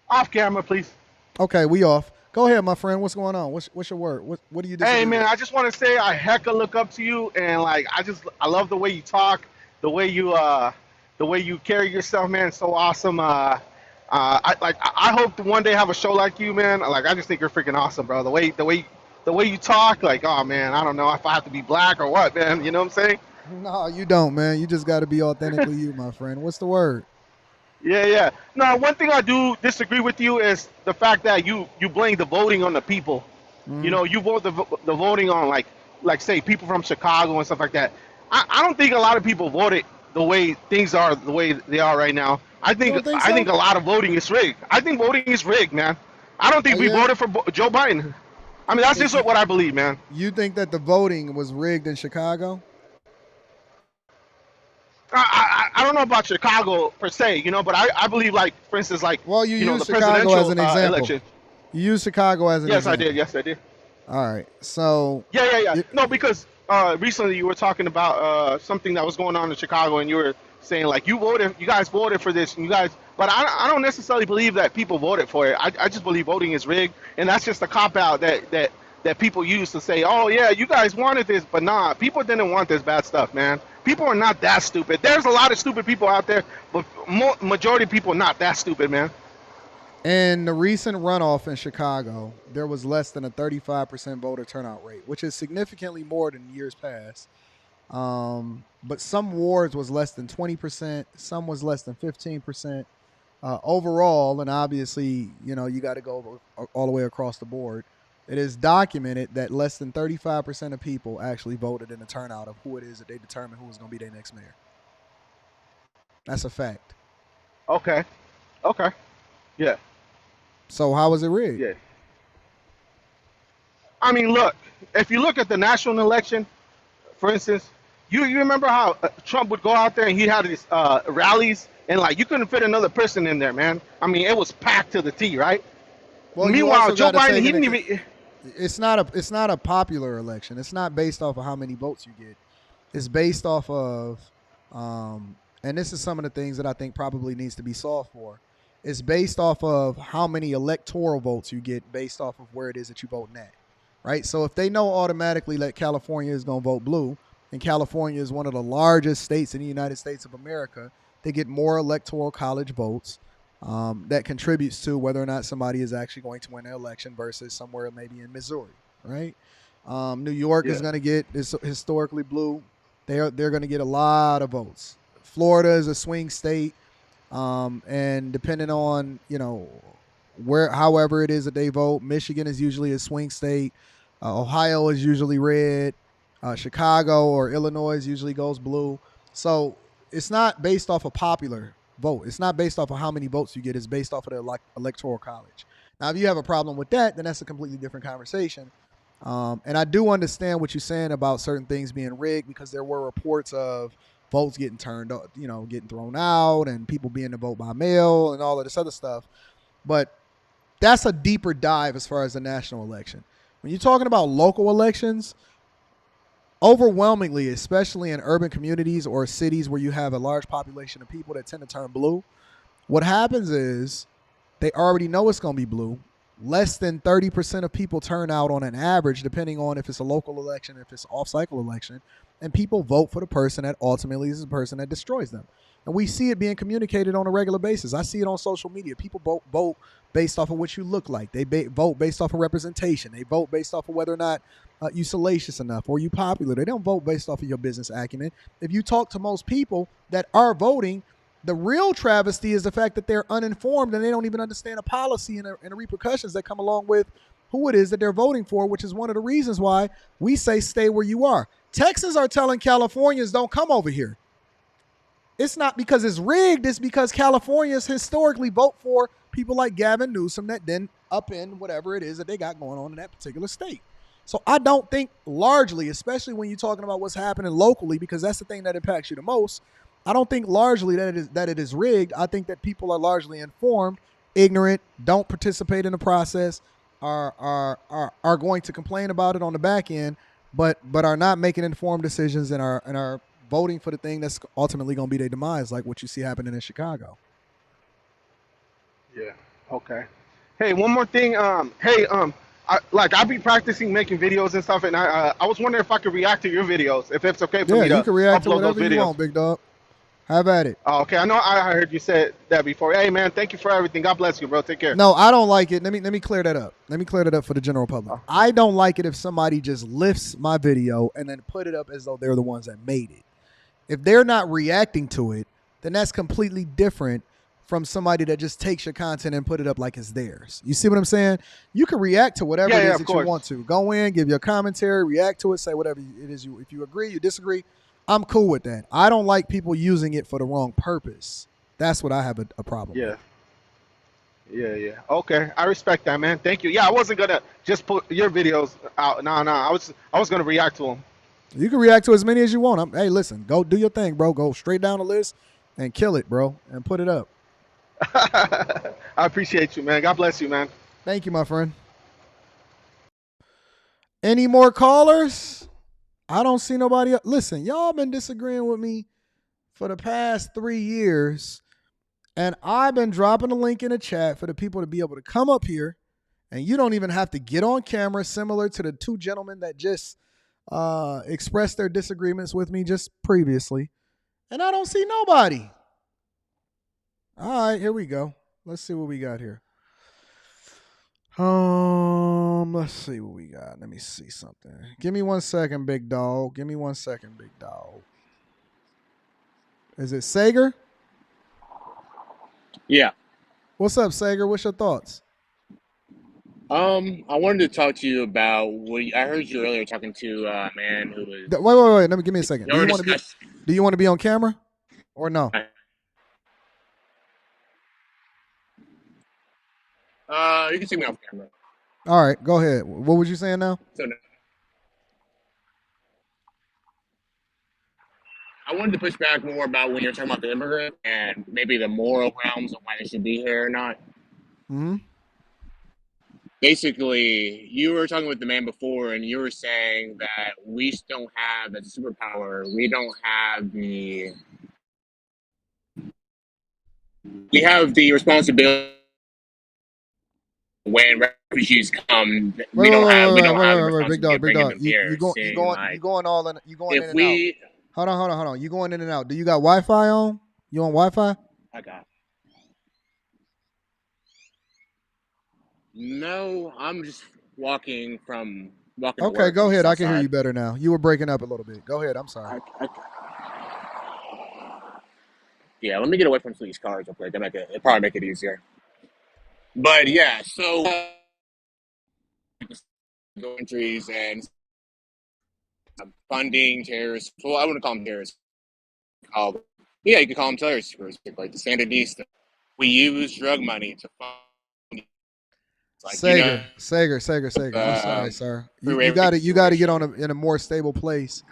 Off camera, please. Okay, we off. Go ahead, my friend. What's going on? What's your word? What do you disagree Hey, man, with? I just want to say I hecka look up to you, and I love the way you talk, the way you carry yourself, man. It's so awesome. I hope to one day have a show like you, man. I just think you're freaking awesome, bro. The way you talk, oh man, I don't know if I have to be black or what, man. You know what I'm saying? No, you don't, man. You just got to be authentically you, my friend. What's the word? Yeah. No, one thing I do disagree with you is the fact that you blame the voting on the people. You know, you vote the voting on like say people from Chicago and stuff like that. I don't think a lot of people voted the way things are, the way they are right now. I think don't think so? I think a lot of voting is rigged. I think voting is rigged, man. I don't think Oh, we yeah? voted for Joe Biden. I mean, that's just what I believe, man. You think that the voting was rigged in Chicago? I don't know about Chicago per se, but I believe, like, for instance, like, Well, you the use Chicago presidential as an example. election. You use Chicago as an Yes, example. I did. Yes, I did. All right. So Yeah. No, because recently you were talking about something that was going on in Chicago, and you were saying, like, you guys voted for this, and but I don't necessarily believe that people voted for it. I just believe voting is rigged, and that's just a cop out that people use to say, oh yeah, you guys wanted this, but nah, people didn't want this bad stuff, man. People are not that stupid. There's a lot of stupid people out there, but majority of people not that stupid, man. in the recent runoff in Chicago, there was less than a 35% voter turnout rate, which is significantly more than years past. But some wards was less than 20%, some was less than 15%. Overall, and obviously, you got to go all the way across the board. It is documented that less than 35% of people actually voted in the turnout of who it is that they determine who is going to be their next mayor. That's a fact. Okay. Yeah. So how was it rigged? Yeah. I mean, look, if you look at the national election, for instance, you remember how Trump would go out there and he had his rallies, and like you couldn't fit another person in there, man. I mean, it was packed to the T, right? Well, meanwhile, Joe Biden, he didn't even. It's not a popular election. It's not based off of how many votes you get. It's based off of, and this is some of the things that I think probably needs to be solved for. It's based off of how many electoral votes you get based off of where it is that you vote at, right? So if they know automatically that California is going to vote blue, and California is one of the largest states in the United States of America, they get more electoral college votes. That contributes to whether or not somebody is actually going to win an election versus somewhere maybe in Missouri, right? New York is going to get historically blue. They're going to get a lot of votes. Florida is a swing state, and depending on however it is that they vote, Michigan is usually a swing state. Ohio is usually red. Chicago or Illinois usually goes blue. So it's not based off a popular vote. It's not based off of how many votes you get. It's based off of the electoral college. Now, if you have a problem with that, then that's a completely different conversation. And I do understand what you're saying about certain things being rigged, because there were reports of votes getting getting thrown out and people being to vote by mail and all of this other stuff. But that's a deeper dive as far as the national election. When you're talking about local elections, overwhelmingly, especially in urban communities or cities where you have a large population of people that tend to turn blue, what happens is they already know it's going to be blue. Less than 30% of people turn out on an average, depending on if it's a local election, if it's an off-cycle election, and people vote for the person that ultimately is the person that destroys them. And we see it being communicated on a regular basis. I see it on social media. People vote based off of what you look like. They vote based off of representation. They vote based off of whether or not you salacious enough or you popular. They don't vote based off of your business acumen. If you talk to most people that are voting, the real travesty is the fact that they're uninformed and they don't even understand a policy and the repercussions that come along with who it is that they're voting for, which is one of the reasons why we say stay where you are. Texans are telling Californians don't come over here. It's not because it's rigged. It's because Californians historically vote for people like Gavin Newsom that then upend whatever it is that they got going on in that particular state. So I don't think largely, especially when you're talking about what's happening locally, because that's the thing that impacts you the most, I don't think largely that it is rigged. I think that people are largely informed, ignorant, don't participate in the process, are going to complain about it on the back end, but are not making informed decisions and are voting for the thing that's ultimately going to be their demise, like what you see happening in Chicago. Yeah. Okay. Hey, one more thing. I'll be practicing making videos and stuff, and I was wondering if I could react to your videos, if it's okay for me to upload those videos. Yeah, you can react to whatever you want, big dog. Have at it. Oh, okay. I know I heard you said that before. Hey, man, thank you for everything. God bless you, bro. Take care. No, I don't like it. Let me clear that up. Let me clear that up for the general public. I don't like it if somebody just lifts my video and then put it up as though they're the ones that made it. If they're not reacting to it, then that's completely different from somebody that just takes your content and put it up like it's theirs. You see what I'm saying? You can react to whatever it is that you want to. Go in, give your commentary, react to it, say whatever it is if you agree, you disagree. I'm cool with that. I don't like people using it for the wrong purpose. That's what I have a problem with. Yeah. Okay, I respect that, man. Thank you. Yeah, I wasn't gonna just put your videos out. No. I was gonna react to them. You can react to as many as you want. Hey, listen, go do your thing, bro. Go straight down the list and kill it, bro, and put it up. I appreciate you, man. God bless you, man. Thank you, my friend. Any more callers? I don't see nobody else. Listen, y'all been disagreeing with me for the past 3 years, and I've been dropping a link in the chat for the people to be able to come up here, and you don't even have to get on camera, similar to the two gentlemen that just expressed their disagreements with me just previously, and I don't see nobody. All right, here we go. Let's see what we got here. Let's see what we got. Let me see something. Give me 1 second, big dog. Give me 1 second, big dog. Is it Sager? Yeah. What's up, Sager? What's your thoughts? I wanted to talk to you about I heard you earlier talking to a man who was. Wait. Let me give me a second. Do you want to be on camera or no? You can see me off camera. All right, go ahead. What was you saying now? So I wanted to push back more about when you're talking about the immigrant and maybe the moral realms of why they should be here or not. Mm-hmm. Basically, you were talking with the man before, and you were saying that we don't have, as a superpower, we have the responsibility when refugees come. We don't have the responsibility big dog, of bringing them here. You going all in? You going in and out? Hold on. You going in and out? Do you got Wi-Fi on? You on Wi-Fi? I got. No, I'm just walking. Okay, go ahead. I can hear you better now. You were breaking up a little bit. Go ahead. I'm sorry. Yeah, let me get away from some of these cars real quick. It'll probably make it easier. But yeah, so countries and funding terrorists. Well, I wouldn't call them terrorists. Yeah, you could call them terrorists, like the Sandinista. We use drug money to fund. Sager. I'm sorry, sir. You got to get on in a more stable place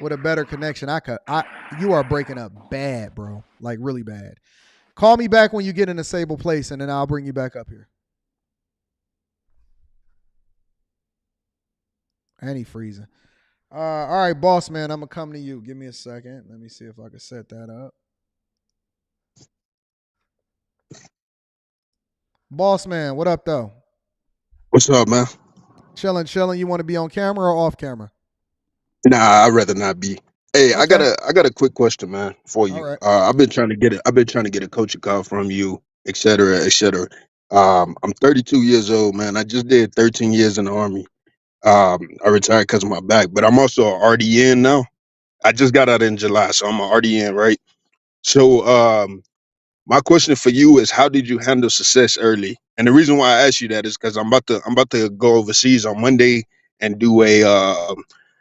with a better connection. You are breaking up bad, bro. Like really bad. Call me back when you get in a stable place, and then I'll bring you back up here. And he freezing. All right, boss man, I'm gonna come to you. Give me a second. Let me see if I can set that up. Boss man, what up though? What's up, man? Chilling. You want to be on camera or off camera? Nah, I'd rather not be. Hey, okay. I got a quick question, man, for you. Right. I've been trying to get a coaching call from you, et cetera, et cetera. I'm 32 years old, man. I just did 13 years in the Army. I retired because of my back, but I'm also an RDN now. I just got out in July, so I'm an RDN, right? So, my question for you is, how did you handle success early? And the reason why I ask you that is because I'm about to go overseas on Monday and do a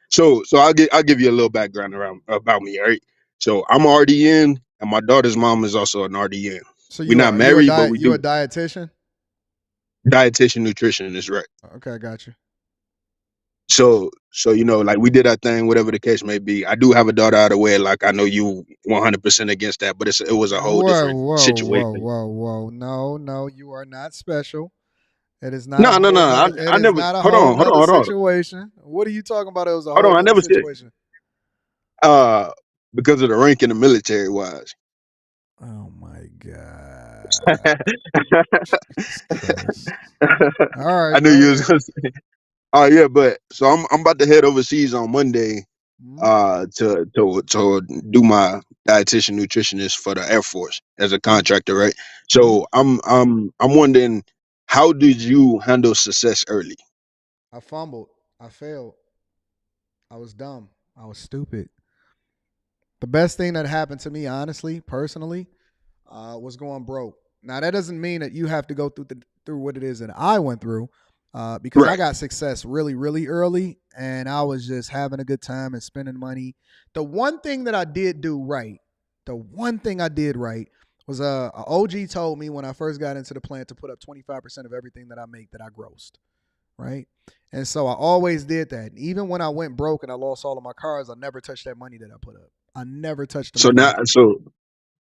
so I'll give you a little background about me, all right? So I'm an RDN, and my daughter's mom is also an RDN. So we're not married, but we do a dietitian? Dietitian, nutritionist, right? Okay, I got you. So like we did our thing, whatever the case may be. I do have a daughter out of wedlock. I know you 100% against that, but it was a whole different situation. Whoa. No, you are not special. It is not. No. I never. Not a hold whole on. situation. What are you talking about? It was a Hold whole on. I never situation. Said. Because of the rank in the military wise. Oh my God. All right. I knew you was gonna say. Oh yeah, but so I'm about to head overseas on Monday, to do my dietitian nutritionist for the Air Force as a contractor, right? So I'm wondering, how did you handle success early? I fumbled. I failed. I was dumb. I was stupid. The best thing that happened to me, honestly, personally, was going broke. Now that doesn't mean that you have to go through what it is that I went through. because I Right. got success really, really early, and I was just having a good time and spending money. The one thing that I did do right, was a OG told me when I first got into the plant to put up 25% of everything that I make that I grossed, right? And so I always did that. And even when I went broke and I lost all of my cars, I never touched that money that I put up. I never touched the So money. now,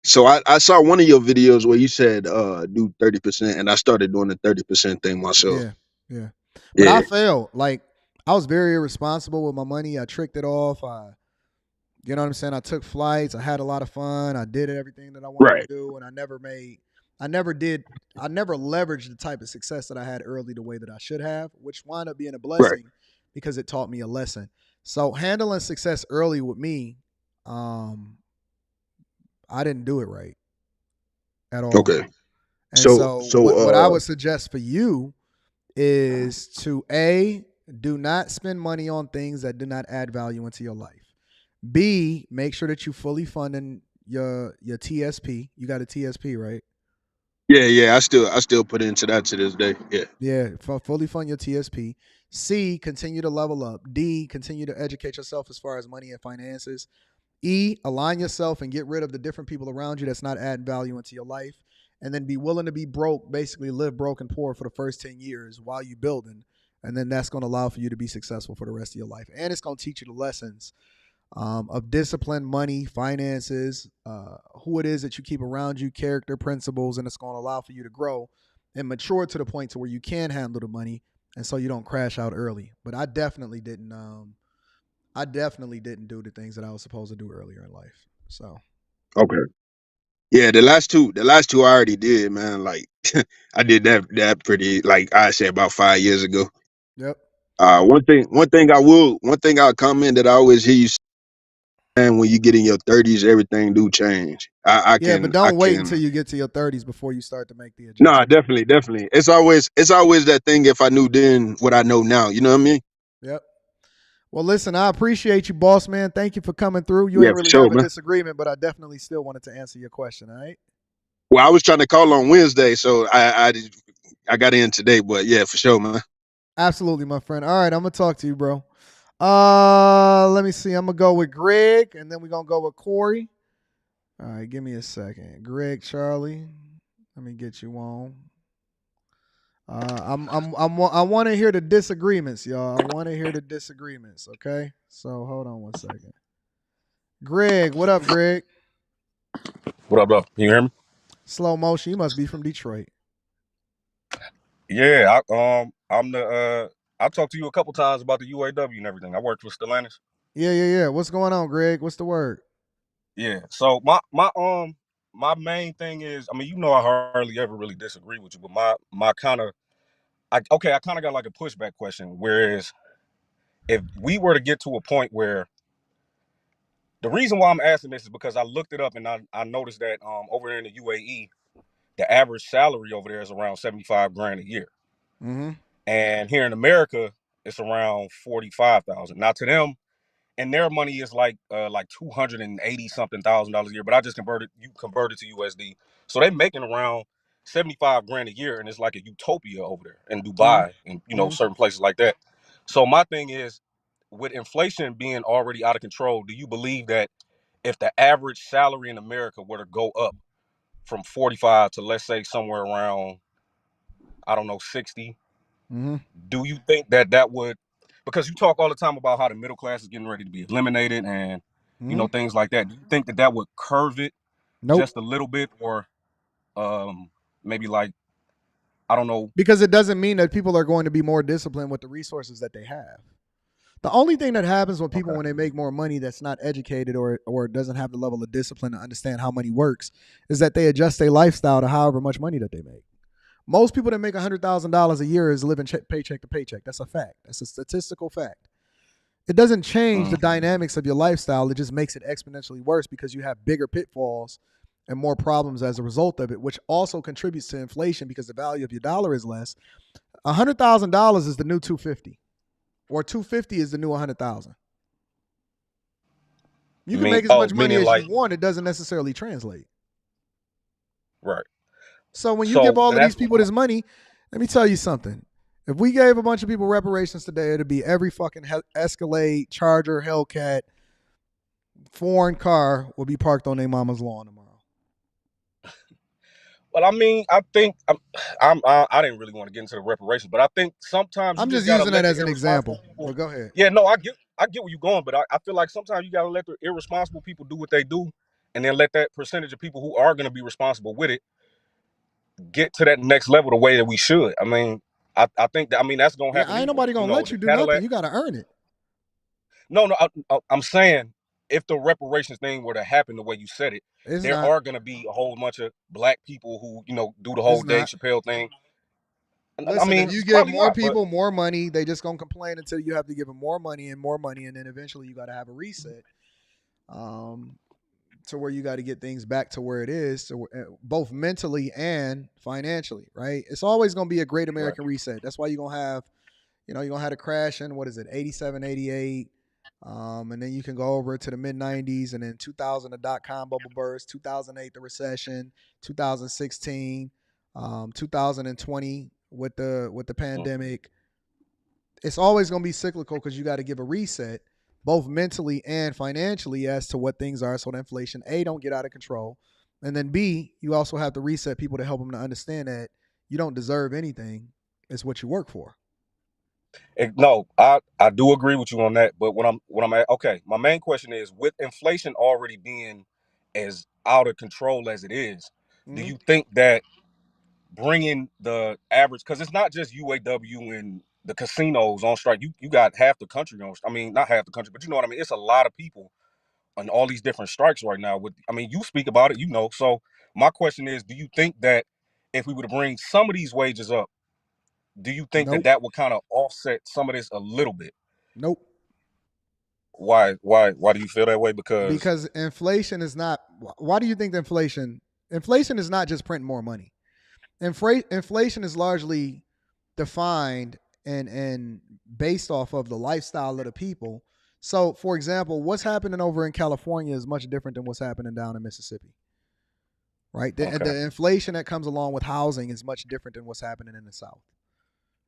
so I saw one of your videos where you said do 30%, and I started doing the 30% thing myself. Yeah. But Yeah. I failed. Like, I was very irresponsible with my money. I tricked it off. You know what I'm saying? I took flights. I had a lot of fun. I did everything that I wanted Right. to do, and I never leveraged the type of success that I had early the way that I should have, which wound up being a blessing because it taught me a lesson. So handling success early with me, I didn't do it right at all. Okay. And so what I would suggest for you is to do not spend money on things that do not add value into your life. B, make sure that you fully funding your TSP. You got a TSP, right? Yeah. I still put into that to this day. Yeah. Yeah, fully fund your TSP. C, continue to level up. D, continue to educate yourself as far as money and finances. E, align yourself and get rid of the different people around you that's not adding value into your life. And then be willing to be broke, basically live broke and poor for the first 10 years while you building. And then that's going to allow for you to be successful for the rest of your life. And it's going to teach you the lessons of discipline, money, finances, who it is that you keep around you, character, principles, and it's going to allow for you to grow and mature to the point to where you can handle the money, and so you don't crash out early. But I definitely didn't. I definitely didn't do the things that I was supposed to do earlier in life. So Okay. Yeah, the last two I already did, man. Like I did that pretty, like I said, about 5 years ago. Yep. One thing I'll comment that I always hear you saying, when you get in your 30s, everything do change. I but don't wait until you get to your 30s before you start to make the adjustment. No, definitely. It's always that thing. If I knew then what I know now, you know what I mean? Yep. Well, listen, I appreciate you, boss man. Thank you for coming through. You Yeah, ain't for really sure, have a man. disagreement, but I definitely still wanted to answer your question. All right. Well, I was trying to call on Wednesday, so I got in today. But yeah, for sure, man. Absolutely, my friend. All right, I'm gonna talk to you, bro. Let me see. I'm gonna go with Greg, and then we're gonna go with Corey. All right, give me a second. Greg, Charlie. Let me get you on. I want to hear the disagreements, y'all. I want to hear the disagreements. Okay, so hold on one second. Greg, what up, Greg? What up, though? Can you hear me? Slow motion. You must be from Detroit. Yeah, I talked to you a couple times about the UAW and everything. I worked with Stellantis. Yeah. What's going on, Greg? What's the word? Yeah. So my main thing is, I mean, I hardly ever really disagree with you, but my kind of I kind of got like a pushback question. Whereas if we were to get to a point where, the reason why I'm asking this is because I looked it up and I noticed that over there in the UAE, the average salary over there is around 75 grand a year. Mm-hmm. And here in America, it's around 45,000. Now to them, and their money is like 280 something $1,000 a year. But I just converted to USD, so they making around 75 grand a year, and it's like a utopia over there in Dubai and certain places like that. So my thing is, with inflation being already out of control, do you believe that if the average salary in America were to go up from 45 to, let's say, somewhere around, I don't know, 60, Mm-hmm. do you think that would, because you talk all the time about how the middle class is getting ready to be eliminated and things like that, do you think that would curve it just a little bit, or maybe, like, I don't know? Because it doesn't mean that people are going to be more disciplined with the resources that they have. The only thing that happens with people when they make more money that's not educated or doesn't have the level of discipline to understand how money works is that they adjust their lifestyle to however much money that they make. Most people that make $100,000 a year is living paycheck to paycheck. That's a fact. That's a statistical fact. It doesn't change the dynamics of your lifestyle. It just makes it exponentially worse because you have bigger pitfalls and more problems as a result of it, which also contributes to inflation because the value of your dollar is less. $100,000 is the new $250, or $250 is the new $100,000. You can make as much money as you want. It doesn't necessarily translate. Right. So when you give all of these people this money, let me tell you something. If we gave a bunch of people reparations today, it'd be every fucking Escalade, Charger, Hellcat, foreign car will be parked on their mama's lawn tomorrow. Well, I mean, I think I didn't really want to get into the reparations, but I think sometimes I'm you just just gotta using that let the as an irresponsible example. people. But go ahead. Yeah, no, I get where you're going, but I feel like sometimes you gotta let the irresponsible people do what they do, and then let that percentage of people who are gonna be responsible with it get to that next level the way that we should. I mean, I think that that's gonna Yeah, happen ain't anyway. nobody gonna let The you do Cadillac. nothing. You gotta earn it. No, I'm saying if the reparations thing were to happen the way you said it, It's there not. are gonna be a whole bunch of black people who do the whole It's Dave not. Chappelle thing. Listen, if you give probably more not, but people more money, they just gonna complain until you have to give them more money, and then eventually you got to have a reset, to where you got to get things back to where it is, both mentally and financially, right? It's always gonna be a great American reset. That's why you're gonna have, you're gonna have a crash in 87, 88, and then you can go over to the mid 90s, and then 2000 the dot-com bubble burst, 2008 the recession, 2016, 2020 with the pandemic. It's always going to be cyclical because you got to give a reset, both mentally and financially, as to what things are, so that inflation don't get out of control, and then B, you also have to reset people to help them to understand that you don't deserve anything. It's what you work for. No, I do agree with you on that. But okay, my main question is, with inflation already being as out of control as it is, do you think that bringing the average, because it's not just UAW and the casinos on strike, you got half the country on, not half the country, but you know what I mean, it's a lot of people on all these different strikes right now. You speak about it, so my question is, do you think that if we were to bring some of these wages up, do you think Nope. that would kind of offset some of this a little bit? Nope. Why do you feel that way? Because inflation is not. Why do you think that inflation is not just printing more money? Inflation is largely defined and based off of the lifestyle of the people. So, for example, what's happening over in California is much different than what's happening down in Mississippi, right? The inflation that comes along with housing is much different than what's happening in the South.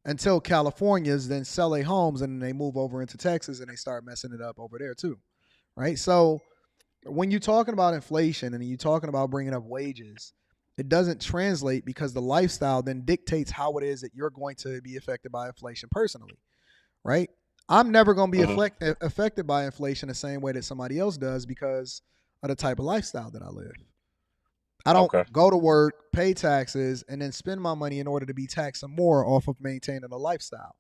Until Californians then sell their homes and then they move over into Texas and they start messing it up over there too, right? So when you're talking about inflation and you're talking about bringing up wages, it doesn't translate because the lifestyle then dictates how it is that you're going to be affected by inflation personally, right? I'm never going to be affected by inflation the same way that somebody else does because of the type of lifestyle that I live. I don't go to work, pay taxes, and then spend my money in order to be taxed some more off of maintaining a lifestyle.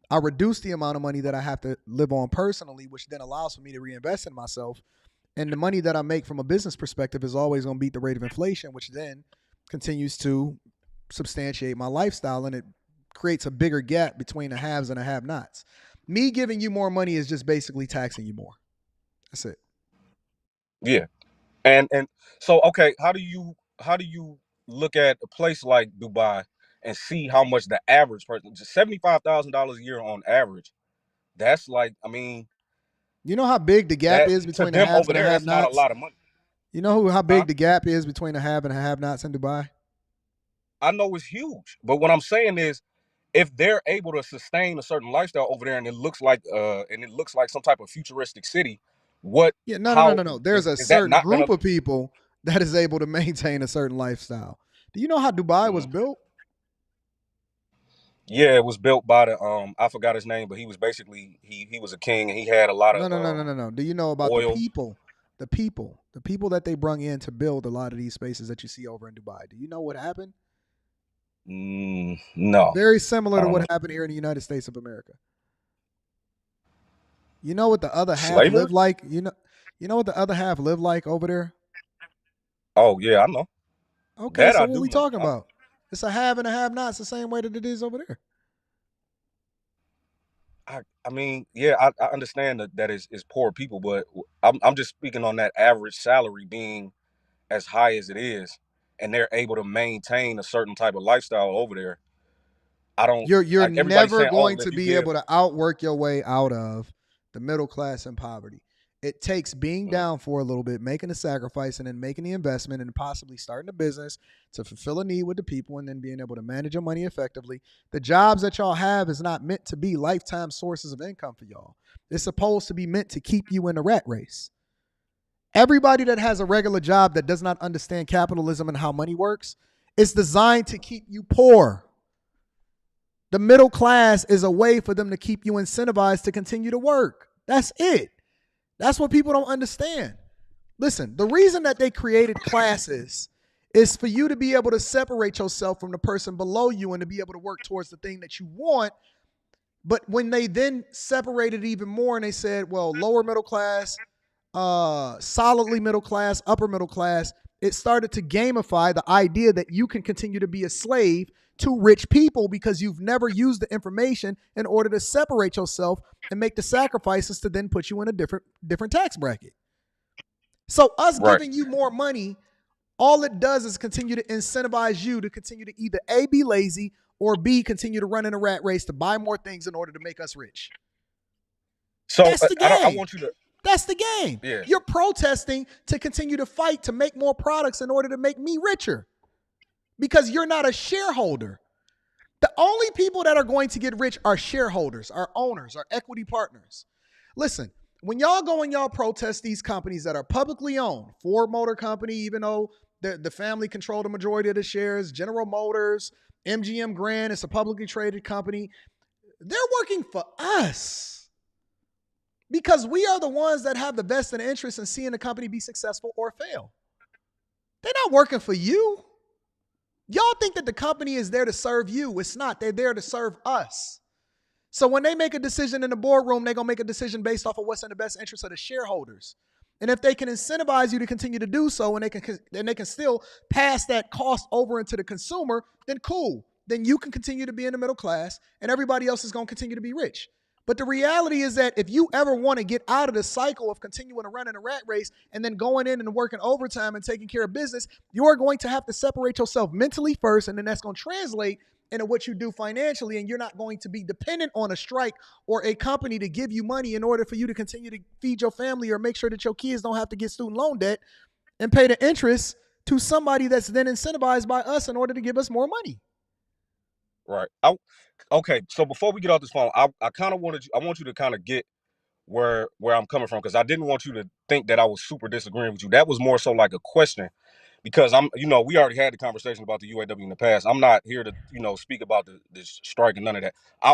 I reduce the amount of money that I have to live on personally, which then allows for me to reinvest in myself. And the money that I make from a business perspective is always going to beat the rate of inflation, which then continues to substantiate my lifestyle, and it creates a bigger gap between the haves and the have-nots. Me giving you more money is just basically taxing you more. That's it. Yeah. And so, okay, how do you look at a place like Dubai and see how much the average person, just $75,000 a year on average, that's like, you know how big the gap is between the haves and the have-nots? That's not a lot of money. You know how big the gap is between the have and the have-nots in Dubai? I know it's huge, but what I'm saying is, if they're able to sustain a certain lifestyle over there, and it looks like some type of futuristic city, no. There's a certain group of people that is able to maintain a certain lifestyle. Do you know how Dubai was built? Yeah, it was built by the I forgot his name, but he was basically he was a king and he had a lot of No. Do you know about oil. the people that they brung in to build a lot of these spaces that you see over in Dubai? Do you know what happened? No. Very similar to what happened here in the United States of America. You know what the other half lived like? You know what the other half lived like over there? Oh yeah, I know. Okay, that so what are we talking about? It's a have and a have nots the same way that it is over there. I understand that is poor people, but I'm just speaking on that average salary being as high as it is, and they're able to maintain a certain type of lifestyle over there. I don't. You're never going to be able to outwork your way out of the middle class and poverty. It takes being down for a little bit, making a sacrifice, and then making the investment and possibly starting a business to fulfill a need with the people and then being able to manage your money effectively. The jobs that y'all have is not meant to be lifetime sources of income for y'all. It's supposed to be meant to keep you in the rat race. Everybody that has a regular job that does not understand capitalism and how money works is designed to keep you poor. The middle class is a way for them to keep you incentivized to continue to work. That's it. That's what people don't understand. Listen, the reason that they created classes is for you to be able to separate yourself from the person below you and to be able to work towards the thing that you want. But when they then separated even more and they said, well, lower middle class, solidly middle class, upper middle class, it started to gamify the idea that you can continue to be a slave to rich people because you've never used the information in order to separate yourself and make the sacrifices to then put you in a different tax bracket. So us giving you more money, all it does is continue to incentivize you to continue to either A, be lazy, or B, continue to run in a rat race to buy more things in order to make us rich. So that's the game. I want you to. That's the game. Yeah. You're protesting to continue to fight to make more products in order to make me richer because you're not a shareholder. The only people that are going to get rich are shareholders, are owners, are equity partners. Listen, when y'all go and y'all protest these companies that are publicly owned, Ford Motor Company, even though the family control the majority of the shares, General Motors, MGM Grand, it's a publicly traded company. They're working for us. Because we are the ones that have the vested interest in seeing the company be successful or fail. They're not working for you. Y'all think that the company is there to serve you. It's not. They're there to serve us. So when they make a decision in the boardroom, they're going to make a decision based off of what's in the best interest of the shareholders. And if they can incentivize you to continue to do so and they can still pass that cost over into the consumer, then cool. Then you can continue to be in the middle class and everybody else is going to continue to be rich. But the reality is that if you ever want to get out of the cycle of continuing to run in a rat race and then going in and working overtime and taking care of business, you're going to have to separate yourself mentally first, and then that's going to translate into what you do financially, and you're not going to be dependent on a strike or a company to give you money in order for you to continue to feed your family or make sure that your kids don't have to get student loan debt and pay the interest to somebody that's then incentivized by us in order to give us more money. Right. Okay. So before we get off this phone, I want you to kind of get where I'm coming from, because I didn't want you to think that I was super disagreeing with you. That was more so like a question, because we already had the conversation about the UAW in the past. I'm not here to, speak about the strike and none of that. I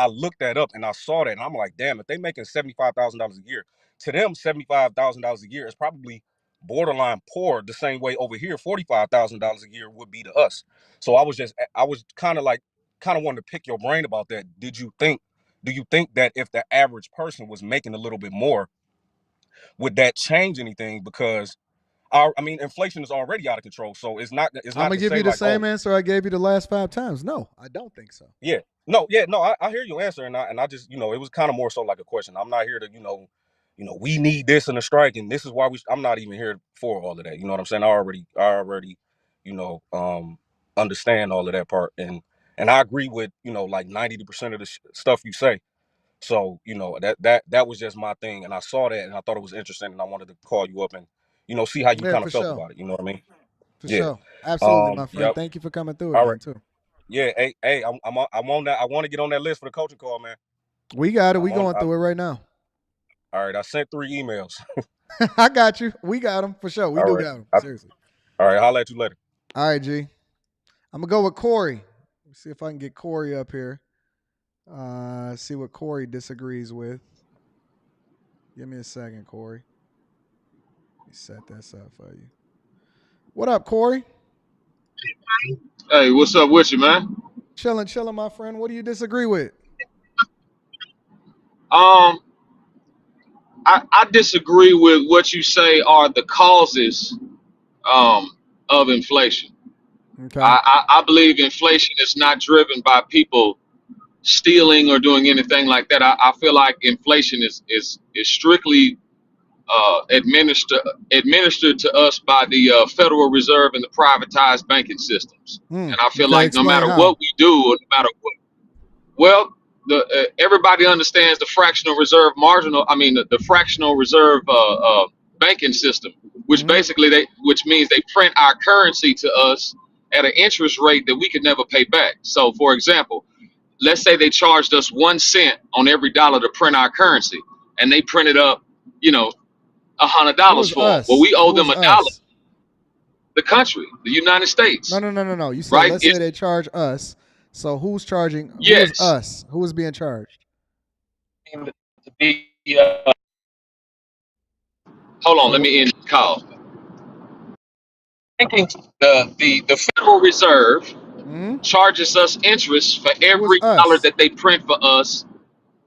looked that up and I saw that and I'm like, damn, if they making $75,000 a year, to them, $75,000 a year is probably borderline poor, the same way over here, $45,000 a year would be to us. So I was kind of wanted to pick your brain about that. Do you think that if the average person was making a little bit more, would that change anything? Because inflation is already out of control. So it's not. I'm gonna give you the same answer I gave you the last 5 times. No, I don't think so. Yeah. No. I hear your answer, and I just, it was kind of more so like a question. I'm not here to, we need this in a strike, and this is why I'm not even here for all of that. You know what I'm saying? I already, understand all of that part, and I agree with, like 90% of the stuff you say. So, that was just my thing, and I saw that and I thought it was interesting, and I wanted to call you up and, see how you kind of felt about it. You know what I mean? For sure. Absolutely, my friend. Yep. Thank you for coming through it, man, too. Yeah, hey, I'm on that. I want to get on that list for the coaching call, man. We got it. We going through it right now. All right, I sent 3 emails. I got you. We got them for sure. We got them. Seriously. All right, holla at you later. All right, G. I'm gonna go with Corey. Let's see if I can get Corey up here. See what Corey disagrees with. Give me a second, Corey. Let me set this up for you. What up, Corey? Hey, what's up with you, man? Chilling, my friend. What do you disagree with? I disagree with what you say are the causes of inflation. Okay. I believe inflation is not driven by people stealing or doing anything like that. I feel like inflation is strictly administered to us by the Federal Reserve and the privatized banking systems. And I feel like no matter what we do, or no matter what, well, everybody understands the fractional reserve the fractional reserve banking system, which basically which means they print our currency to us at an interest rate that we could never pay back. So, for example, let's say they charged us 1 cent on every dollar to print our currency, and they printed up, $100 for them. Well, we owe them $1. The country, the United States. No. You said right? Let's say they charge us. So who's charging? Yes. Who is us? Who is being charged? Hold on, let me end the call. Thinking the Federal Reserve charges us interest for every dollar that they print for us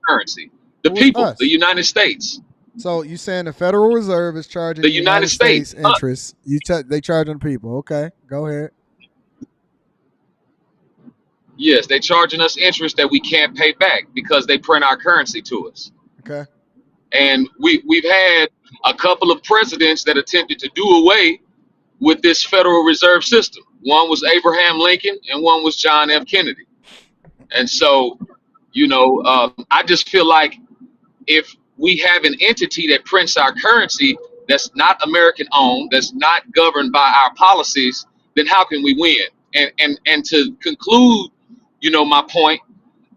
currency. The people, the United States. So you saying the Federal Reserve is charging the United States interest? They charging people? Okay, go ahead. Yes, they charging us interest that we can't pay back because they print our currency to us. Okay. And we've had a couple of presidents that attempted to do away with this Federal Reserve system. One was Abraham Lincoln and one was John F. Kennedy. And so, I just feel like if we have an entity that prints our currency that's not American owned, that's not governed by our policies, then how can we win? And to conclude, my point,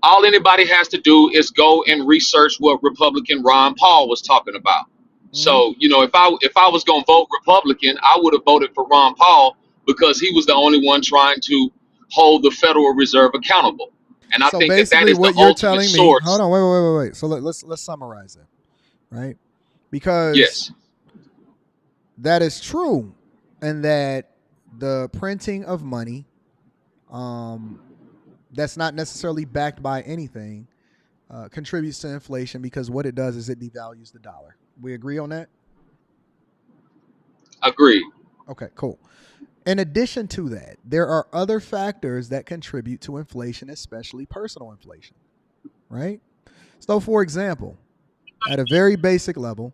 all anybody has to do is go and research what Republican Ron Paul was talking about. So, if I was going to vote Republican, I would have voted for Ron Paul because he was the only one trying to hold the Federal Reserve accountable. And I think that is what the you're ultimate telling me. source. Hold on, wait. So let's summarize it, right? Because yes, that is true, and that the printing of money, that's not necessarily backed by anything, contributes to inflation because what it does is it devalues the dollar. We agree on that? Agreed. Okay, cool. In addition to that, there are other factors that contribute to inflation, especially personal inflation, right? So, for example, at a very basic level,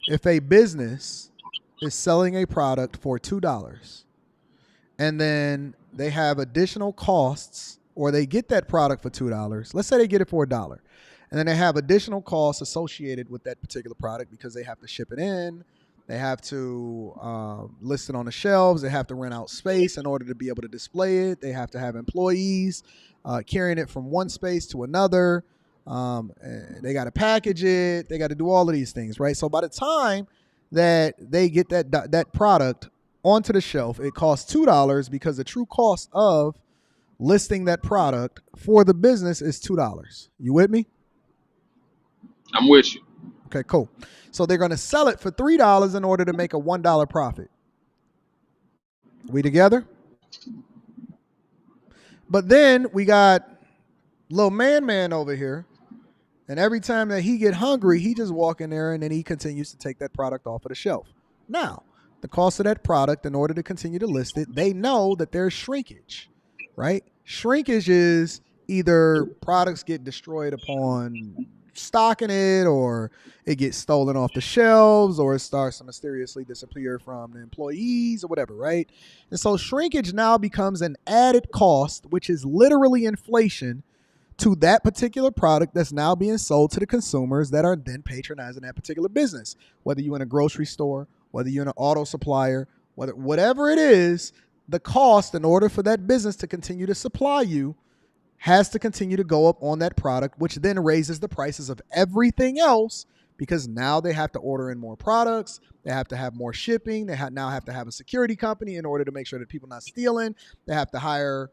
if a business is selling a product for $2 and then they have additional costs, or they get that product for $2, let's say they get it for $1, and then they have additional costs associated with that particular product because they have to ship it in, they have to list it on the shelves, they have to rent out space in order to be able to display it, they have to have employees carrying it from one space to another, they got to package it, they got to do all of these things, right? So by the time that they get that product onto the shelf, it costs $2 because the true cost of listing that product for the business is $2. You with me? I'm with you. Okay, cool. So they're going to sell it for $3 in order to make a $1 profit. We together? But then we got little man over here, and every time that he get hungry, he just walk in there and then he continues to take that product off of the shelf. Now, the cost of that product, in order to continue to list it, they know that there's shrinkage, right? Shrinkage is either products get destroyed upon stocking it, or it gets stolen off the shelves, or it starts to mysteriously disappear from the employees or whatever, right? And so shrinkage now becomes an added cost, which is literally inflation to that particular product that's now being sold to the consumers that are then patronizing that particular business. Whether you're in a grocery store, whether you're in an auto supplier, whatever it is, the cost in order for that business to continue to supply you has to continue to go up on that product, which then raises the prices of everything else because now they have to order in more products. They have to have more shipping. They now have to have a security company in order to make sure that people are not stealing. They have to hire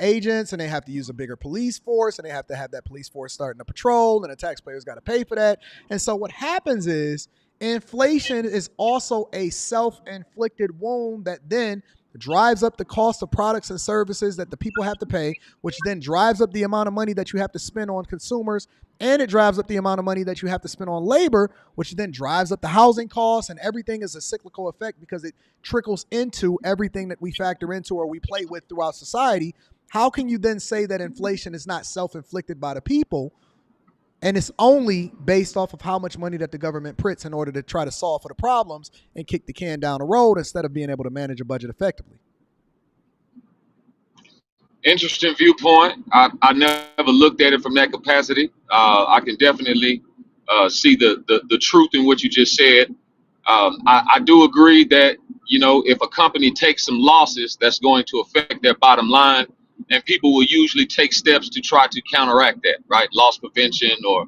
agents, and they have to use a bigger police force, and they have to have that police force starting a patrol, and the taxpayers got to pay for that. And so what happens is inflation is also a self-inflicted wound that then drives up the cost of products and services that the people have to pay, which then drives up the amount of money that you have to spend on consumers, and it drives up the amount of money that you have to spend on labor, which then drives up the housing costs, and everything is a cyclical effect because it trickles into everything that we factor into or we play with throughout society. How can you then say that inflation is not self-inflicted by the people, and it's only based off of how much money that the government prints in order to try to solve for the problems and kick the can down the road instead of being able to manage a budget effectively? Interesting viewpoint. I never looked at it from that capacity. I can definitely see the truth in what you just said. I do agree that, if a company takes some losses, that's going to affect their bottom line, and people will usually take steps to try to counteract that, right? Loss prevention or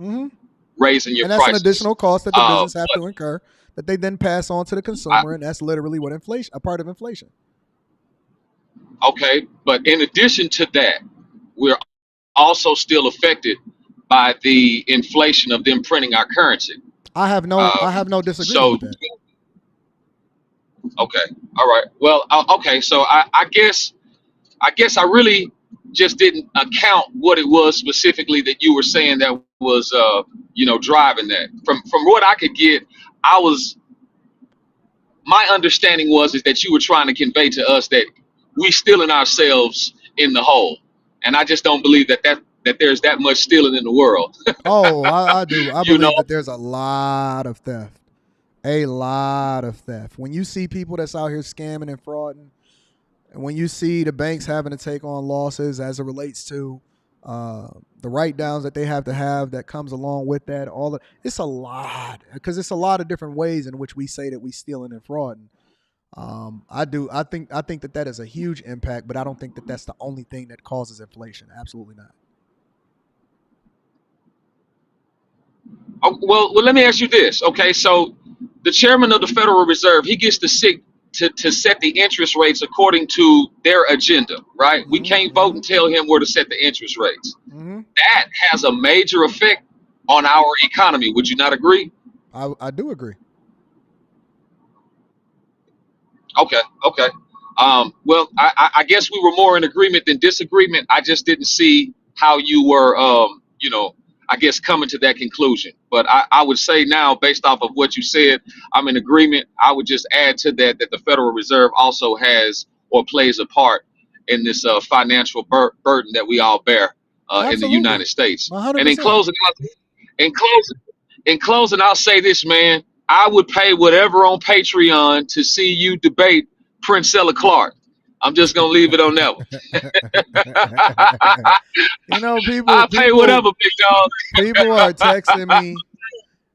raising your And that's prices. an additional cost that the business have But to incur that they then pass on to the consumer, and that's literally what inflation, a part of inflation. Okay, but in addition to that, we're also still affected by the inflation of them printing our currency. I have no disagreement So, with that. okay, all right. Well, okay. So I guess I really just didn't account what it was specifically that you were saying that was driving that. From what I could get, my understanding is that you were trying to convey to us that we stealing ourselves in the hole, and I just don't believe that there's that much stealing in the world. Oh, I do. I You know, believe that there's a lot of theft. A lot of theft. When you see people that's out here scamming and frauding, and when you see the banks having to take on losses as it relates to the write-downs that they have to have that comes along with that, it's a lot, because it's a lot of different ways in which we say that we stealing and frauding. I think that is a huge impact, but I don't think that that's the only thing that causes inflation. Absolutely not. oh, well, let me ask you this. Okay, so the chairman of the Federal Reserve, he gets to set the interest rates according to their agenda, right? We can't vote and tell him where to set the interest rates. That has a major effect on our economy. Would you not agree? I do agree. Okay. Well, I guess we were more in agreement than disagreement. I just didn't see how you were, I guess coming to that conclusion. But I would say now, based off of what you said, I'm in agreement. I would just add to that the Federal Reserve also has or plays a part in this financial burden that we all bear in the United States. 100%. And in closing, I'll say this, man. I would pay whatever on Patreon to see you debate Princella Clark. I'm just gonna leave it on that one. I'll pay whatever, big dog. People are texting me.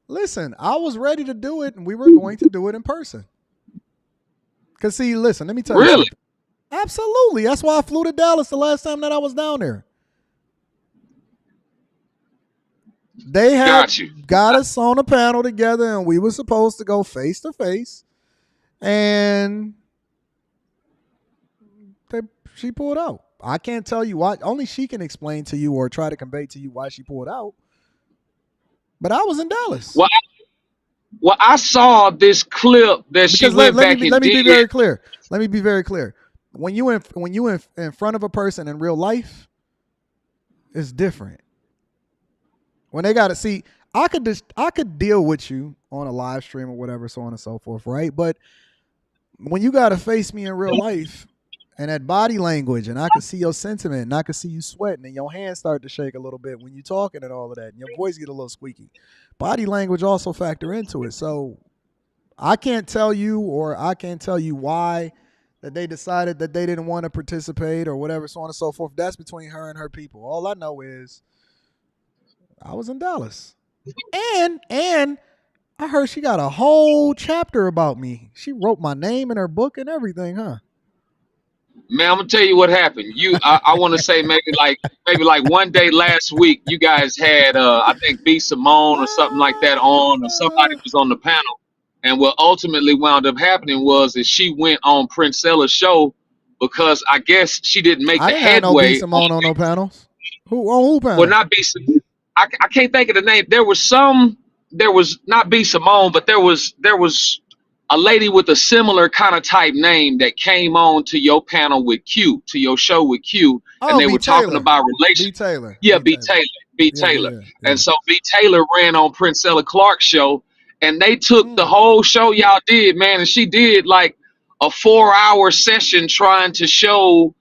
Listen, I was ready to do it, and we were going to do it in person. Cause see, listen, let me tell you something. Absolutely, that's why I flew to Dallas the last time that I was down there. They had got us on a panel together, and we were supposed to go face to face, and she pulled out. I can't tell you why. Only she can explain to you or try to convey to you why she pulled out. But I was in Dallas. Well, I saw this clip that she went back and did. Let me be very clear. Let me be very clear. When you in front of a person in real life, it's different. When they got to see, I could deal with you on a live stream or whatever, so on and so forth, right? But when you got to face me in real life, and that body language, and I could see your sentiment, and I could see you sweating, and your hands start to shake a little bit when you're talking and all of that, and your voice get a little squeaky. Body language also factor into it. So I can't tell you, or I can't tell you why that they decided that they didn't want to participate or whatever, so on and so forth. That's between her and her people. All I know is I was in Dallas. And I heard she got a whole chapter about me. She wrote my name in her book and everything, huh? Man, I'm gonna tell you what happened. I want to say maybe like one day last week, you guys had I think B. Simone or something like that on, or somebody was on the panel. And what ultimately wound up happening was that she went on Princella's show because I guess she didn't make the headway. I didn't know B. Simone on no panels. Who panel? Well, not B. Simone. I can't think of the name. There was not B. Simone, but there was a lady with a similar kind of type name that came on to your panel with Q, to your show with Q, and they were talking about relations. B. Taylor. Yeah, B. Taylor. Yeah. And so B. Taylor ran on Princella Clark's show, and they took the whole show y'all did, man, and she did like a 4-hour session trying to show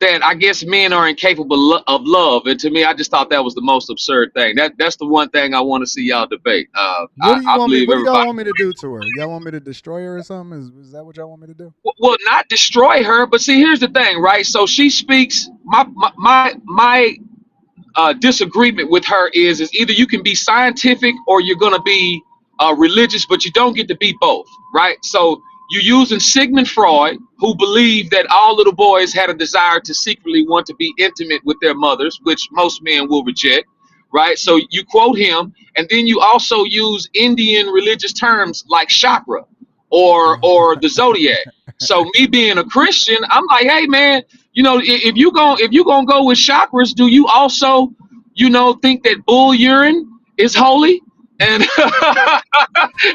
that I guess men are incapable of love, and to me, I just thought that was the most absurd thing. That's the one thing I want to see y'all debate. What do you I want me? believe What do y'all everybody. want me to do to her? Y'all want me to destroy her or something? Is that what y'all want me to do? Well, not destroy her, but see, here's the thing, right? So she speaks. My disagreement with her is either you can be scientific or you're gonna be religious, but you don't get to be both, right? So you're using Sigmund Freud, who believed that all little boys had a desire to secretly want to be intimate with their mothers, which most men will reject, right? So you quote him, and then you also use Indian religious terms like chakra or the zodiac. So me being a Christian, I'm like, hey man, if you gonna go with chakras, do you also, think that bull urine is holy and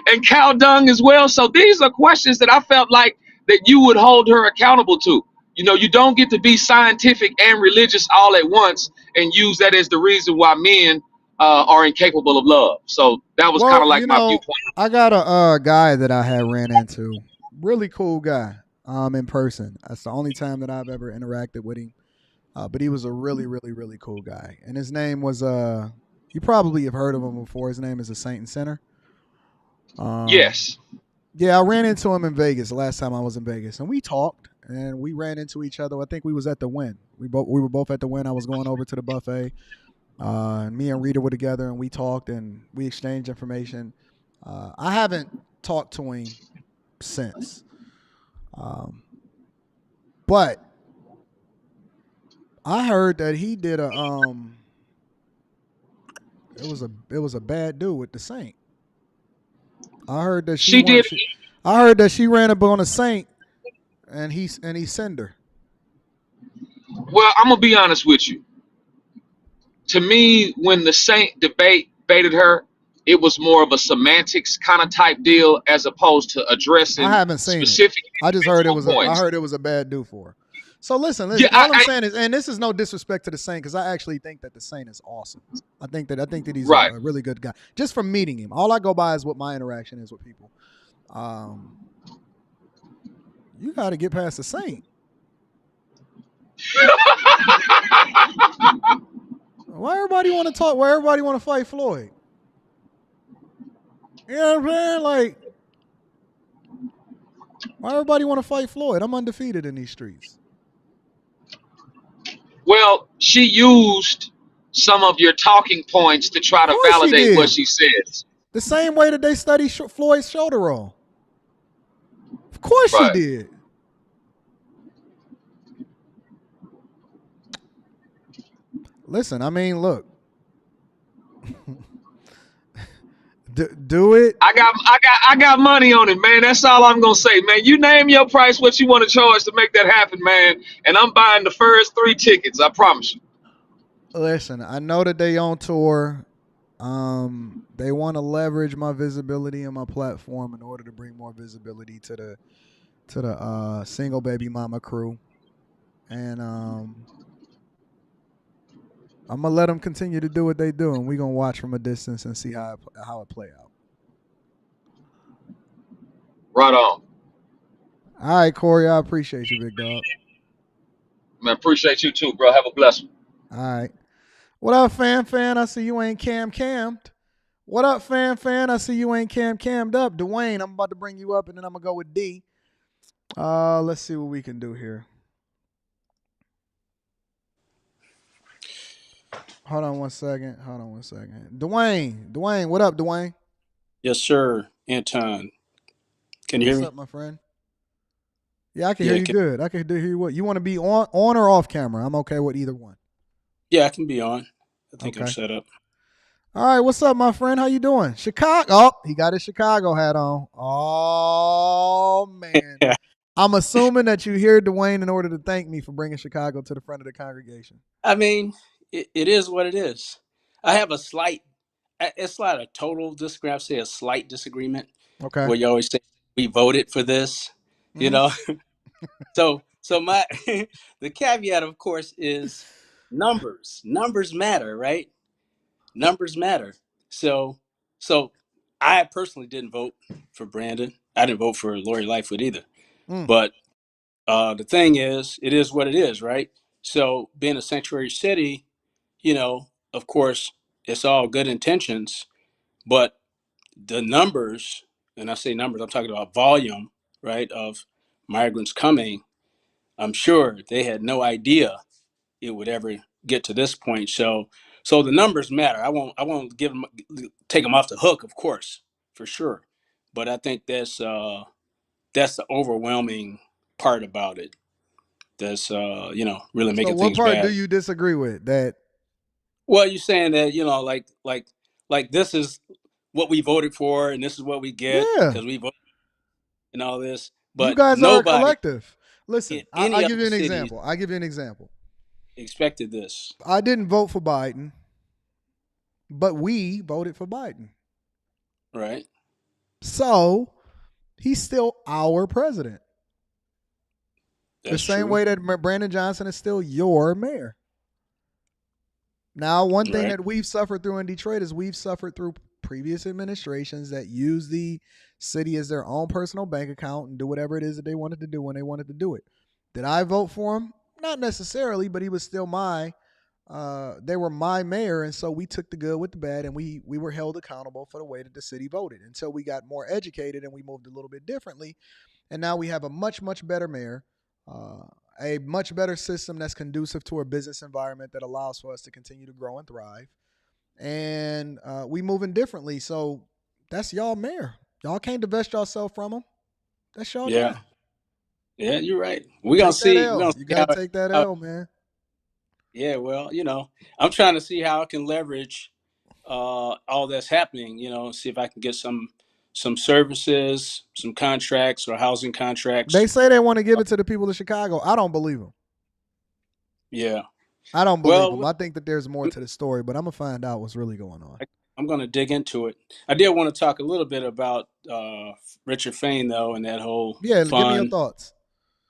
and cow dung as well? So these are questions that I felt like that you would hold her accountable to. You don't get to be scientific and religious all at once and use that as the reason why men are incapable of love. So that was kind of Well, like my viewpoint. I got a guy that I had ran into, really cool guy, in person. That's the only time that I've ever interacted with him. But he was a really, really, really cool guy, and his name was you probably have heard of him before. His name is a Saint and Sinner. Yes. Yeah, I ran into him in Vegas the last time I was in Vegas, and we talked, and we ran into each other. I think we was at the Wynn. We were both at the Wynn. I was going over to the buffet. And me and Rita were together, and we talked, and we exchanged information. I haven't talked to him since, but I heard that he did a it was a bad dude with the Saint. I heard that She did. I heard that she ran up on a Saint, and he sent her. Well, I'm gonna be honest with you. To me, when the Saint debated her, it was more of a semantics kind of type deal as opposed to addressing I haven't seen specific it. I just heard it was points. a bad dude for her. So listen. Yeah, All I'm saying is, and this is no disrespect to the Saint, because I actually think that the Saint is awesome. I think that he's right. a really good guy. Just from meeting him, all I go by is what my interaction is with people. You got to get past the Saint. Why everybody want to talk? Why everybody want to fight Floyd? You know what I'm saying? Like, why everybody want to fight Floyd? I'm undefeated in these streets. Well, she used some of your talking points to try to validate what she says. The same way that they study Floyd's shoulder roll. Of course she did. Listen, I mean, look. Do it. I got money on it, man. That's all I'm gonna say, man. You name your price, what you want to charge to make that happen, man. And I'm buying the first 3 tickets. I promise you. Listen, I know that they on tour. They want to leverage my visibility and my platform in order to bring more visibility to the single baby mama crew, and I'm gonna let them continue to do what they do, and we're gonna watch from a distance and see how it play out. Right on. All right, Corey, I appreciate you, big dog. Man, appreciate you too, bro. Have a blessed one. All right. What up, fan? I see you ain't cammed. What up, fan? I see you ain't cammed up. Dwayne, I'm about to bring you up, and then I'm gonna go with D. Let's see what we can do here. Hold on one second. Dwayne, what up, Dwayne? Yes, sir, Anton. Can you hear me? What's up, my friend? Yeah, I can hear you good. I can hear you. What you want to be on or off camera? I'm okay with either one. Yeah, I can be on. I think I'm set up. All right, what's up, my friend? How you doing? Chicago. Oh, he got his Chicago hat on. Oh man. I'm assuming that you hear Dwayne in order to thank me for bringing Chicago to the front of the congregation. I mean, it is what it is. I have a slight. It's not a total disagreement. I say a slight disagreement. Okay. Where you always say we voted for this, you know. So my the caveat, of course, is numbers. Numbers matter, right? Numbers matter. So I personally didn't vote for Brandon. I didn't vote for Lori Lightfoot either. But the thing is, it is what it is, right? So being a sanctuary city, of course, it's all good intentions, but the numbers, and I say numbers, I'm talking about volume, right, of migrants coming. I'm sure they had no idea it would ever get to this point. So the numbers matter. I won't take them off the hook, of course, for sure. But I think that's the overwhelming part about it. That's really So making what things part do bad. you disagree with? That Well, you're saying that like this is what we voted for, and this is what we get yeah, because we voted and all this, you but guys are a nobody collective. in Listen, I'll any give other you an cities example. I'll give you an example. expected this, I didn't vote for Biden, but we voted for Biden. right? So he's still our president. The That's same true, way that Brandon Johnson is still your mayor. Now, one thing right? that we've suffered through in Detroit is we've suffered through previous administrations that use the city as their own personal bank account and do whatever it is that they wanted to do when they wanted to do it. Did I vote for him? Not necessarily, but he was still they were my mayor, and so we took the good with the bad, and we were held accountable for the way that the city voted until we got more educated and we moved a little bit differently. And now we have a much, much better mayor, uh, a much better system that's conducive to a business environment that allows for us to continue to grow and thrive. And we moving differently. So that's y'all mayor. Y'all can't divest yourself from him. That's y'all Yeah, guy. yeah, you're right. We're gonna Take that see. We're L. gonna You see got to take that how L, man. yeah. Well, I'm trying to see how I can leverage all that's happening. See if I can get some services, some contracts or housing contracts. They say they want to give it to the people of Chicago. I don't believe them. Yeah. I don't believe Well, them. I think that there's more to the story, but I'm going to find out what's really going on. I'm going to dig into it. I did want to talk a little bit about Richard Fain, though, and that whole Yeah, give me your fund. thoughts.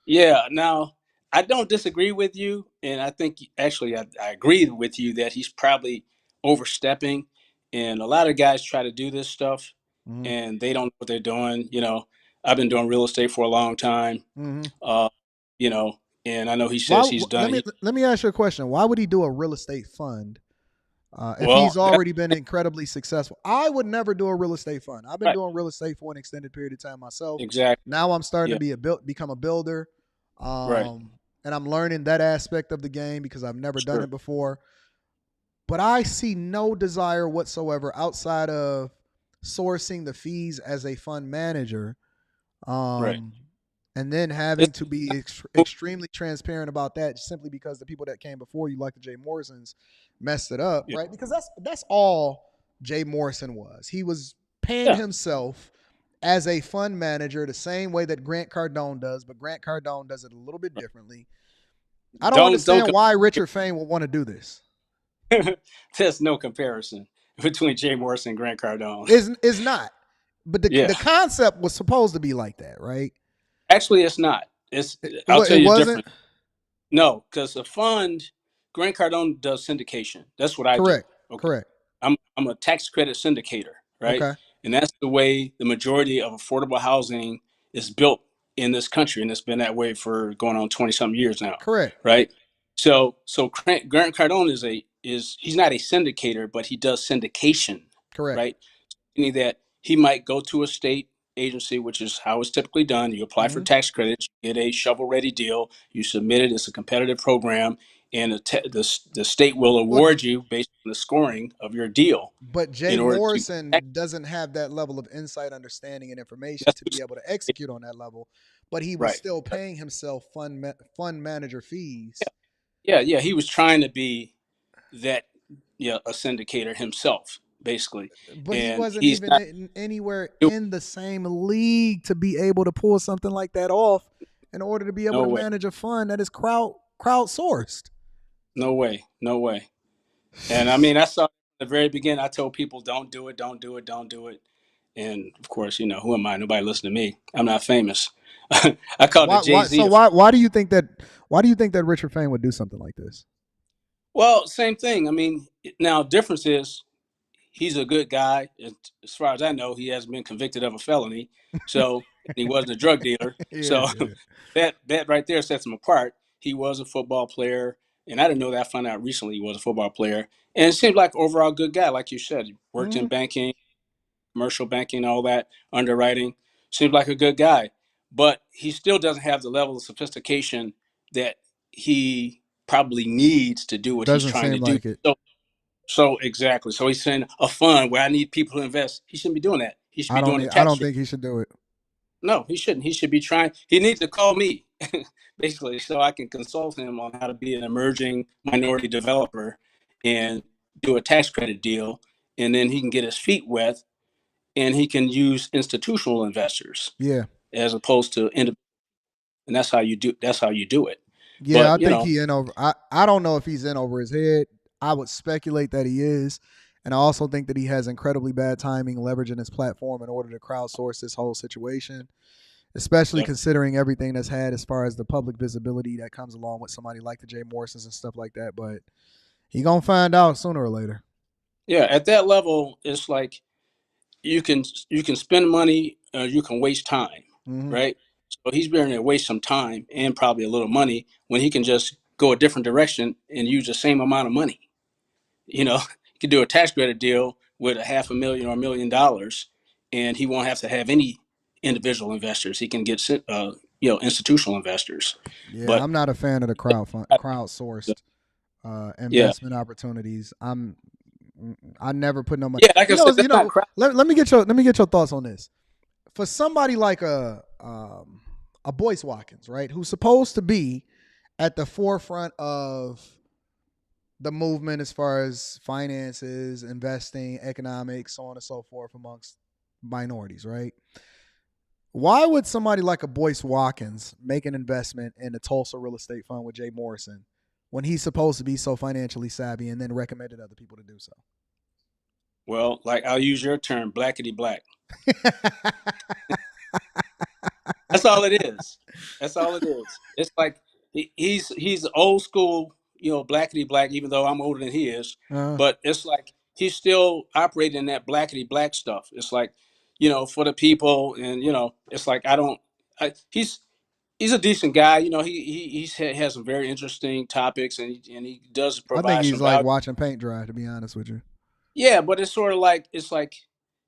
Yeah. Now, I don't disagree with you, and I think actually I agree with you that he's probably overstepping. And a lot of guys try to do this stuff, Mm-hmm. and they don't know what they're doing. I've been doing real estate for a long time. Mm-hmm. Uh, and I know he Why? says he's Let done. me ask you a question. Why would he do a real estate fund if Well, he's already been incredibly successful? I would never do a real estate fund. I've been right, doing real estate for an extended period of time myself. exactly. Now I'm starting Yeah, to become a builder, right. and I'm learning that aspect of the game because I've never done Sure. it before. But I see no desire whatsoever outside of sourcing the fees as a fund manager, Right. and then having It's, to be extremely transparent about that simply because the people that came before you, like the Jay Morrisons, messed it up, yeah. right? Because that's all Jay Morrison was. He was paying Yeah. himself as a fund manager the same way that Grant Cardone does, but Grant Cardone does it a little bit differently. I don't Don't understand why Richard Fain would want to do this. There's no comparison between Jay Morrison and Grant Cardone. Is not. But the Yeah. the concept was supposed to be like that, right? Actually, it's not. I'll tell It you wasn't? different. No, because a fund, Grant Cardone does syndication. That's what I do. Correct. Okay. Correct. I'm a tax credit syndicator, right? Okay. And that's the way the majority of affordable housing is built in this country, and it's been that way for going on 20-something years now, Correct. right? So Grant Cardone is he's not a syndicator, but he does syndication, Correct. right? Meaning that he might go to a state agency, which is how it's typically done. You apply for Mhm. tax credits, you get a shovel-ready deal, you submit it. It's a competitive program, and the state will Well, award you based on the scoring of your deal but Jay in order to. Morrison doesn't have that level of insight, understanding, and information That's to be able to execute on that level. But he was right. still paying himself fund manager fees. Yeah. He was trying to be that, a syndicator himself, basically, But he and wasn't he's even not. anywhere in the same league to be able to pull something like that off in order to be able No to way. manage a fund that is crowdsourced. No way. No way. And I mean, I saw at the very beginning. I told people, don't do it, don't do it, don't do it. And of course, who am I? Nobody listen to me. I'm not famous. I called it Why Jay-Z. why do you think that Richard Fain would do something like this? Well, same thing. I mean, now difference is he's a good guy. As far as I know, he hasn't been convicted of a felony. So he wasn't a drug dealer. Yeah, So yeah. that right there sets him apart. he was a football player, and I didn't know that. I found out recently he was a football player, and it seemed like overall good guy, like you said. He worked in banking, commercial banking, all that, underwriting. Seems like a good guy, but he still doesn't have the level of sophistication that he probably needs to do what he's Doesn't trying to seem do. like it. So exactly. So he's saying a fund where I need people to invest. He shouldn't be doing that. He should be doing the I tax don't shit. think he should do it. No, he shouldn't. He should be trying. He needs to call me, basically, so I can consult him on how to be an emerging minority developer and do a tax credit deal, and then he can get his feet wet, and he can use institutional investors Yeah. as opposed to and that's how you do. That's how you do it. Yeah, But I think he in over. I don't know if he's in over his head. I would speculate that he is. And I also think that he has incredibly bad timing leveraging his platform in order to crowdsource this whole situation, especially considering everything that's had as far as the public visibility that comes along with somebody like the Jay Morrisons and stuff like that. But he going to find out sooner or later. Yeah, at that level, it's like you can spend money, you can waste time, right? So he's going to waste some time and probably a little money when he can just go a different direction and use the same amount of money. You know, he could do a tax credit deal with $500,000 or $1 million, and he won't have to have any individual investors. He can get institutional investors. Yeah, But I'm not a fan of the crowdsourced yeah, investment opportunities. I never put no money. yeah, like I said, that's not crap. Let me get your thoughts on this. For somebody like a Boyce Watkins, right, who's supposed to be at the forefront of the movement as far as finances, investing, economics, so on and so forth amongst minorities, right? Why would somebody like a Boyce Watkins make an investment in the Tulsa real estate fund with Jay Morrison when he's supposed to be so financially savvy and then recommended other people to do so? Well, like I'll use your term, blackety black. That's all it is. That's all it is. It's like he's old school, blackety black, even though I'm older than he is. But it's like he's still operating that blackety black stuff. It's like, for the people, and it's like he's a decent guy. He has some very interesting topics, and he does I think provide he's some like value. watching paint dry, to be honest with you. Yeah, but it's sort of like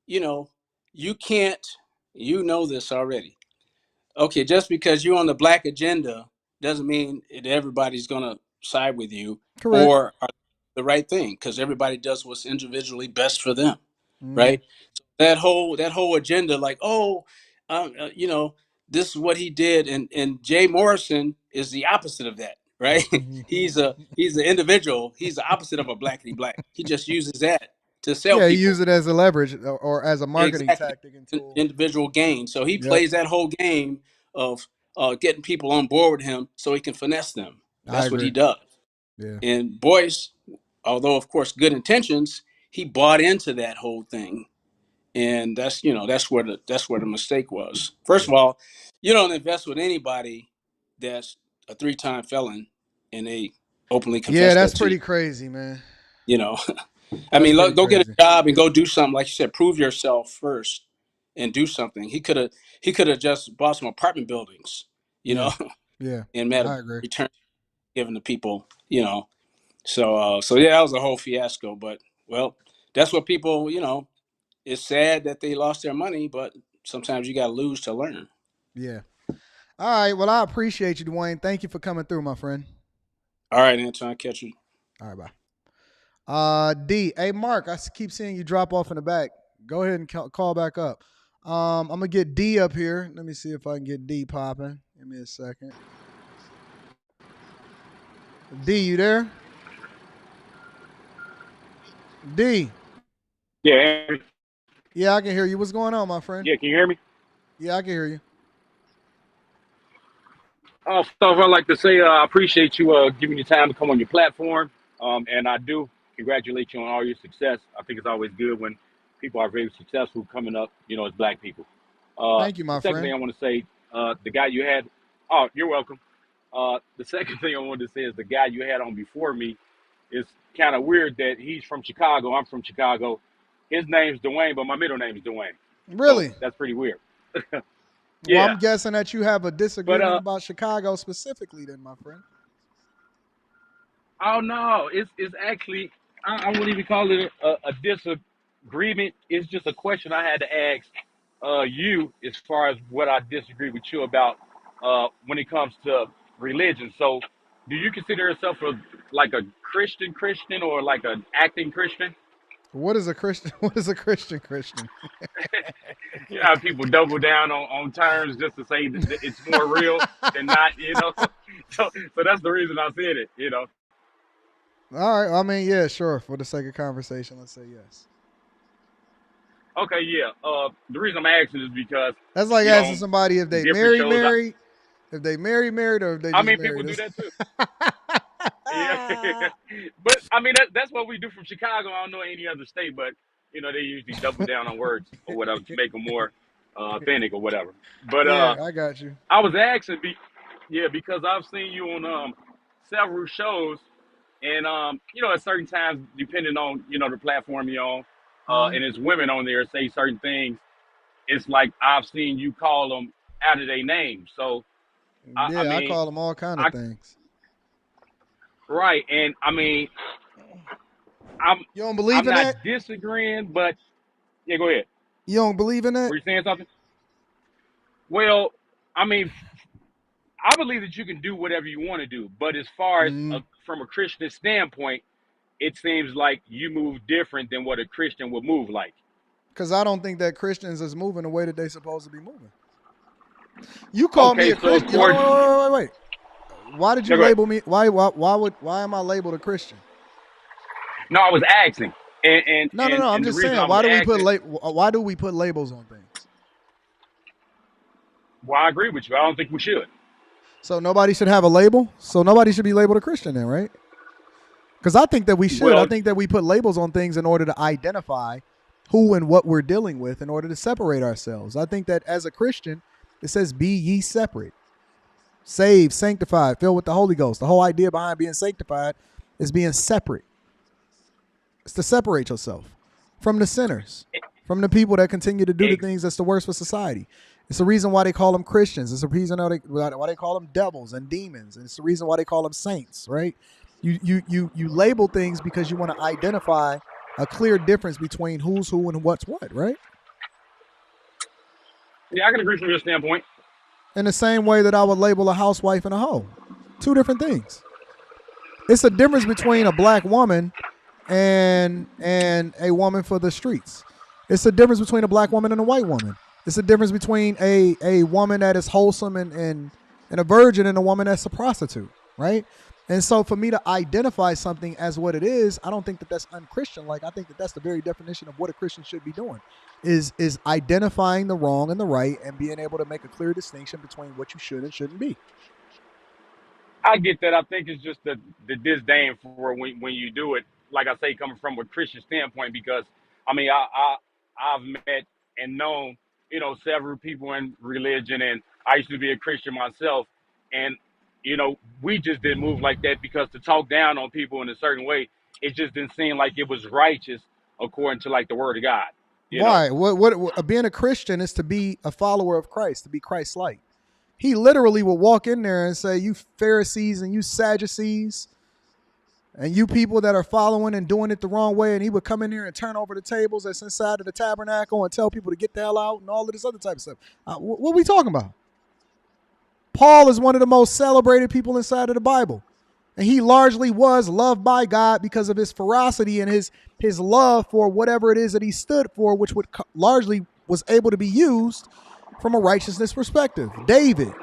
you can't. You know this already. Okay, just because you're on the black agenda doesn't mean that everybody's going to side with you. Correct. Or are the right thing, because everybody does what's individually best for them, right? So that whole agenda, like, this is what he did, and Jay Morrison is the opposite of that, right? he's an individual. He's the opposite of a blackity black. He just uses that to sell Yeah, he people. uses it as a leverage or as a marketing tactic and tool. Individual gain. So he plays that whole game of getting people on board with him so he can finesse them. That's what he does. Yeah. And Boyce, although of course good intentions, he bought into that whole thing. And that's where the mistake was. First of all, you don't invest with anybody that's a 3-time felon and they openly confess. Yeah, that's that pretty crazy, man. I mean, go get a job and go do something. Like you said, prove yourself first and do something. He could have just bought some apartment buildings, Yeah. and made I a agree. return given to people, So yeah, that was a whole fiasco. But well, that's what people, it's sad that they lost their money, but sometimes you got to lose to learn. Yeah. All right. Well, I appreciate you, Dwayne. Thank you for coming through, my friend. All right, Anton, catch you. All right, bye. D. Hey, Mark, I keep seeing you drop off in the back. Go ahead and call back up. I'm going to get D up here. Let me see if I can get D popping. Give me a second. D, you there? D. Yeah. Yeah, I can hear you. What's going on, my friend? Yeah, can you hear me? Yeah, I can hear you. First off, I'd like to say I appreciate you giving me time to come on your platform, and I do congratulate you on all your success. I think it's always good when people are very successful coming up, as Black people. Thank you, my the second friend. thing I want to say, the guy you had, oh, you're welcome. The second thing I wanted to say is the guy you had on before me is kind of weird that he's from Chicago. I'm from Chicago. His name's Dwayne, but my middle name is Dwayne. Really? So that's pretty weird. Well, I'm guessing that you have a disagreement about Chicago specifically then, my friend. Oh no, it's actually I wouldn't even call it a disagreement. It's just a question I had to ask you as far as what I disagree with you about when it comes to religion. So, do you consider yourself like a Christian or like an acting Christian? What is a Christian? What is a Christian? You know, how people double down on terms just to say that it's more real than not. You know, so that's the reason I said it. You know. All right. I mean, yeah, sure. For the sake of conversation, let's say yes. Okay, yeah. The reason I'm asking is because That's like asking somebody if they married, if they married, or if they just married. people do that too. Yeah, but I mean that's what we do from Chicago. I don't know any other state, but you know they usually double down on words or whatever to make them more authentic or whatever. But yeah, I got you. I was asking, because I've seen you on several shows, and you know at certain times, depending on the platform you're on, and it's women on there say certain things. It's like I've seen you call them out of their name. So I call them all kind of things. Right, and I mean, you don't believe in that? that? I'm not disagreeing, but yeah, go ahead. You don't believe in that? Were you saying something? Well, I mean, I believe that you can do whatever you want to do, but as far as from a Christian standpoint, it seems like you move different than what a Christian would move like. Because I don't think that Christians is moving the way that they're supposed to be moving. You call me a Christian. Wait. Why did you label me? Why am I labeled a Christian? No, I was asking. No. I'm just saying. Why do we put labels on things? Well, I agree with you. I don't think we should. So nobody should have a label. So nobody should be labeled a Christian then, right? Because I think that we should. I think that we put labels on things in order to identify who and what we're dealing with in order to separate ourselves. I think that as a Christian, it says, "Be ye separate." Saved, sanctified, filled with the Holy Ghost. The whole idea behind being sanctified is being separate. It's to separate yourself from the sinners, from the people that continue to do the things that's the worst for society. It's the reason why they call them Christians. It's the reason why they call them devils and demons. And it's the reason why they call them saints, right? You label things because you want to identify a clear difference between who's who and what's what, right? Yeah, I can agree from your standpoint. In the same way that I would label a housewife and a hoe. Two different things. It's a difference between a black woman and a woman for the streets. It's a difference between a black woman and a white woman. It's a difference between a woman that is wholesome and a virgin and a woman that's a prostitute, right? And so for me to identify something as what it is, I don't think that that's unchristian-like. I think that that's the very definition of what a Christian should be doing, is identifying the wrong and the right and being able to make a clear distinction between what you should and shouldn't be. I get that. I think it's just the disdain for when you do it, like I say, coming from a Christian standpoint, because, I mean, I've met and known, several people in religion, and I used to be a Christian myself, and we just didn't move like that because to talk down on people in a certain way, it just didn't seem like it was righteous according to like the word of God. Why? What being a Christian is to be a follower of Christ, to be Christ-like. He literally would walk in there and say, "You Pharisees and you Sadducees and you people that are following and doing it the wrong way," and he would come in there and turn over the tables that's inside of the tabernacle and tell people to get the hell out and all of this other type of stuff. What are we talking about? Paul is one of the most celebrated people inside of the Bible. And he largely was loved by God because of his ferocity and his love for whatever it is that he stood for, which would largely was able to be used from a righteousness perspective. David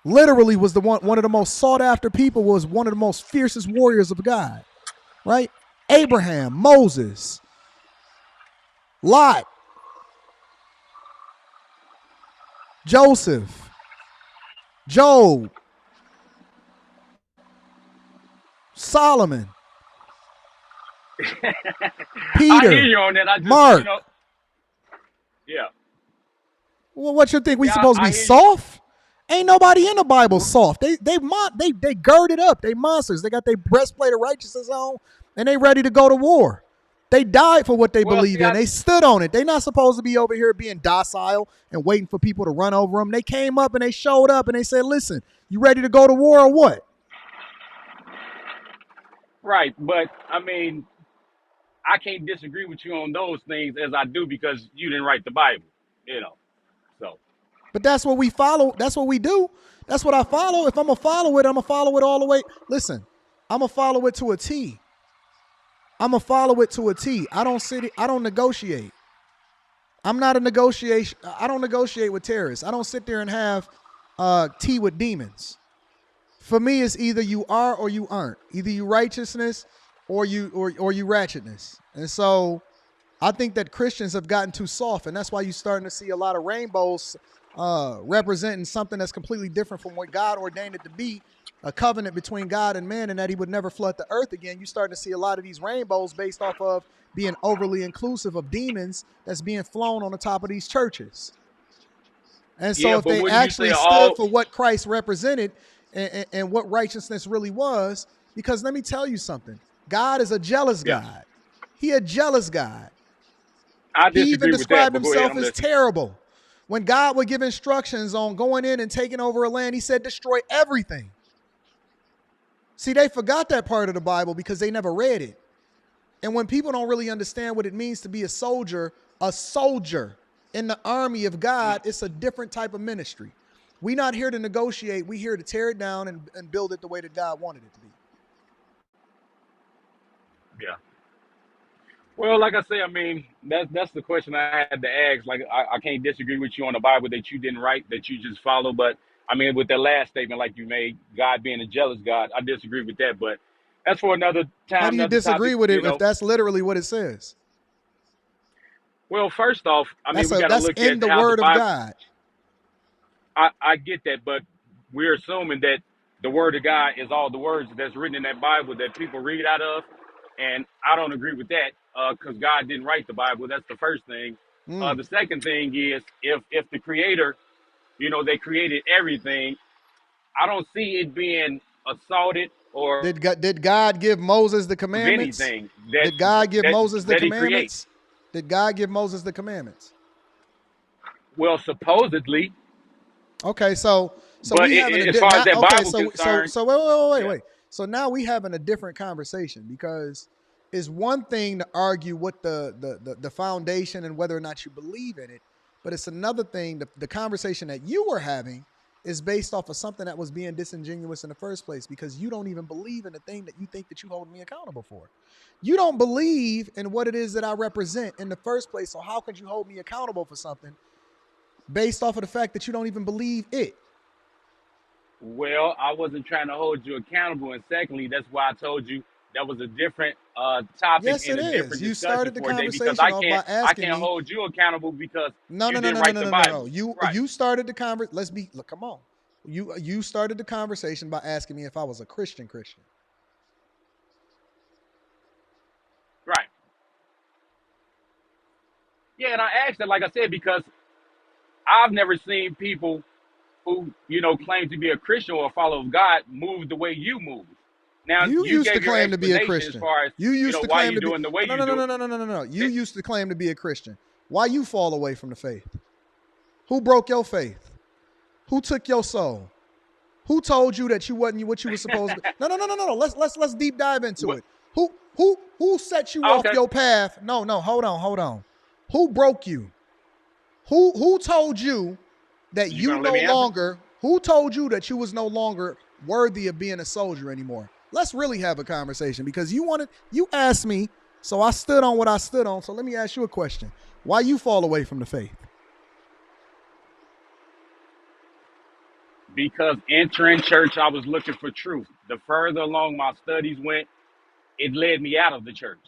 literally was one of the most sought after people, was one of the most fiercest warriors of God, right? Abraham, Moses, Lot, Joseph, Job, Solomon, Peter, I hear you on that. Mark. Yeah. Well, what you think? We supposed to be soft? Ain't nobody in the Bible soft. They girded up. They monsters. They got their breastplate of righteousness on, and they ready to go to war. They died for what they believe in. They stood on it. They not supposed to be over here being docile and waiting for people to run over them. They came up and they showed up and they said, "Listen, you ready to go to war or what?" Right, but I mean, I can't disagree with you on those things as I do because you didn't write the Bible, you know. So, But that's what we follow. That's what we do. That's what I follow. If I'm going to follow it, I'm going to follow it all the way. Listen, I'm going to follow it to a T. I'm going to follow it to a T. I don't negotiate. I'm not a negotiation. I don't negotiate with terrorists. I don't sit there and have tea with demons. For me, it's either you are or you aren't. Either you righteousness or you ratchetness. And so I think that Christians have gotten too soft, and that's why you're starting to see a lot of rainbows representing something that's completely different from what God ordained it to be, a covenant between God and man, and that he would never flood the earth again. You're starting to see a lot of these rainbows based off of being overly inclusive of demons that's being flown on the top of these churches. And so if they actually stood for what Christ represented and what righteousness really was, because let me tell you something, God is a jealous God. He a jealous God. He even described himself as terrible. When God would give instructions on going in and taking over a land, he said, destroy everything. See, they forgot that part of the Bible because they never read it. And when people don't really understand what it means to be a soldier in the army of God, it's a different type of ministry. We're not here to negotiate. We're here to tear it down and build it the way that God wanted it to be. yeah. Well, like I say, I mean, that's the question I had to ask. Like, I can't disagree with you on the Bible that you didn't write, that you just follow. But, I mean, with that last statement like you made, God being a jealous God, I disagree with that. But that's for another time. How do you disagree with it if that's literally what it says? Well, first off, I mean, we got to look at in the Word of God. I get that, but we're assuming that the Word of God is all the words that's written in that Bible that people read out of. And I don't agree with that because God didn't write the Bible. That's the first thing. The second thing is if the Creator, you know, they created everything, I don't see it being assaulted or did God give Moses the commandments? Anything did God give Moses the commandments? Did God give Moses the commandments? Well, supposedly. Okay, so we having as far as that Bible concerned, so wait. So now we having a different conversation because it's one thing to argue what the foundation and whether or not you believe in it, but it's another thing. The conversation that you were having is based off of something that was being disingenuous in the first place because you don't even believe in the thing that you think that you hold me accountable for. You don't believe in what it is that I represent in the first place. So how could you hold me accountable for something based off of the fact that you don't even believe it? Well, I wasn't trying to hold you accountable. And secondly, that's why I told you that was a different topic. Yes, and it a is. different You started the conversation because I can't hold you accountable because no. You started the conversation. Come on. You started the conversation by asking me if I was a Christian. Right. Yeah, and I asked that, like I said, because I've never seen people who, you know, claim to be a Christian or a follower of God move the way you move. Now, you used to claim to be a Christian. As far as, you used to why claim you to doing be the way you do. No. You used to claim to be a Christian. Why you fall away from the faith? Who broke your faith? Who took your soul? Who told you that you wasn't what you were supposed to be? No. Let's deep dive into it. Who set you off your path? No, hold on. Who broke you? Who told you that who told you that you was no longer worthy of being a soldier anymore? Let's really have a conversation because you asked me, so I stood on what I stood on. So let me ask you a question. Why you fall away from the faith? Because entering church, I was looking for truth. The further along my studies went, it led me out of the church.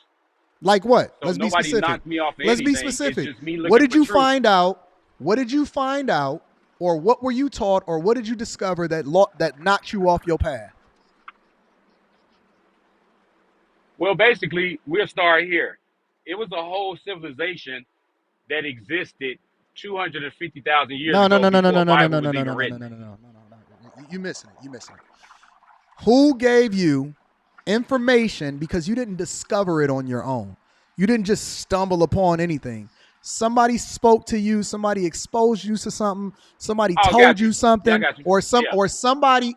Like what? So Let's be nobody specific. knocked me off Let's anything. be specific. It's just me looking What did for you truth. find out? What did you find out? Or what were you taught? Or what did you discover that knocked you off your path? Well, basically, we'll start here. It was a whole civilization that existed 250,000 years ago. No. You missing it. Who gave you information because you didn't discover it on your own? You didn't just stumble upon anything. Somebody spoke to you, somebody exposed you to something, somebody told you something, or somebody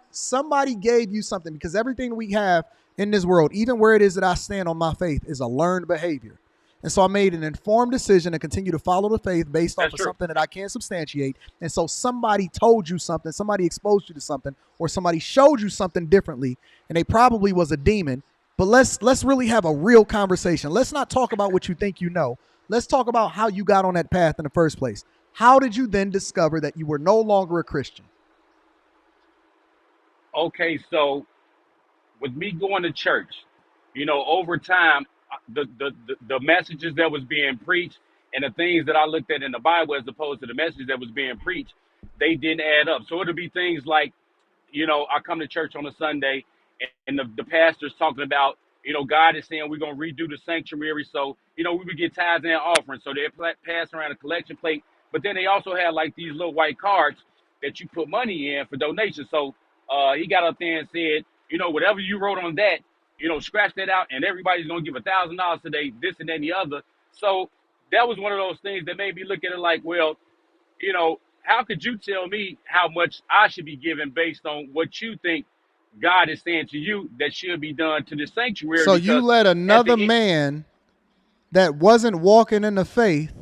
gave you something, because everything we have in this world, even where it is that I stand on my faith, is a learned behavior. And so I made an informed decision to continue to follow the faith based off of something that I can't substantiate. And so somebody told you something, somebody exposed you to something, or somebody showed you something differently, and they probably was a demon. But let's really have a real conversation. Let's not talk about what you think you know. Let's talk about how you got on that path in the first place. How did you then discover that you were no longer a Christian? Okay, so with me going to church, over time, the messages that was being preached and the things that I looked at in the Bible as opposed to the messages that was being preached, they didn't add up. So it'll be things like, I come to church on a Sunday and the pastor's talking about, God is saying we're going to redo the sanctuary. So, we would get tithes and offerings. So they're passing around a collection plate. But then they also had like these little white cards that you put money in for donations. So he got up there and said, whatever you wrote on that, scratch that out and everybody's going to give $1,000 today, this and then the other. So that was one of those things that made me look at it like, well, how could you tell me how much I should be giving based on what you think God is saying to you that should be done to the sanctuary? So you let another man that wasn't walking in the faith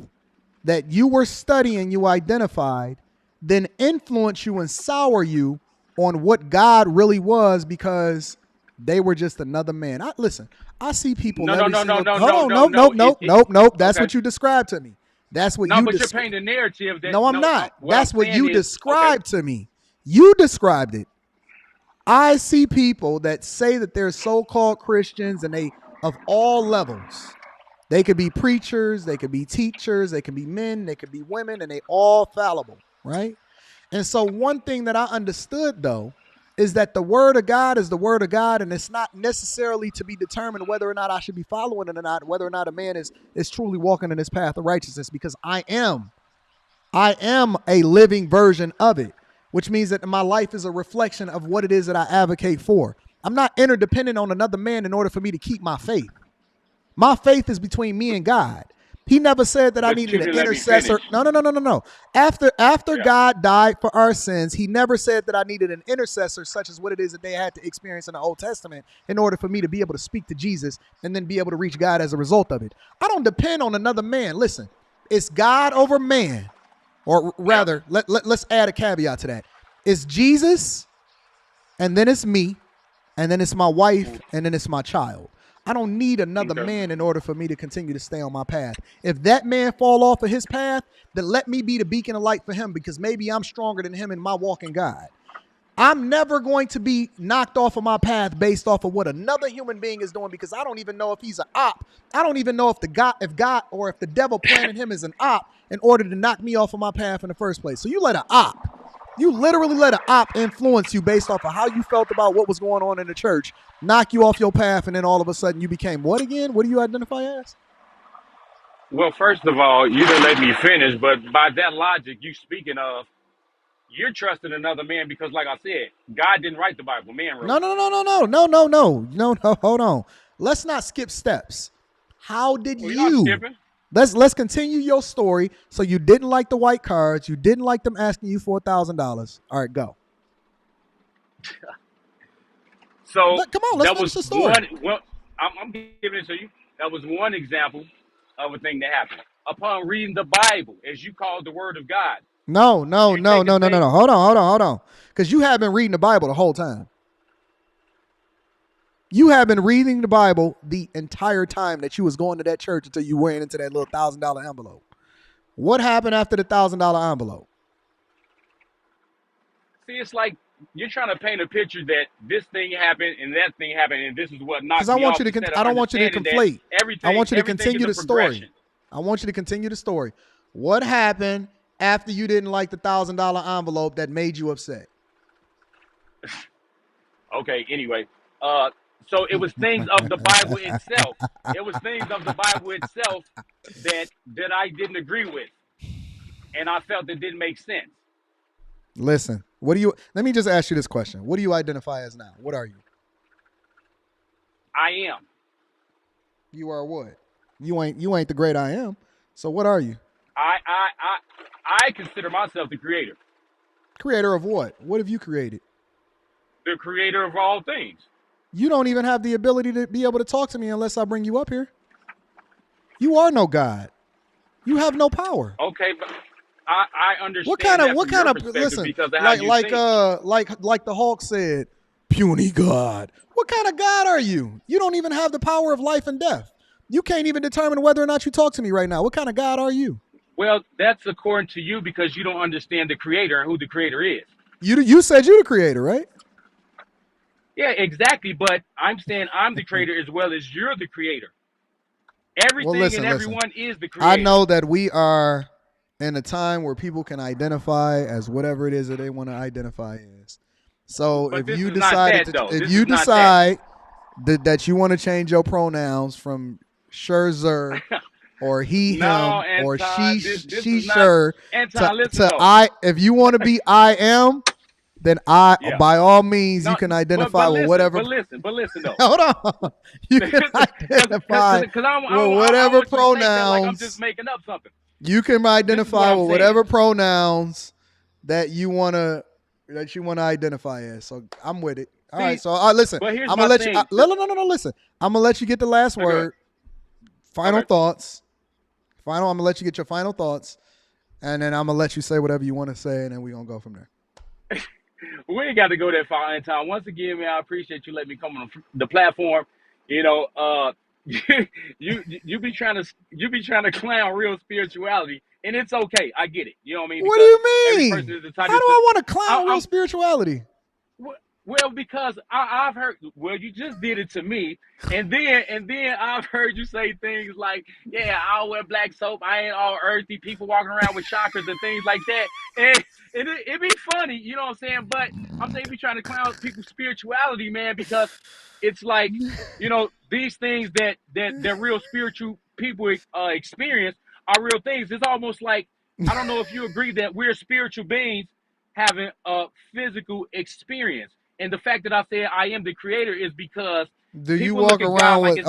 that you were studying, you identified, then influence you and sour you on what God really was because they were just another man. I see people. No. Nope. That's okay. what you described to me. That's what you're painting the narrative. No, I'm not. That's what you described to me. You described it. I see people that say that they're so-called Christians and they of all levels. They could be preachers, they could be teachers, they could be men, they could be women, and they all fallible, right? And so one thing that I understood, though, is that the word of God is the word of God, and it's not necessarily to be determined whether or not I should be following it or not, whether or not a man is truly walking in his path of righteousness, because I am a living version of it, which means that my life is a reflection of what it is that I advocate for. I'm not interdependent on another man in order for me to keep my faith. My faith is between me and God. He never said that I needed an intercessor. No. After God died for our sins, he never said that I needed an intercessor such as what it is that they had to experience in the Old Testament in order for me to be able to speak to Jesus and then be able to reach God as a result of it. I don't depend on another man. Listen, it's God over man. Or rather, let's add a caveat to that. It's Jesus, and then it's me, and then it's my wife, and then it's my child. I don't need another man in order for me to continue to stay on my path. If that man fall off of his path, then let me be the beacon of light for him because maybe I'm stronger than him in my walk in God. I'm never going to be knocked off of my path based off of what another human being is doing because I don't even know if he's an op. I don't even know if the devil planted him as an op in order to knock me off of my path in the first place. So you let an op. You literally let an op influence you based off of how you felt about what was going on in the church, knock you off your path, and then all of a sudden you became what again? What do you identify as? Well, first of all, you didn't let me finish, but by that logic you speaking of, you're trusting another man because, like I said, God didn't write the Bible, man wrote it. No, hold on. Let's not skip steps. How did you? Let's continue your story. So you didn't like the white cards. You didn't like them asking you for $1,000. All right, go. So come on, let's finish the story. I'm giving it to you. That was one example of a thing that happened. Upon reading the Bible, as you call the Word of God. No. Hold on. Because you have been reading the Bible the whole time. You have been reading the Bible the entire time that you was going to that church until you went into that little $1,000 envelope. What happened after the $1,000 envelope? See, it's like you're trying to paint a picture that this thing happened and that thing happened and this is what knocked me off. I don't want you to conflate. I want you to continue the story. I want you to continue the story. What happened after you didn't like the $1,000 envelope that made you upset? Okay, anyway. So it was things of the Bible itself. It was things of the Bible itself that I didn't agree with. And I felt it didn't make sense. Listen, let me just ask you this question. What do you identify as now? What are you? I am. You are what? You ain't the great I am. So what are you? I consider myself the creator. Creator of what? What have you created? The creator of all things. You don't even have the ability to be able to talk to me unless I bring you up here. You are no God. You have no power. Okay, but I understand What kind of perspective listen, because of how you think. like the Hulk said, puny God. What kind of God are you? You don't even have the power of life and death. You can't even determine whether or not you talk to me right now. What kind of God are you? Well, that's according to you because you don't understand the creator and who the creator is. You said you're the creator, right? Yeah, exactly. But I'm saying I'm the creator as well as you're the creator. Everything and everyone is the creator. I know that we are in a time where people can identify as whatever it is that they want to identify as. So but if you decide that you want to change your pronouns from Scherzer or he, him, Anton, or she, this sure to I, if you want to be I am, then by all means, you can identify with whatever. But listen though. Hold on. You can identify with whatever pronouns. Like I'm just making up something. You can identify with whatever pronouns that you want to identify as. So I'm with it. All right. So listen. I'm gonna let you. No. Listen. I'm gonna let you get the last word. Final thoughts. I'm gonna let you get your final thoughts, and then I'm gonna let you say whatever you want to say, and then we're gonna go from there. We ain't got to go that far in time. Once again, man, I appreciate you letting me come on the platform. You know, you be trying to clown real spirituality, and it's okay. I get it. You know what I mean? What do you mean? How do I want to clown real spirituality? Well, because I've heard. Well, you just did it to me, and then I've heard you say things like, "Yeah, I'll wear black soap. I ain't all earthy." People walking around with chakras and things like that, and it be funny, you know what I'm saying? But I'm saying we trying to clown people's spirituality, man, because it's like, you know, these things that real spiritual people experience are real things. It's almost like, I don't know if you agree that we're spiritual beings having a physical experience. And the fact that I said I am the creator is because do you walk around with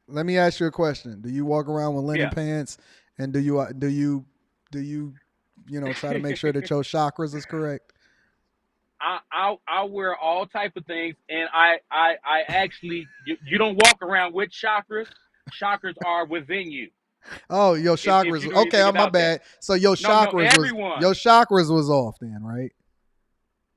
let me ask you a question. Do you walk around with linen pants, and do you try to make sure that your chakras is correct? I wear all type of things, and I actually you don't walk around with chakras. Chakras are within you. Oh, your chakras. Okay, my bad. So your chakras was off then, right?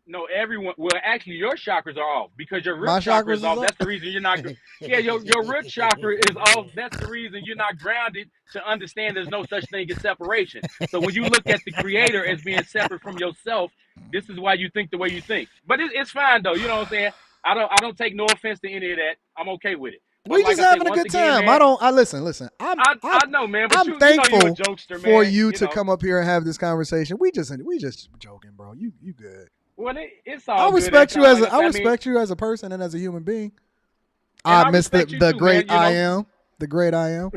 No, everyone. Well, actually, your chakras are off because your root chakra is off. That's the reason you're not. Yeah, your root chakra is off. That's the reason you're not grounded to understand there's no such thing as separation. So when you look at the creator as being separate from yourself, this is why you think the way you think. But it's fine though. You know what I'm saying? I don't take no offense to any of that. I'm okay with it. We just having a good time. Man, listen. I know, man. But I'm thankful you're a jokester, man. For you to come up here and have this conversation. We just joking, bro. You good. Well, it's all. I respect you as I respect you as a person and as a human being. I miss the great I am. The great I am.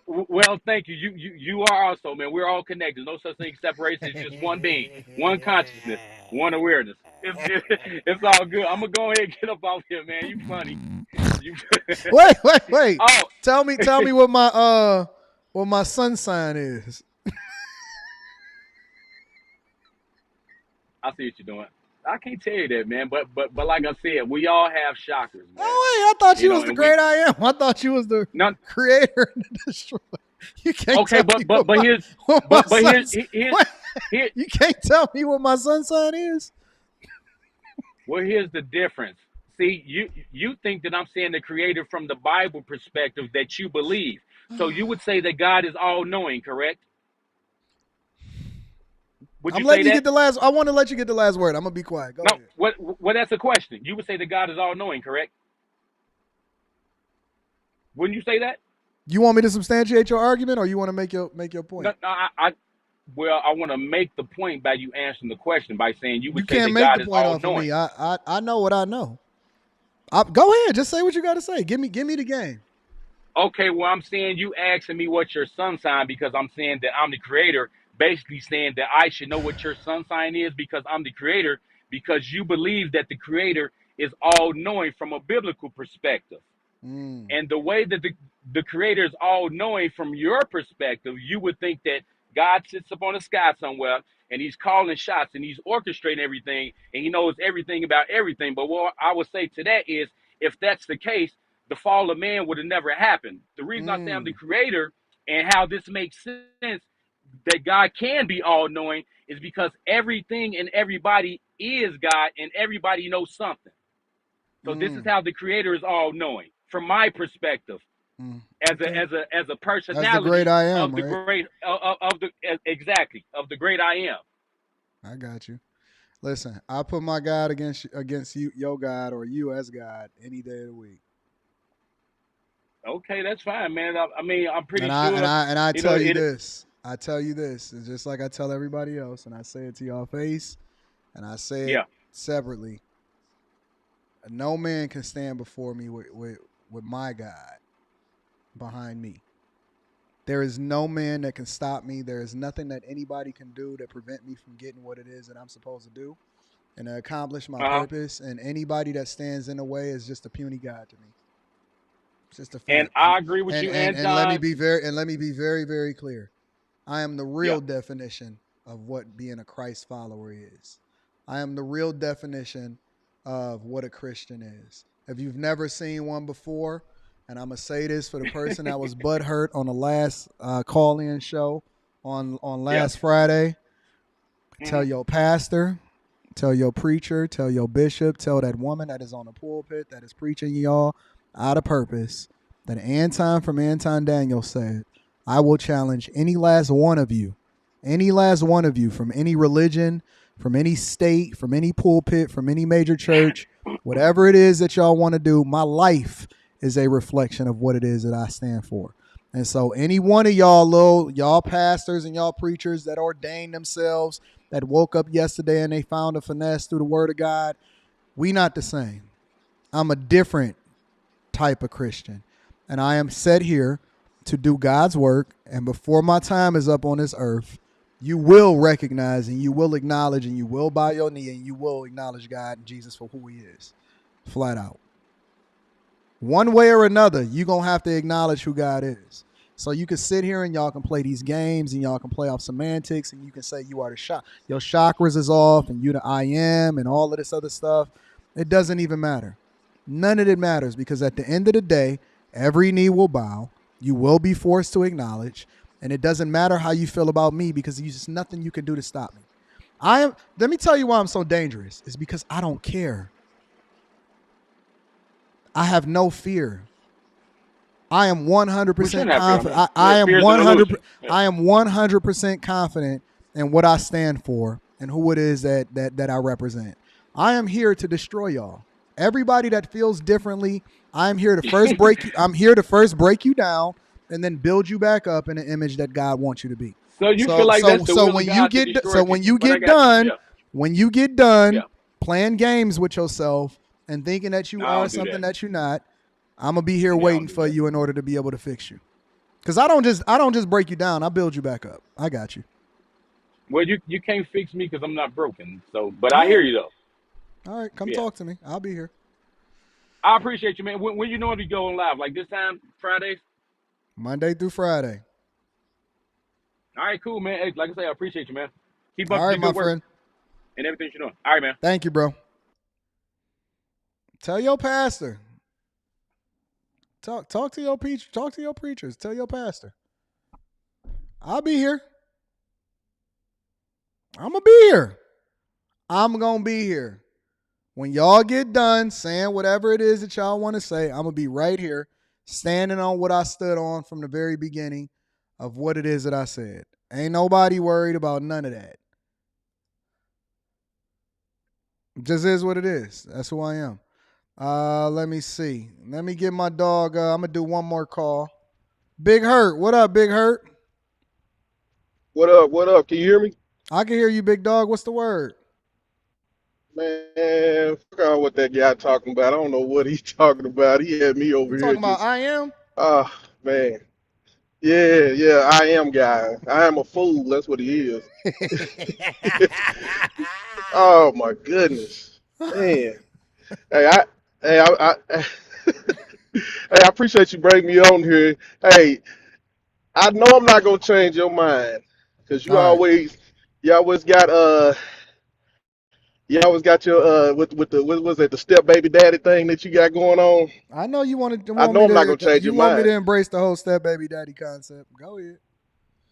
well, thank you. You are also, man. We're all connected. No such thing as separation. It's just one being, one consciousnness, one awareness. It's all good. I'm gonna go ahead and get up off here, man. You funny. Wait. Oh. Tell me what my sun sign is. I see what you're doing. I can't tell you that, man. But like I said, we all have chakras, man. Oh wait, I thought you was the great I am. I thought you was the creator and the destroyer. You can't tell me you can't tell me what my sun sign is. Well, here's the difference. See, you think that I'm saying the creator from the Bible perspective that you believe. So you would say that God is all knowing, correct? I'm letting you get the last. I want to let you get the last word. I'm gonna be quiet. Go ahead. Well, that's a question. You would say that God is all knowing, correct? Wouldn't you say that? You want me to substantiate your argument, or you want to make your point? No, I want to make the point by you answering the question by saying you would say that God is all knowing. I know what I know. Go ahead. Just say what you got to say. Give me the game. Okay. Well, I'm saying you asking me what's your sun sign because I'm saying that I'm the creator. Basically saying that I should know what your sun sign is because I'm the creator, because you believe that the creator is all knowing from a biblical perspective. And the way that the creator is all knowing from your perspective, you would think that God sits up on the sky somewhere and he's calling shots and he's orchestrating everything and he knows everything about everything. But what I would say to that is, if that's the case, the fall of man would have never happened. The reason I say I'm the creator and how this makes sense that God can be all knowing is because everything and everybody is God and everybody knows something. So this is how the creator is all knowing from my perspective as a personality That's the great I am, of the right? great of the exactly of the great I am. I got you. Listen, I put my God against you, your God, or you as God any day of the week. Okay, that's fine, man. I mean, I'm pretty And sure. I You know, tell you this. I tell you this. It's just like I tell everybody else, and I say it to y'all face, and I say it separately. No man can stand before me with my God behind me. There is no man that can stop me. There is nothing that anybody can do to prevent me from getting what it is that I'm supposed to do and to accomplish my purpose. And anybody that stands in the way is just a puny God to me. It's just a fact. And I agree with you, Anton. And let me be very, very clear. I am the real definition of what being a Christ follower is. I am the real definition of what a Christian is. If you've never seen one before, and I'm going to say this for the person that was butthurt on the last call-in show on last Friday, tell your pastor, tell your preacher, tell your bishop, tell that woman that is on the pulpit that is preaching y'all out of purpose that Anton from Anton Daniels said, I will challenge any last one of you from any religion, from any state, from any pulpit, from any major church, whatever it is that y'all want to do, my life is a reflection of what it is that I stand for. And so any one of y'all pastors and y'all preachers that ordained themselves, that woke up yesterday and they found a finesse through the word of God, we not the same. I'm a different type of Christian. And I am set here to do God's work. And before my time is up on this earth, you will recognize and you will acknowledge and you will bow your knee and you will acknowledge God and Jesus for who he is. Flat out. One way or another, you're going to have to acknowledge who God is. So you can sit here and y'all can play these games and y'all can play off semantics and you can say you are the your chakras is off and you the I am and all of this other stuff. It doesn't even matter. None of it matters because at the end of the day, every knee will bow. You will be forced to acknowledge. And it doesn't matter how you feel about me because there's just nothing you can do to stop me. Let me tell you why I'm so dangerous. It's because I don't care. I have no fear. I am 100% confident. I am 100% confident in what I stand for and who it is that I represent. I am here to destroy y'all. Everybody that feels differently, I'm here to first break you. I'm here to first break you down and then build you back up in the image that God wants you to be. So you feel like that's the will of God to destroy people, when you get done playing games with yourself and thinking that you are something that you're not, I'm gonna be here waiting for you in order to be able to fix you. Because I don't just break you down. I build you back up. I got you. Well, you can't fix me because I'm not broken. So, but I hear you though. All right, come talk to me. I'll be here. I appreciate you, man. When you normally go on live, like this time, Fridays? Monday through Friday. All right, cool, man. Hey, like I say, I appreciate you, man. Keep up the good my work friend. and everything you're doing. All right, man. Thank you, bro. Tell your pastor. Talk to your preacher. Talk to your preachers. Tell your pastor. I'll be here. I'm gonna be here. I'm gonna be here. When y'all get done saying whatever it is that y'all want to say, I'm gonna be right here, standing on what I stood on from the very beginning of what it is that I said. Ain't nobody worried about none of that. It just is what it is. That's who I am. Let me see. Let me get my dog. I'm gonna do one more call. Big Hurt. What up, Big Hurt? What up? What up? Can you hear me? I can hear you, big dog. What's the word? Man, fuck out what that guy talking about. I don't know what he's talking about. He had me over You here talking about just, I am? Man. Yeah, I am guy. I am a fool. That's what he is. Oh my goodness, man. Hey, I hey, I appreciate you bringing me on here. Hey, I know I'm not gonna change your mind, because All right. you always got your with the what was it, the step baby daddy thing that you got going on. I know you I want know me I'm not gonna to change you your want me mind. to embrace the whole step baby daddy concept. Go ahead.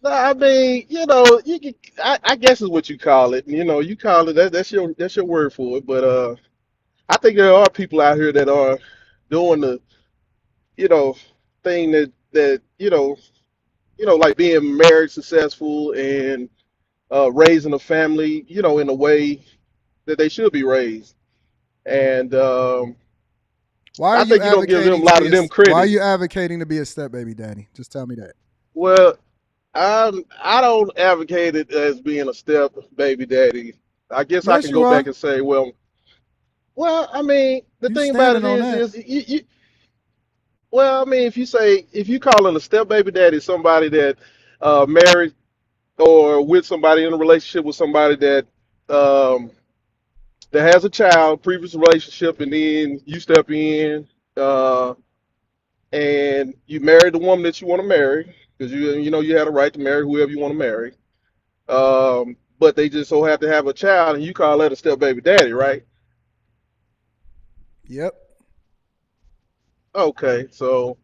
No, I mean, you can, I guess is what you call it. You call it that's your word for it. But I think there are people out here that are doing the you know thing that like being married, successful, and raising a family, in a way that they should be raised. And Why are I you think you don't give them advocating a to lot be of a them Why are credit. you advocating to be a step baby daddy? Just tell me that. Well, I don't advocate it as being a step baby daddy. I guess I Yes, can you go back are. and say, well, I mean, the You thing about standing it on that. is well, I mean, if you call it a step baby daddy, somebody that married or with somebody in a relationship with somebody um, that has a child, previous relationship, and then you step in uh, and you marry the woman that you want to marry because you had a right to marry whoever you want to marry. But they just so have to have a child, and you call that a step baby daddy, right? Yep. Okay, so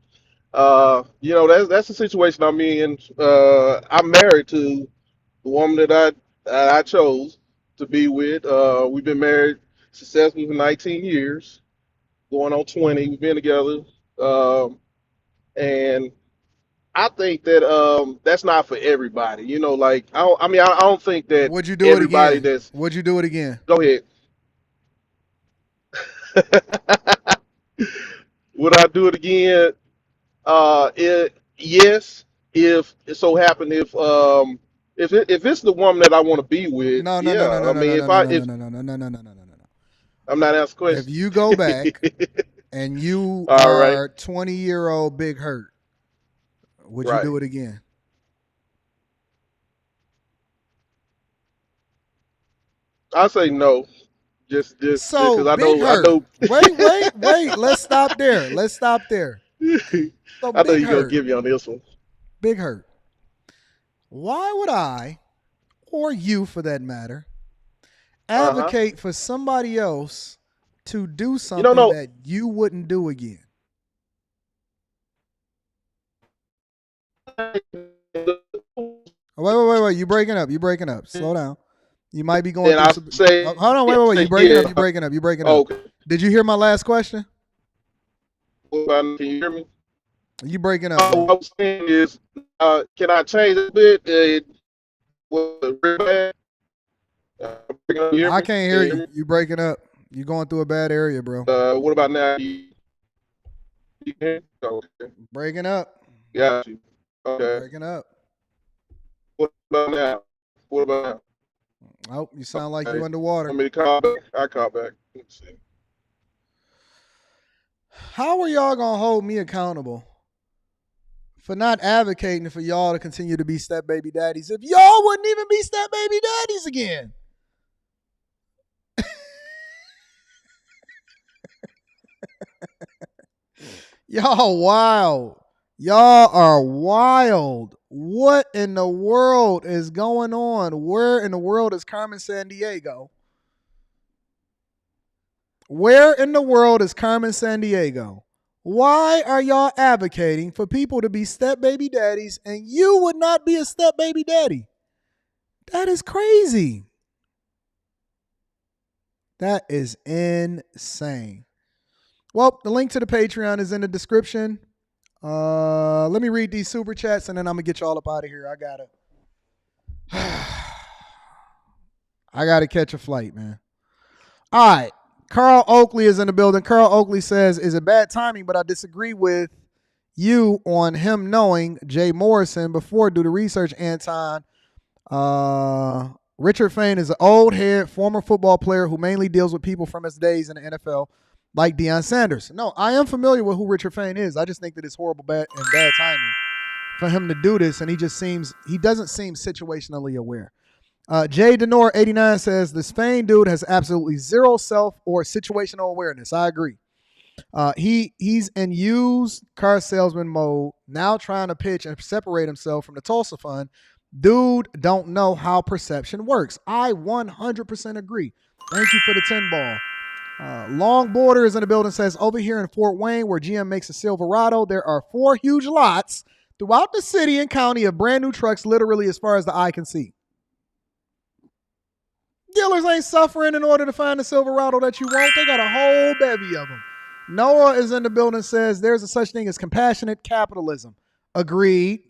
that's the situation I'm in. I'm married to the woman that I chose to be with. We've been married successfully for 19 years, going on 20. We've been together, and I think that that's not for everybody. Like I don't think that Would you do it everybody again? that's Would you do it again? go ahead. Would I do it again? Yes, if it so happen if it's the woman that I want to be with, No, no, no, no, yeah. no, I no, mean, no, no, no, no, if no, no, no, no, no, no, no, no, no. I'm not asking If questions. you go back and you All right, are 20-year-old Big Hurt, would you right. do it again? I say no, just So because I Big know I Hurt. know Wait. Let's stop there. Let's stop there. So I know Big you're gonna Hurt. give me on this one. Big Hurt. Why would I, or you for that matter, Uh huh. advocate for somebody else to do You don't something know. that you wouldn't do again? Oh, wait. You breaking up. You breaking up. Slow down. You might be going Then through I some. say Hold on. Wait. You say breaking up. yeah. You breaking up. You breaking up. Okay. Did you hear my last question? Can you hear me? You breaking up, bro. What I'm saying is, can I change a bit? Real bad? You hear I me? can't Can hear you hear you. me? You breaking up. You going through a bad area, bro. What about now? You hear me? Okay. Breaking up. Got you. Okay. Breaking up. What about now? What about Oh, you sound like now? you Okay. underwater. Want me to call back? I call back. Let's see. How are y'all gonna hold me accountable for not advocating for y'all to continue to be step baby daddies if y'all wouldn't even be step baby daddies again? Y'all wild. Y'all are wild. What in the world is going on? Where in the world is Carmen Sandiego? Where in the world is Carmen Sandiego? Why are y'all advocating for people to be step baby daddies and you would not be a step baby daddy? That is crazy. That is insane. Well, the link to the Patreon is in the description. Let me read these super chats and then I'm gonna get y'all up out of here. I gotta catch a flight, man. All right. Carl Oakley is in the building. Carl Oakley says, is it bad timing, but I disagree with you on him knowing Jay Morrison before. Do the research, Anton. Richard Fain is an old head, former football player who mainly deals with people from his days in the NFL, like Deion Sanders. No, I am familiar with who Richard Fain is. I just think that it's horrible bad timing for him to do this, and he doesn't seem situationally aware. Jay Denor 89 says this Fain dude has absolutely zero self or situational awareness. I agree. He's in used car salesman mode, now trying to pitch and separate himself from the Tulsa Fund Dude don't know how perception works. I 100% agree. Thank you for the 10 ball. Long Border is in the building, says, over here in Fort Wayne, where GM makes a Silverado, there are 4 huge lots throughout the city and county of brand new trucks, literally as far as the eye can see. Dealers ain't suffering in order to find the Silverado that you want. They got a whole bevy of them. Noah is in the building, says, there's a such thing as compassionate capitalism. Agreed.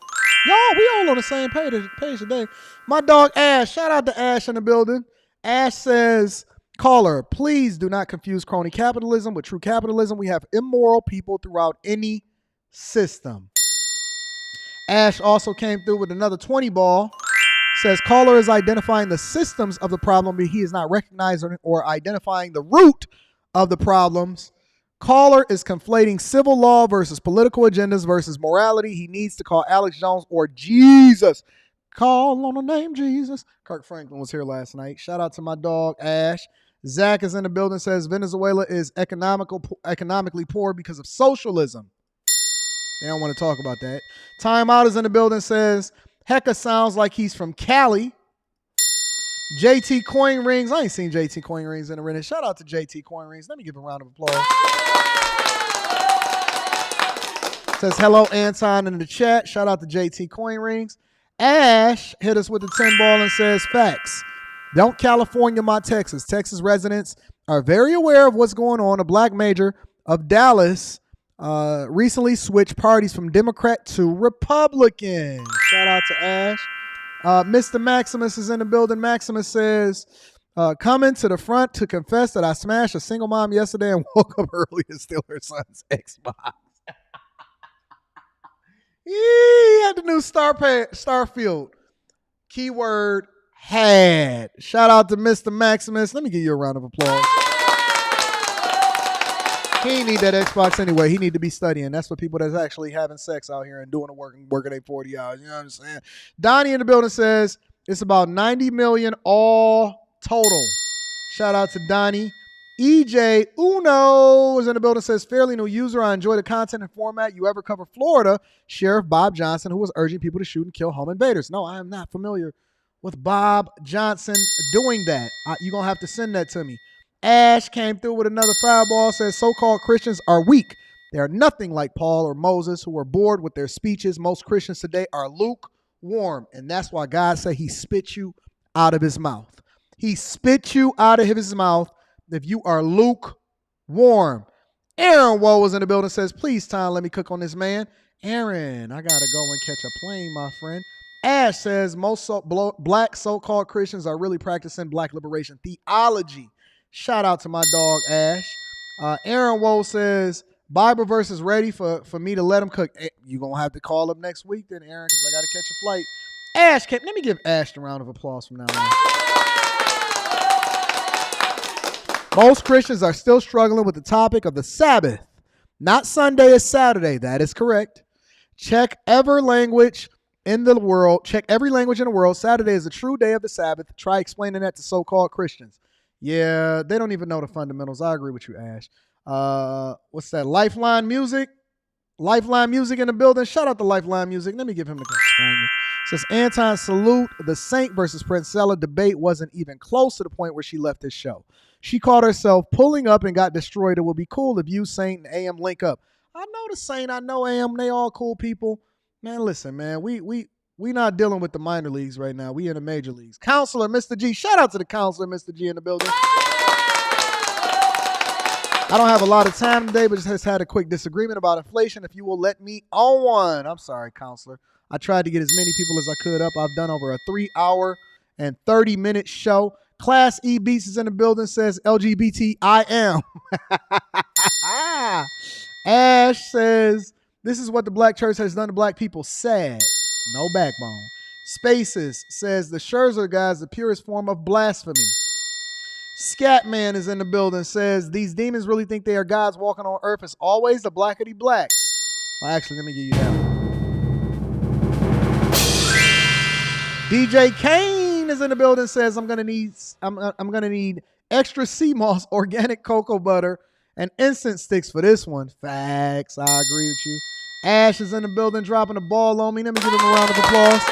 Y'all, we all on the same page today. My dog Ash, shout out to Ash in the building. Ash says, caller, please do not confuse crony capitalism with true capitalism. We have immoral people throughout any system. Ash also came through with another 20 ball. Says, caller is identifying the systems of the problem, but he is not recognizing or identifying the root of the problems. Caller is conflating civil law versus political agendas versus morality. He needs to call Alex Jones or Jesus. Call on the name Jesus. Kirk Franklin was here last night. Shout out to my dog, Ash. Zach is in the building, says Venezuela is economically poor because of socialism. They don't want to talk about that. Time Out is in the building, says Hecka sounds like he's from Cali. JT Coin Rings. I ain't seen JT Coin Rings in a minute. Shout out to JT Coin Rings. Let me give a round of applause. Says hello, Anton, in the chat. Shout out to JT Coin Rings. Ash hit us with the 10 ball and says facts. Don't California my Texas. Texas residents are very aware of what's going on. A black major of Dallas recently switched parties from Democrat to Republican. Shout out to Ash. Mr. Maximus is in the building. Maximus says, coming to the front to confess that I smashed a single mom yesterday and woke up early to steal her son's Xbox. He had the new Starfield. Keyword had. Shout out to Mr. Maximus. Let me give you a round of applause. He ain't need that Xbox anyway. He need to be studying. That's for people that's actually having sex out here and doing the working their 40 hours. You know what I'm saying? Donnie in the building says it's about 90 million all total. Shout out to Donnie. EJ Uno is in the building, says fairly new user. I enjoy the content and format. You ever cover Florida Sheriff Bob Johnson, who was urging people to shoot and kill home invaders? No, I am not familiar with Bob Johnson doing that. You're going to have to send that to me. Ash came through with another fireball, says so-called Christians are weak. They are nothing like Paul or Moses, who were bored with their speeches. Most Christians today are lukewarm, and that's why God said he spit you out of his mouth. He spit you out of his mouth if you are lukewarm. Aaron Woe was in the building, says, please, Tom, let me cook on this man. Aaron, I got to go and catch a plane, my friend. Ash says most black so-called Christians are really practicing black liberation theology. Shout out to my dog, Ash. Aaron Woe says, Bible verse is ready for me to let him cook. You're going to have to call him next week then, Aaron, because I got to catch a flight. Ash, let me give Ash a round of applause from now on. Most Christians are still struggling with the topic of the Sabbath. Not Sunday is Saturday. That is correct. Check every language in the world. Saturday is a true day of the Sabbath. Try explaining that to so-called Christians. Yeah, they don't even know the fundamentals. I agree with you, Ash. What's that? Lifeline Music? Lifeline Music in the building. Shout out to Lifeline Music. Let me give him the Spaniard. Says Anton, salute. The Saint versus Princella debate wasn't even close to the point where she left this show. She caught herself pulling up and got destroyed. It would be cool if you, Saint, and AM link up. I know the Saint. I know AM. They all cool people. Man, listen, man. We not dealing with the minor leagues right now. We in the major leagues. Counselor, Mr. G. Shout out to the counselor, Mr. G, in the building. I don't have a lot of time today, but just had a quick disagreement about inflation. If you will let me on one. I'm sorry, counselor. I tried to get as many people as I could up. I've done over a 3-hour and 30-minute show. Class E Beats is in the building, says LGBT I am. Ash says, this is what the black church has done to black people. Sad. No backbone. Spaces says the Scherzer guy is the purest form of blasphemy. Scatman is in the building, says these demons really think they are gods walking on earth. It's always the blackity blacks. Well, actually, let me give you that one. DJ Kane is in the building, says I'm gonna need extra sea moss, organic cocoa butter, and incense sticks for this one. Facts. I agree with you. Ash is in the building, dropping the ball on me. Let me give him a round of applause.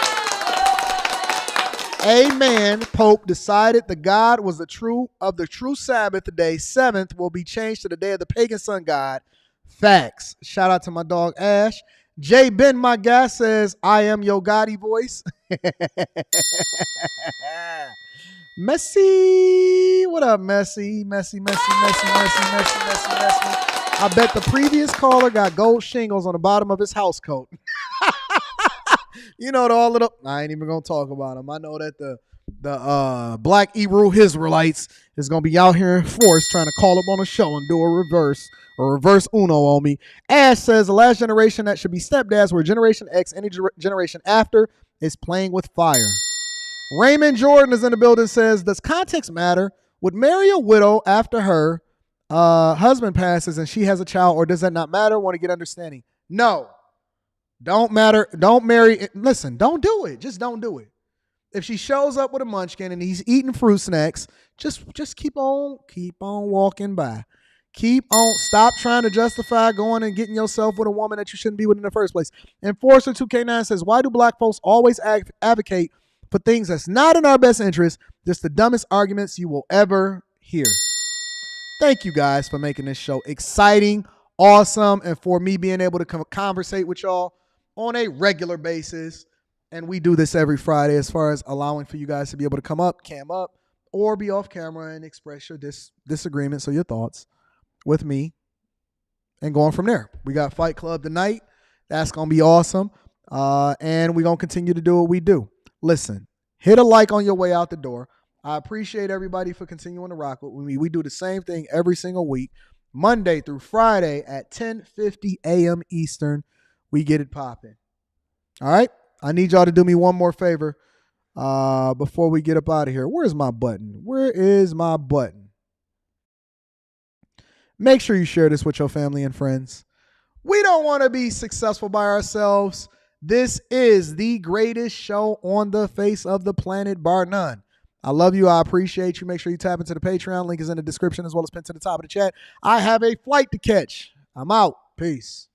Amen. Pope decided the God was the true Sabbath. The day 7th will be changed to the day of the pagan sun god. Facts. Shout out to my dog Ash. Jay Ben, my guy, says, I am your Gotti voice. Messi. What up, Messi? Messi. I bet the previous caller got gold shingles on the bottom of his house coat. You know, all of the, I ain't even going to talk about them. I know that the Black Hebrew Israelites is going to be out here in force trying to call up on a show and do a reverse Uno on me. Ash says the last generation that should be stepdads were Generation X. Any generation after is playing with fire. Raymond Jordan is in the building, says, does context matter? Would marry a widow after her husband passes and she has a child, or does that not matter? Want to get understanding? No. Don't matter. Don't marry. Listen, don't do it. Just don't do it. If she shows up with a munchkin and he's eating fruit snacks, just keep on walking by. Stop trying to justify going and getting yourself with a woman that you shouldn't be with in the first place. Enforcer 2K9 says, why do black folks always advocate for things that's not in our best interest? Just the dumbest arguments you will ever hear. Thank you guys for making this show exciting, awesome, and for me being able to conversate with y'all on a regular basis. And we do this every Friday as far as allowing for you guys to be able to come up, cam up, or be off camera and express your disagreements or your thoughts with me and going from there. We got Fight Club tonight. That's going to be awesome. And we're going to continue to do what we do. Listen, hit a like on your way out the door. I appreciate everybody for continuing to rock with me. We do the same thing every single week, Monday through Friday at 10:50 a.m. Eastern. We get it popping. All right? I need y'all to do me one more favor before we get up out of here. Where's my button? Where is my button? Make sure you share this with your family and friends. We don't want to be successful by ourselves. This is the greatest show on the face of the planet, bar none. I love you. I appreciate you. Make sure you tap into the Patreon. Link is in the description as well as pinned to the top of the chat. I have a flight to catch. I'm out. Peace.